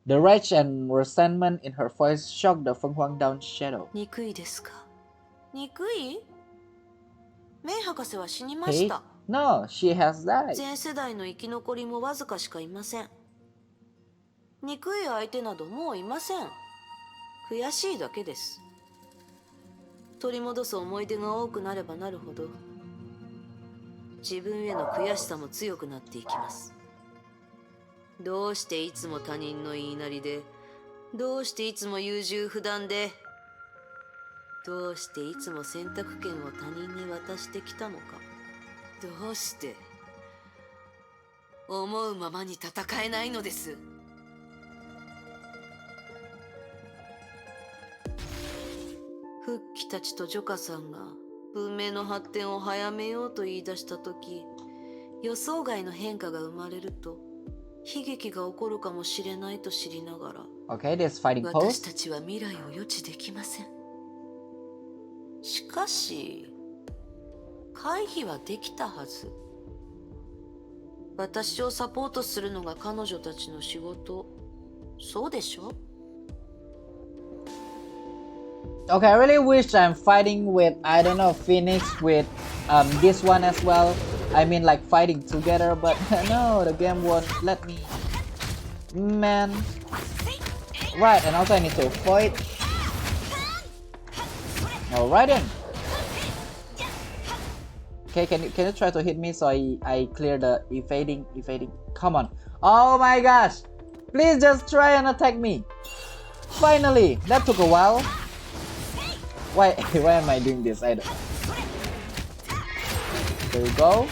The rage and resentment in her voice shocked the Fenghuang down shadow. 憎いですか？憎い？メイ博士は死にまし Hey? た。 No, she has died. 前世代の生き残りもわずかしかいません。憎い相手などもういません。悔しいだけです。取り戻す思い出が多くなればなるほど、自分への悔しさも強くなっていきます。どうしていつも他人の言いなりで、どうしていつも優柔不断で、どうしていつも選択権を他人に渡してきたのか。どうして思うままに戦えないのです。フッキたちとジョカさんが文明の発展を早めようと言い出した時、予想外の変化が生まれると悲劇が起こるかもしれないと知りながら、 Okay, this fighting 私 pose. たちは未来を予知できません。しかし回避はできたはず。私をサポートするのが彼女たちの仕事、そうでしょ？ Okay, I really wish I'm fighting with, I don't know, Phoenix with this one as well. I mean like fighting together, but no, the game won't let me. Man. Right, and also I need to avoid. Alright then. Okay, can you try to hit me so I clear the evading? Come on. Oh my gosh. Please just try and attack me. Finally, that took a while. Why am I doing this? I don't know. There we go.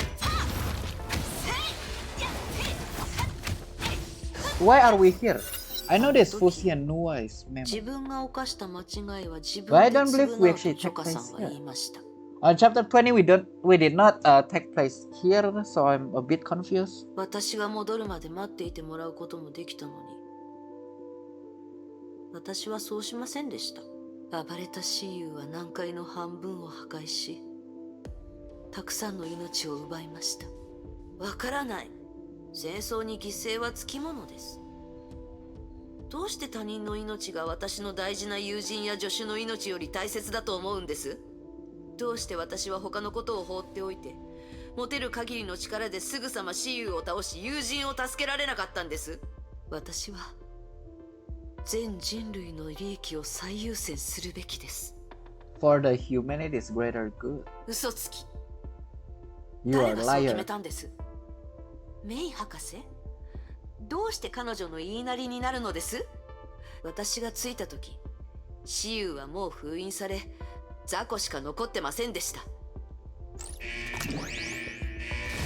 Why are we here? I know this Fusian noise 自 memo. 分が犯した間違いは自 But I 分 don't で believe 償 we うと actually ジョ take カさ place んは here. 言いました。 On chapter 20 we did not take place here, so I'm a bit confused. 私が戻るまで待っていてもらうこともできたのに、私はそうしませんでした。暴れた親友は南海の半分を破壊し、たくさんの命を奪いました。わからない。戦争に犠牲はつきものです。どうして他人の命が私の大事な友人や助手の命より大切だと思うんです？どうして私は他のことを放っておいて、持てる限りの力ですぐさま雌雄を倒し友人を助けられなかったんです？私は全人類の利益を最優先するべきです。 For the humanity's greater good. 嘘つき。 You 誰 are がそう決め liar. たんです？メイ博士？どうして彼女の言いなりになるのです？私が着いた時、雌雄はもう封印され、雑魚しか残ってませんでした。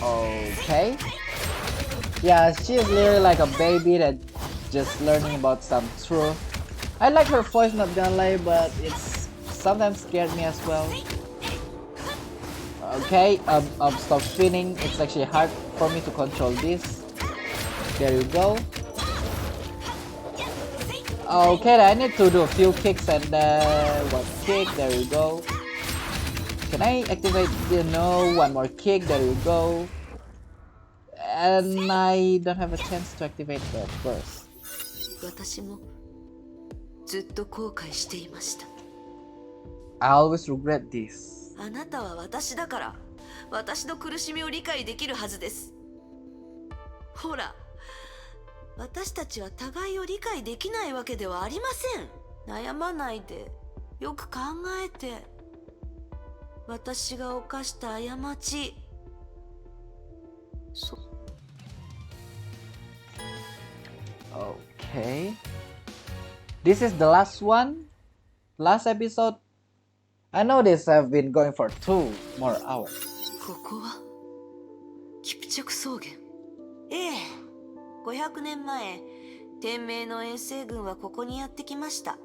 Okay. Yeah, she is literally like a baby that just learning about some truth. I like her voice, not gonna lie, but it's sometimes scared me as well. Okay, stop spinning. It's actually hard for me to control this. There you go. Okay, I need to do a few kicks and one kick. There you go. Can I activate, one more kick? There you go. And I don't have a chance to activate that first. 私もずっと後悔していました。 I always regret this. あなたは私だから、私の苦しみを理解できるはずです。ほら、私たちは互いを理解できないわけではありません。悩まないで、よく考えて。私が犯した過ち。Okay. This is the last one. Last episode. I know this have been going for 2 more hours. ここはキプチャク草原。ええ、500年前、天明の遠征軍はここにやってきました。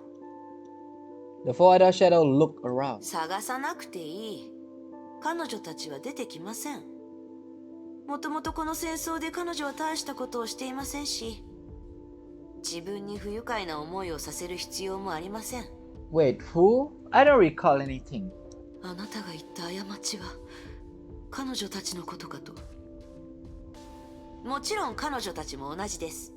The four other shadow look around. 探さなくていい。彼女たちは出てきません。もともとこの戦争で彼女は大したことをしていませんし、自分に不愉快な思いをさせる必要もありません。 Wait, who? I don't recall anything. あなたが言った過ちは彼女たちのことかと。もちろん彼女たちも同じです。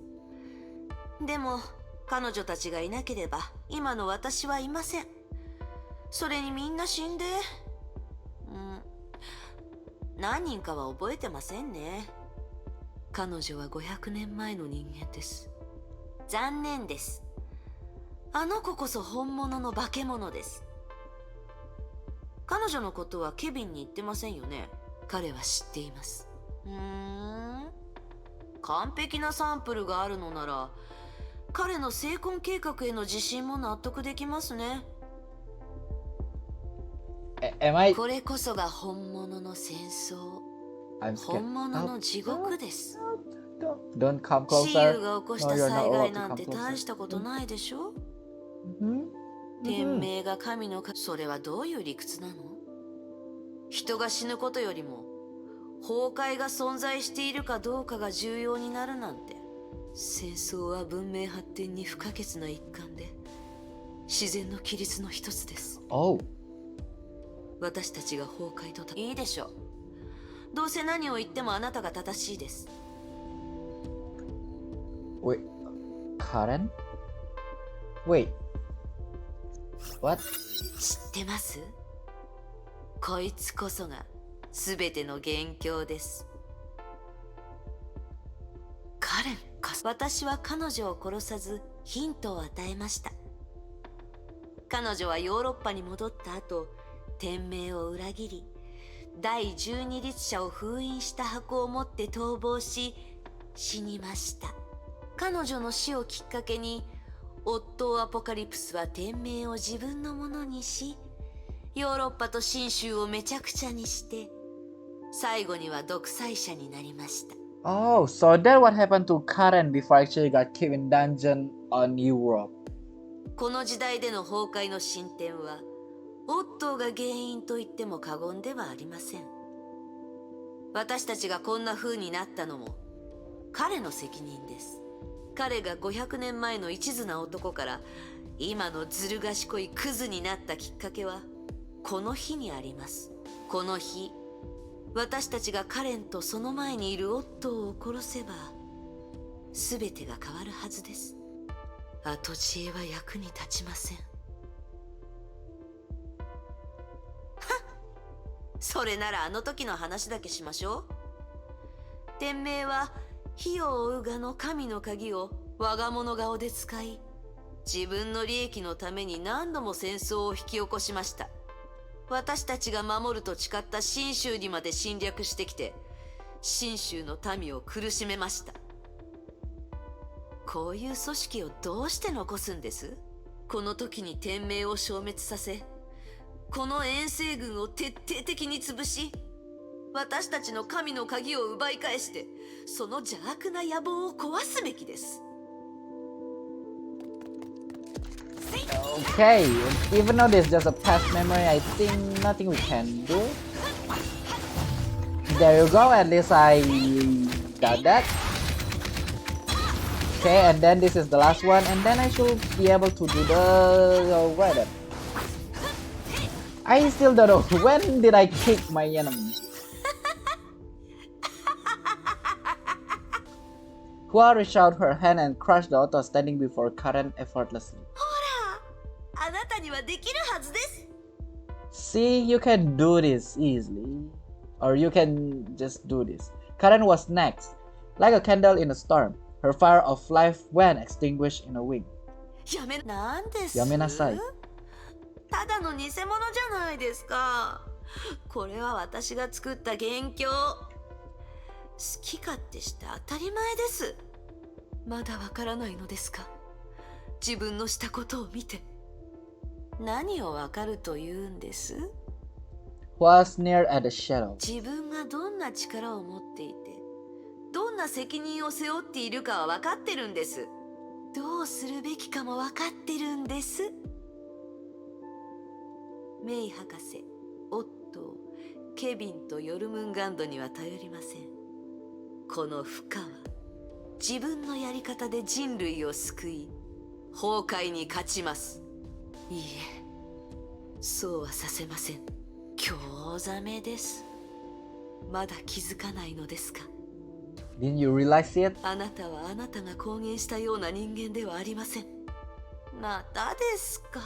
でも彼女たちがいなければ今の私はいません。それにみんな死んで、何人かは覚えてませんね。彼女は500年前の人間です。残念です。あの子こそ本物の化け物です。彼女のことはケビンに言ってませんよね。彼は知っています。完璧なサンプルがあるのなら、彼の成婚計画への自信も納得できますね。Am I? これこそが本物の戦争。I'm scared. 本物の地獄です。Don't come 雌 closer. 雄が起こした No, you're not 災 allowed 害 to なん come て closer. 大したことないでしょ。 Mhm. 天命が神のそれはどういう理屈なの？人が死ぬことよりも崩壊が存在しているかどうかが重要になるなんて。戦争は文明発展に不可欠な一環で、自然の規律の一つです。 Oh. 私たちが崩壊といいでしょう。どうせ何を言ってもあなたが正しいです。 Wait. Karen? Wait. What? 知ってます？こいつこそが全ての元凶です。カレンか。私は彼女を殺さずヒントを与えました。彼女はヨーロッパに戻った後、天命を裏切り、第12律者を封印した箱を持って逃亡し、死にました。彼女の死をきっかけに、オットー・アポカリプスは天命を自分のものにし、ヨーロッパと信州をめちゃくちゃにして、最後には独裁者になりました。 Oh, so that what happened to Karen before actually got kept in dungeon on Europe. この時代での崩壊の進展は、オットーが原因と言っても過言ではありません。私たちがこんな風になったのも、彼の責任です。彼が500年前の一途な男から、今のずる賢いクズになったきっかけは、この日にあります。この日、私たちがカレンとその前にいるオットーを殺せば全てが変わるはずです。後知恵は役に立ちません。はっ、それならあの時の話だけしましょう。天命は火を追うがの神の鍵を我が物顔で使い、自分の利益のために何度も戦争を引き起こしました。私たちが守ると誓った信州にまで侵略してきて、信州の民を苦しめました。こういう組織をどうして残すんです？この時に天命を消滅させ、この遠征軍を徹底的に潰し、私たちの神の鍵を奪い返して、その邪悪な野望を壊すべきです。Okay, even though this is just a past memory, I think nothing we can do. There you go, at least I got that. Okay, and then this is the last one, and then I should be able to do the... Wait then. I still don't know, when did I kick my enemy? Hua reached out her hand and crushed the auto standing before Karen effortlessly. あなたにはできるはずです。 See, you can do this easily. Or you can just do this. Karen was next. Like a candle in a storm, her fire of life went extinguished in a wink. なんです？やめなさい。ただの偽物じゃないですか。これは私が作った元凶。好き勝手して当たり前です。まだわからないのですか？自分のしたことを見て。何をわかるというんです？ Was near at the shadow. 自分がどんな力を持っていて、どんな責任を背負っているかは分かってるんです。どうするべきかも分かってるんです。メイ博士、オットー、ケビンとヨルムンガンドには頼りません。この負荷は自分のやり方で人類を救い、崩壊に勝ちます。いいえ、そうはさせません。興ざめです。まだ気づかないのですか？ Didn't you realize it? あなたはあなたが公言したような人間ではありません。またですか？は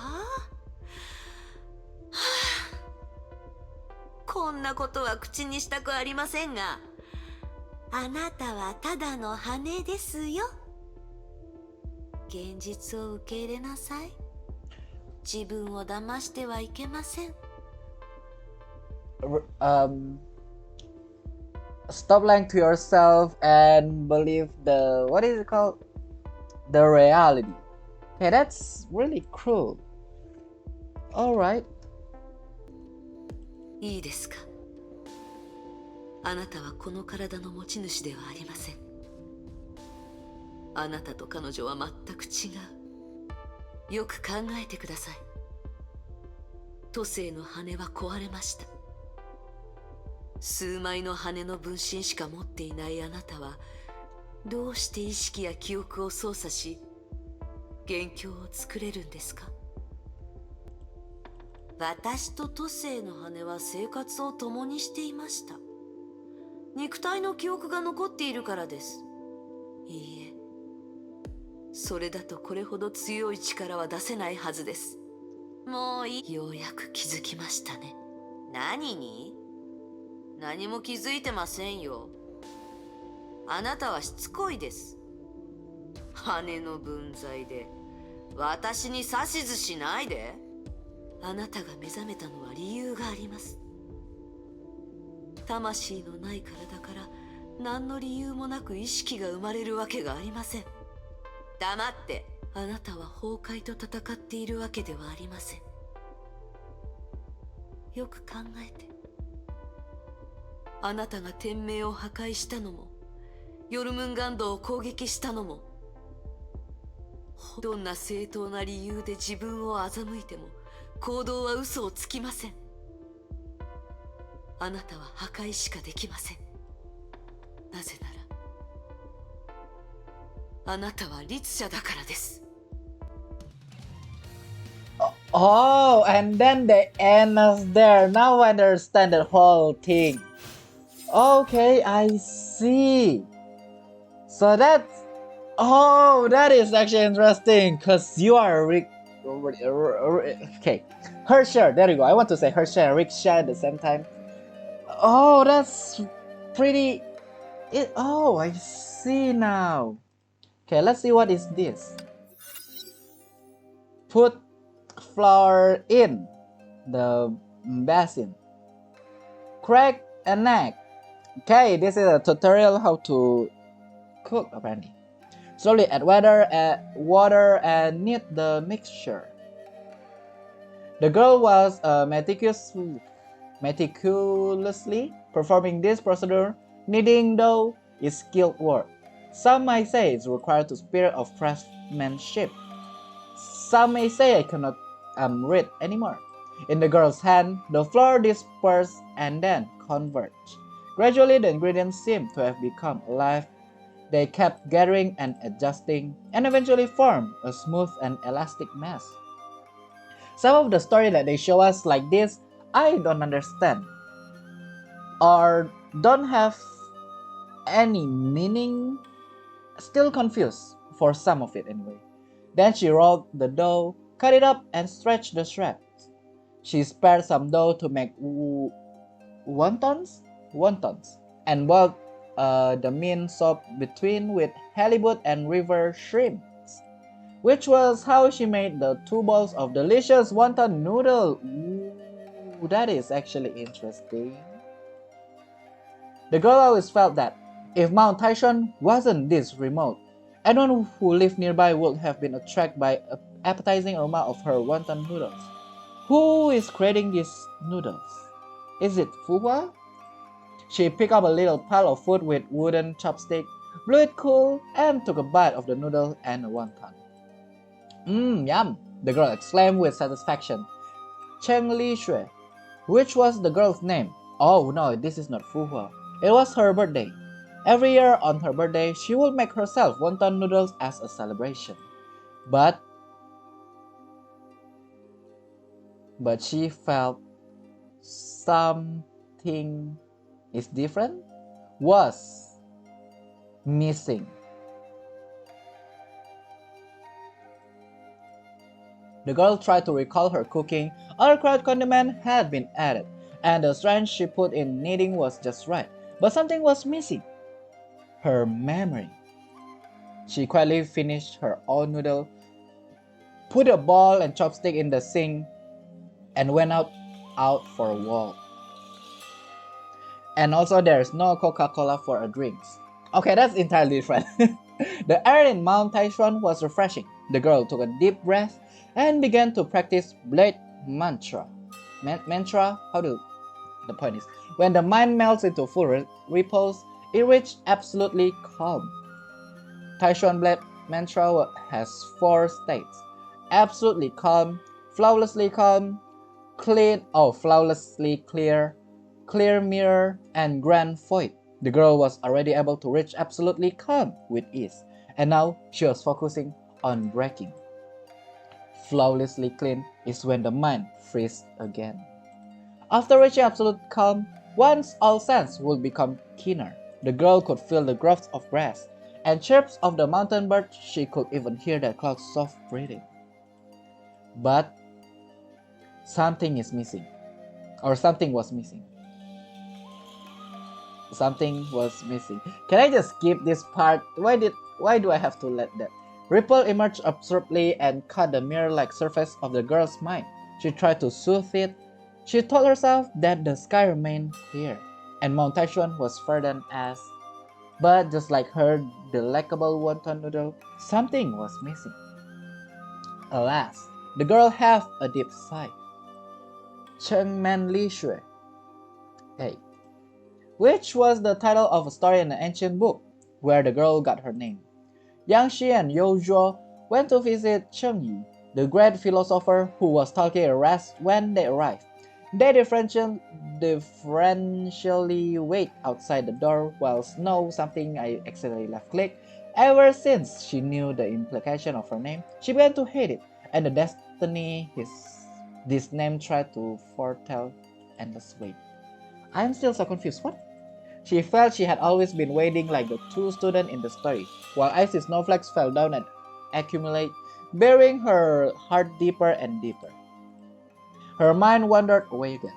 あ、こんなことは口にしたくありませんが、あなたはただの羽ですよ。現実を受け入れなさい。自分を騙してはいけません。Stop lying to yourself and believe the... What is it called? The reality. Okay, that's really cruel. Alright. いいですか？あなたはこの体の持ち主ではありません。あなたと彼女は全く違う。よく考えてください。都政の羽は壊れました。数枚の羽の分身しか持っていないあなたは、どうして意識や記憶を操作し、元凶を作れるんですか？私と都政の羽は生活を共にしていました。肉体の記憶が残っているからです。いいえ、それだとこれほど強い力は出せないはずです。もういい。ようやく気づきましたね。何に？何も気づいてませんよ。あなたはしつこいです。羽の分際で私に指図しないで。あなたが目覚めたのは理由があります。魂のない体から何の理由もなく意識が生まれるわけがありません。黙って。あなたは崩壊と戦っているわけではありません。よく考えて。あなたが天命を破壊したのも、ヨルムンガンドを攻撃したのも、どんな正当な理由で自分を欺いても行動は嘘をつきません。あなたは破壊しかできません。なぜならあなたは律者だからです。Oh, and then they end us there. Now I understand the whole thing. Okay, I see. So that's... Oh, that is actually interesting because you are okay. Hersher, there you go. I want to say Hersher and Riksha at the same time. Oh, that's pretty... Oh, I see now. Okay, let's see what is this. Put flour in the basin. Crack an egg. Okay, this is a tutorial how to cook apparently. Slowly add water and knead the mixture. The girl was meticulously performing this procedure. Kneading dough is skilled work. Some might say it's required to spirit of craftsmanship. Some may say I cannot read anymore. In the girl's hand, the flour dispersed and then converged. Gradually, the ingredients seemed to have become alive. They kept gathering and adjusting, and eventually formed a smooth and elastic mass. Some of the story that they show us like this, I don't understand, or don't have any meaning. Still confused for some of it anyway. Then she rolled the dough, cut it up, and stretched the shreds. She spared some dough to make wontons, and boiled the mint soup between with halibut and river shrimps, which was how she made the 2 bowls of delicious wonton noodle. Ooh, that is actually interesting. The girl always felt that if Mount Taixuan wasn't this remote, anyone who lived nearby would have been attracted by an appetizing aroma of her wonton noodles. Who is creating these noodles? Is it Fuhua? She picked up a little pile of food with wooden chopstick, blew it cool, and took a bite of the noodle and a wonton. Yum! The girl exclaimed with satisfaction. Cheng Li Shui, which was the girl's name. Oh no, this is not Fuhua. It was her birthday. Every year on her birthday, she would make herself wonton noodles as a celebration. But she felt something is different, was missing. The girl tried to recall her cooking. Other crowd condiment had been added, and the strength she put in kneading was just right. But something was missing. Her memory. She quietly finished her own noodle, put a bowl and chopstick in the sink, and went out for a walk. And also there's no Coca-Cola for her drinks. Okay, that's entirely different. The air in Mount Taixuan was refreshing. The girl took a deep breath and began to practice blade mantra. Mantra? The point is, when the mind melts into full repose, it reaches absolutely calm. Taixuan blade mantra has 4 states: absolutely calm, flawlessly calm, flawlessly clear, clear mirror, and grand void. The girl was already able to reach absolutely calm with ease, and now she was focusing on breaking. Flawlessly clean is when the mind frees again. After reaching absolute calm, once all sense would become keener. The girl could feel the growth of grass and chirps of the mountain birds. She could even hear the cloud's soft breathing. But something is missing, or something was missing. Something was missing. Can I just skip this part? Why do I have to let that? Ripple emerged abruptly and cut the mirror-like surface of the girl's mind. She tried to soothe it. She told herself that the sky remained clear, and Mount Taixuan was verdant as. But just like her delectable wonton noodle, something was missing. Alas, the girl heaved a deep sigh. Cheng Man Li Shui. Hey. Which was the title of a story in an ancient book, where the girl got her name. Yang Shi and You Zhuo went to visit Cheng Yi, the great philosopher who was talking a rest when they arrived. They differentially wait outside the door while Snow, something I accidentally left click. Ever since she knew the implication of her name, she began to hate it, and the destiny this name tried to foretell endless wait. I am still so confused. What? She felt she had always been waiting like the two students in the story, while icy snowflakes fell down and accumulate, burying her heart deeper and deeper. Her mind wandered away again.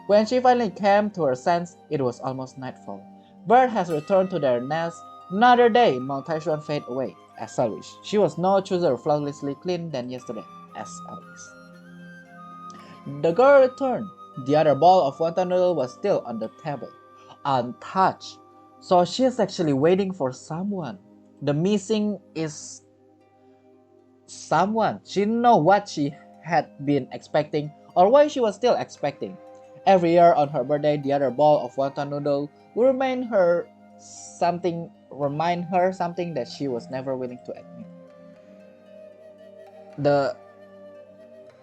When she finally came to her sense, it was almost nightfall. Birds had returned to their nests. Another day, Mount Taixuan faded away, as always. She was no chooser flawlessly clean than yesterday, as always. The girl returned. The other bowl of wonton noodle was still on the table, untouched. So she is actually waiting for someone. The missing is someone. She didn't know what she had been expecting or why she was still expecting. Every year on her birthday, the other bowl of wonton noodle would remind her something that she was never willing to admit.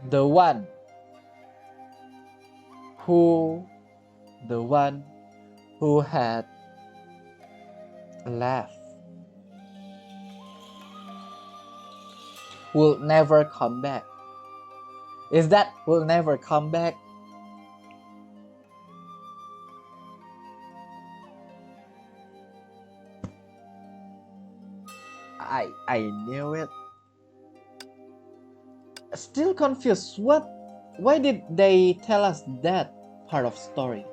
The one who had left will never come back. Is that will never come back? I knew it. Still confused. Why did they tell us that part of story?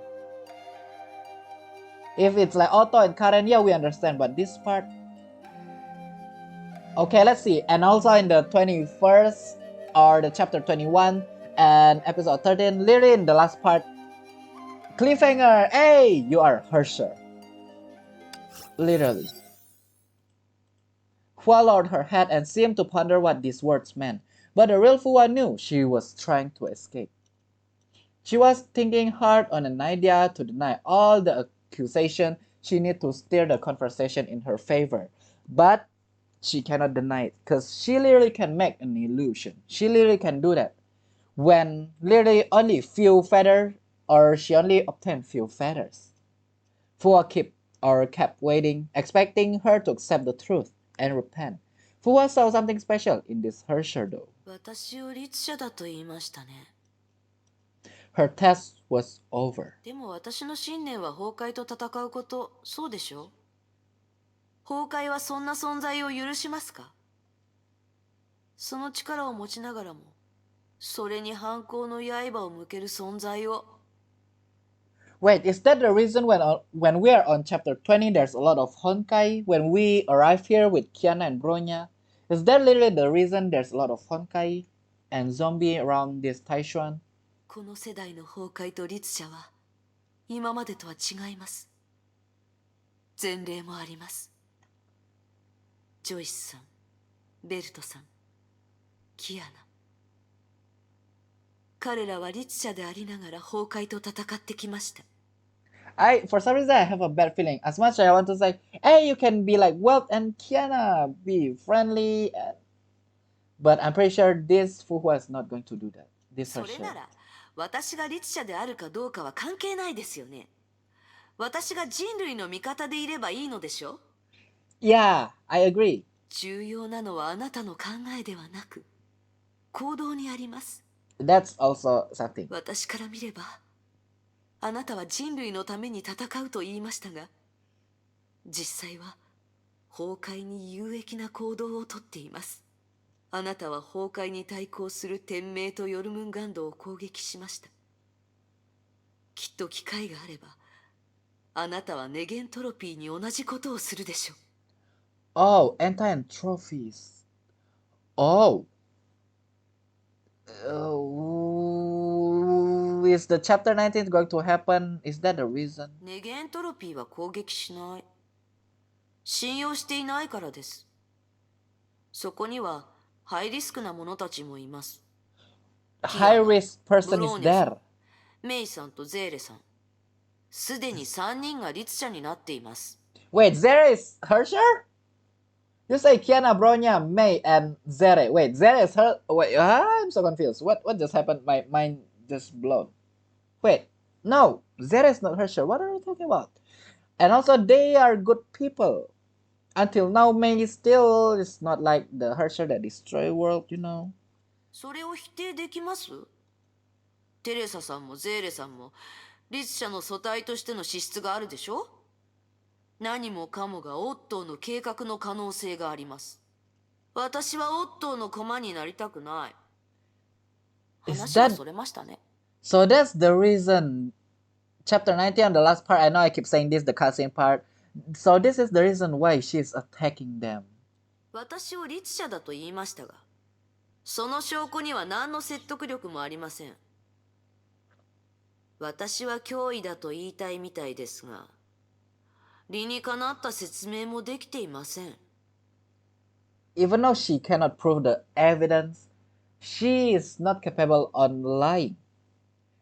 If it's like Otto and Karen, yeah, we understand, but this part. Okay, let's see. And also in the 21st or the chapter 21 and episode 13, literally in the last part, cliffhanger. Hey, you are Hersher. Literally. Hua lowered her head and seemed to ponder what these words meant, but the real Hua knew she was trying to escape. She was thinking hard on an idea to deny all the accusation. She needed to steer the conversation in her favor, but she cannot deny it because she literally can make an illusion. She literally can do that when literally only few feathers, or she only obtained few feathers. Hua kept waiting, expecting her to accept the truth and repent. Hua saw something special in this Hersher though. 私を律者だと言いましたね。 Her test was over. でも私の信念は崩壊と戦うこと、そうでしょ？崩壊はそんな存在を許しますか？その力を持ちながらも、それに反抗の刃を向ける存在を。 Wait, is that the reason when we are on chapter 20 there's a lot of Honkai when we arrive here with Kiana and Bronya? Is that literally the reason there's a lot of Honkai and zombie around this Taixuan? この世代の崩壊と律者は今までとは違います。前例もあります。ジョイスさん、ベルトさん、キアナ。彼らは律者でありながら崩壊と戦ってきました。For some reason I have a bad feeling. As much as I want to say, hey, you can be like Welt and Kiana, be friendly, but I'm pretty sure this Fuhua is not going to do that. This そ for れ sure. なら私が律者であるかどうかは関係ないですよね。私が人類の味方でいればいいのでしょ？ Yeah, I agree. 重要なのはあなたの考えではなく行動にあります。 That's also something. 私から見ればあなたは人類のために戦うと言いましたが、実際は崩壊に有益な行動をとっています。あなたは崩壊に対抗する天命とヨルムンガンドを攻撃しました。きっと機会があればあなたはネゲントロピーに同じことをするでしょう。 Oh, anti trophies. Oh. Is the chapter 19 going to happen? Is that the reason? ネゲントロピーは攻撃しない。信用していないからです。そこにはハイリスクな者たちもいます。 High risk person is there. メイさんとゼーレさん。すでに3人が律者になっています。 Wait, Zere is Hersher? You say Kiana, Bronya, Mei, and Zere. Wait, Zere is her. Wait, I'm so confused. What just happened? My mind just blown. Wait, no, Zere is not Hersher. What are you talking about? And also, they are good people. Until now, Mei still is not like the Hersher that destroy world, you know. それを否定できます？テレサさんもゼーレさんも律者の素体としての資質があるでしょ？何もかもがオットーの計画の可能性があります。私はオットーの駒になりたくない。 Is 話が that それましたね。 so? That's the reason. Chapter 19 on the last part. I know I keep saying this, the cutscene part. So this is the reason why she's attacking them. 私を律者だと言いましたが、その証拠には何の説得力もありません。私は脅威だと言いたいみたいですが、理にかなった説明もできていません。 Even though she cannot prove the evidence, she is not capable on lying.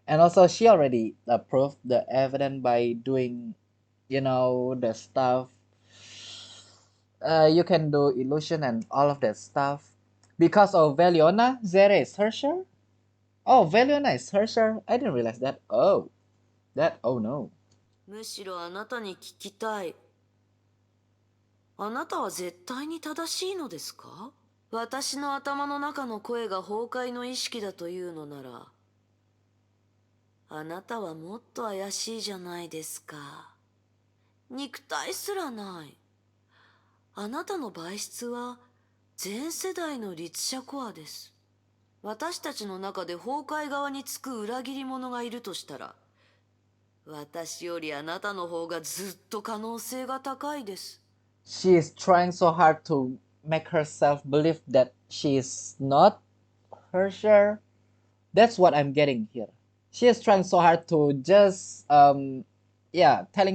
And also she already proved the evidence by doing, the stuff. You can do illusion and all of that stuff. Because of Veliona, Zere is Hersher? Oh, Veliona is Hersher? I didn't realize that. Oh no. むしろあなたに聞きたい。あなたは絶対に正しいのですか？私の頭の中の声が崩壊の意識だというのなら、あなたはもっと怪しいじゃないですか。肉体すらない。あなたの媒質は全世代の律者コアです。私たちの中で崩壊側につく裏切り者がいるとしたら、私よりあなたの方がずっと可能性が高いです。 She is trying so hard to make herself believe that she is not Hersher. That's what I'm getting here. She is trying so hard to just telling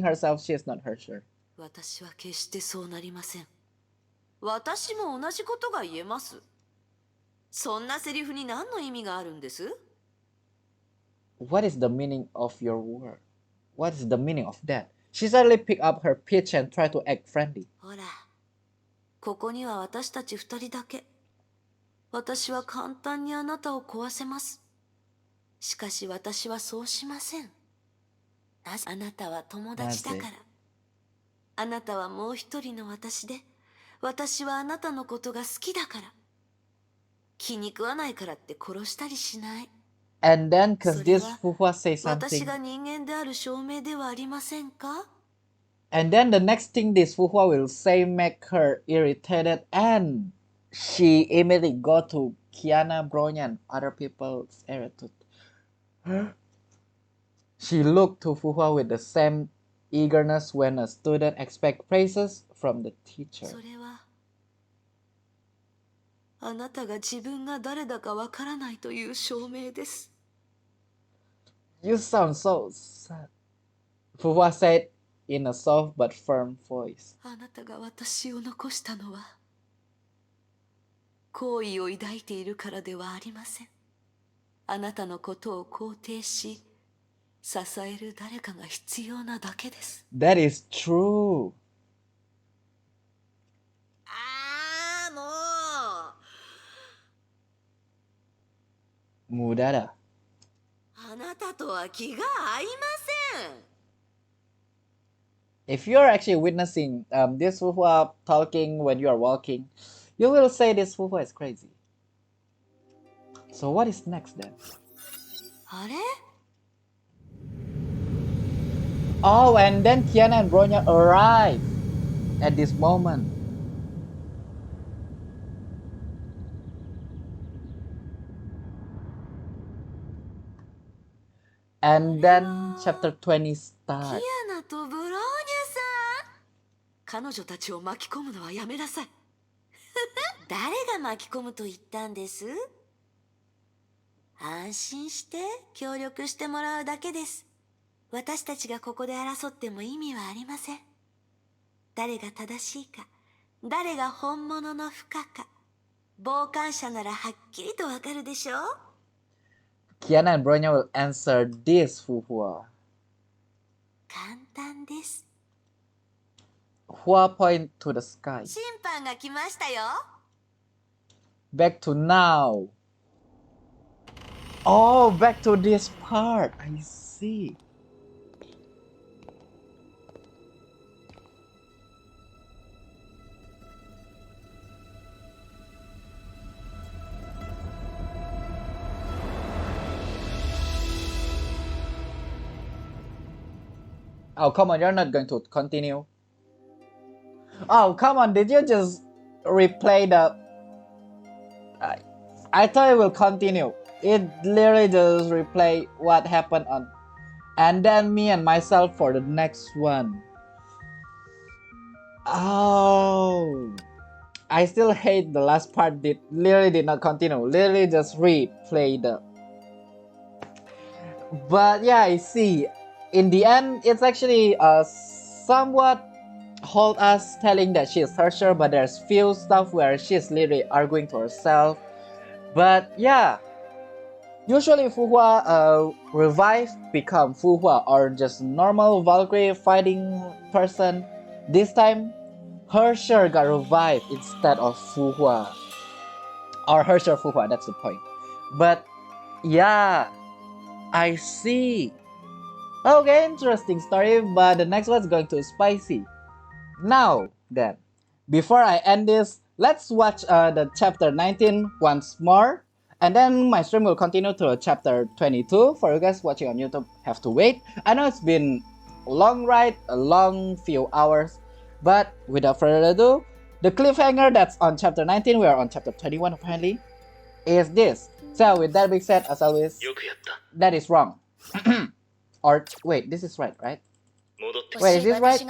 herself she is not Hersher. 私は決してそうなりません。私も同じことが言えます。そんなセリフに何の意味があるんです？ What is the meaning of your word? What is the meaning of that? She suddenly picked up her pitch and tried to act friendly. ほら、ここには私たち二人だけ。私は簡単にあなたを壊せます。しかし私はそうしません。なぜ？あなたは友達だから。あなたはもう一人の私で、私はあなたのことが好きだから。気に食わないからって殺したりしない。 And then, because それ this は Fuhua say 私 something, が人間である証明ではありませんか？ and then the next thing this Fuhua will say make her irritated, and she immediately go to Kiana, Bronya, and other people's attitude. She looked to Fuhua with the same eagerness when a student expects praises from the teacher. それはあなたが自分が誰だかわからないという証明です。 You sound so sad, Fuhua said in a soft but firm voice. あなたが私を残したのは好意を抱いているからではありません。あなたのことを肯定し支える誰かが必要なだけです。 That is true. ああ、もう 無駄だ。あなたとは気が合いません。 If you're actually witnessing this Fuhua talking when you are walking, you will say this Fuhua is crazy. So what is next then? あれ？ Oh, and then Kiana and Bronya arrive at this moment. And then chapter 20 キ starts. アナとブローニャさん。彼女たちを巻き込むのはやめなさい。誰が巻き込むと言ったんです？安心して協力してもらうだけです。私たちがここで争っても意味はありません。誰が正しいか、誰が本物の不可か、傍観者ならはっきりとわかるでしょう。 Kiana and Bronya will answer this Fuhua. 簡単です。 Hua point to the sky. 審判が来ましたよ。 Back to now. Oh, back to this part. I see. Oh, come on, you're not going to continue. Oh, come on, did you just replay the... I thought it will continue. It literally just replay what happened on... And then me and myself for the next one. Oh... I still hate the last part literally did not continue. Literally just replay the... But yeah, I see. In the end, it's actually somewhat hold us telling that she is Herrscher, but there's few stuff where she's literally arguing to herself. But yeah, usually Fuhua revive become Fuhua or just normal Valkyrie fighting person. This time, Herrscher got revived instead of Fuhua. Or Herrscher Fuhua, that's the point. But yeah, I see. Okay, interesting story, but the next one's going to spicy. Now then, before I end this, let's watch the chapter 19 once more. And then my stream will continue to chapter 22. For you guys watching on YouTube, have to wait. I know it's been a long ride, a long few hours. But without further ado, the cliffhanger that's on chapter 19, we are on chapter 21 apparently, is this. So with that being said, as always, that is wrong. Or wait, this is right? Wait, is this right?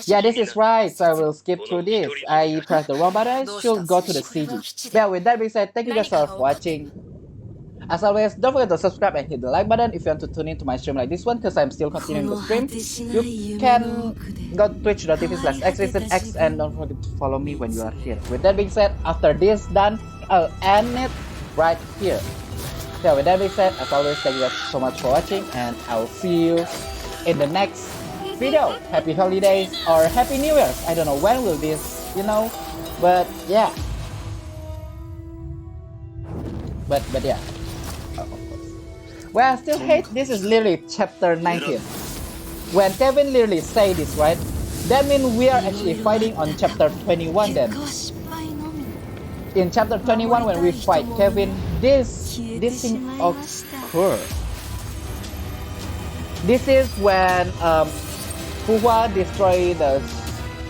Yeah, this is right, so I will skip through this. I pressed the wrong button, I should go to the CG. Yeah, with that being said, thank you guys all for watching. As always, don't forget to subscribe and hit the like button if you want to tune into my stream like this one, because I'm still continuing the stream. You can go to twitch.tv/XXX and don't forget to follow me when you are here. With that being said, after this done, I'll end it right here. So with that being said, as always, thank you guys so much for watching, and I'll see you in the next video. Happy holidays or happy New Year's. I don't know when will this, but yeah. But yeah. Of course. Well, I still hate this is literally chapter 19. When Kevin literally say this, right? That means we are actually fighting on chapter 21 then. In chapter 21 when we fight Kevin, this thing occurs. This is when Fuhua destroy the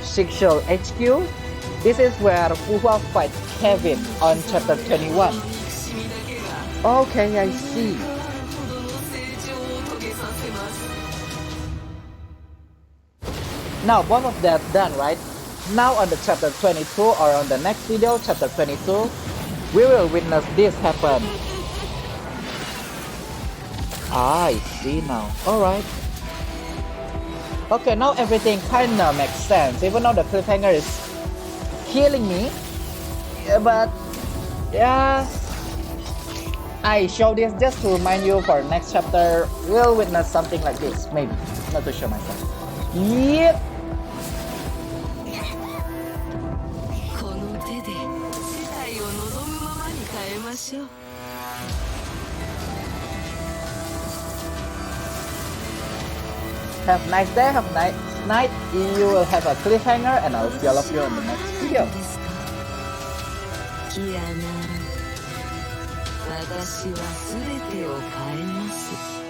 Sexual HQ. This is where Fuhua fights Kevin on chapter 21. Okay, I see. Now both of that done, right? Now on the chapter 22 or on the next video, chapter 22, we will witness this happen. I see now. Alright. Okay, now everything kinda makes sense, even though the cliffhanger is killing me. Yeah, but yeah, I show this just to remind you for next chapter we'll witness something like this, maybe. Not to show myself. Yep. Have a nice day, have a nice night. You will have a cliffhanger, and I'll see all of you in the next video. Kiana, 私は全てを変えます。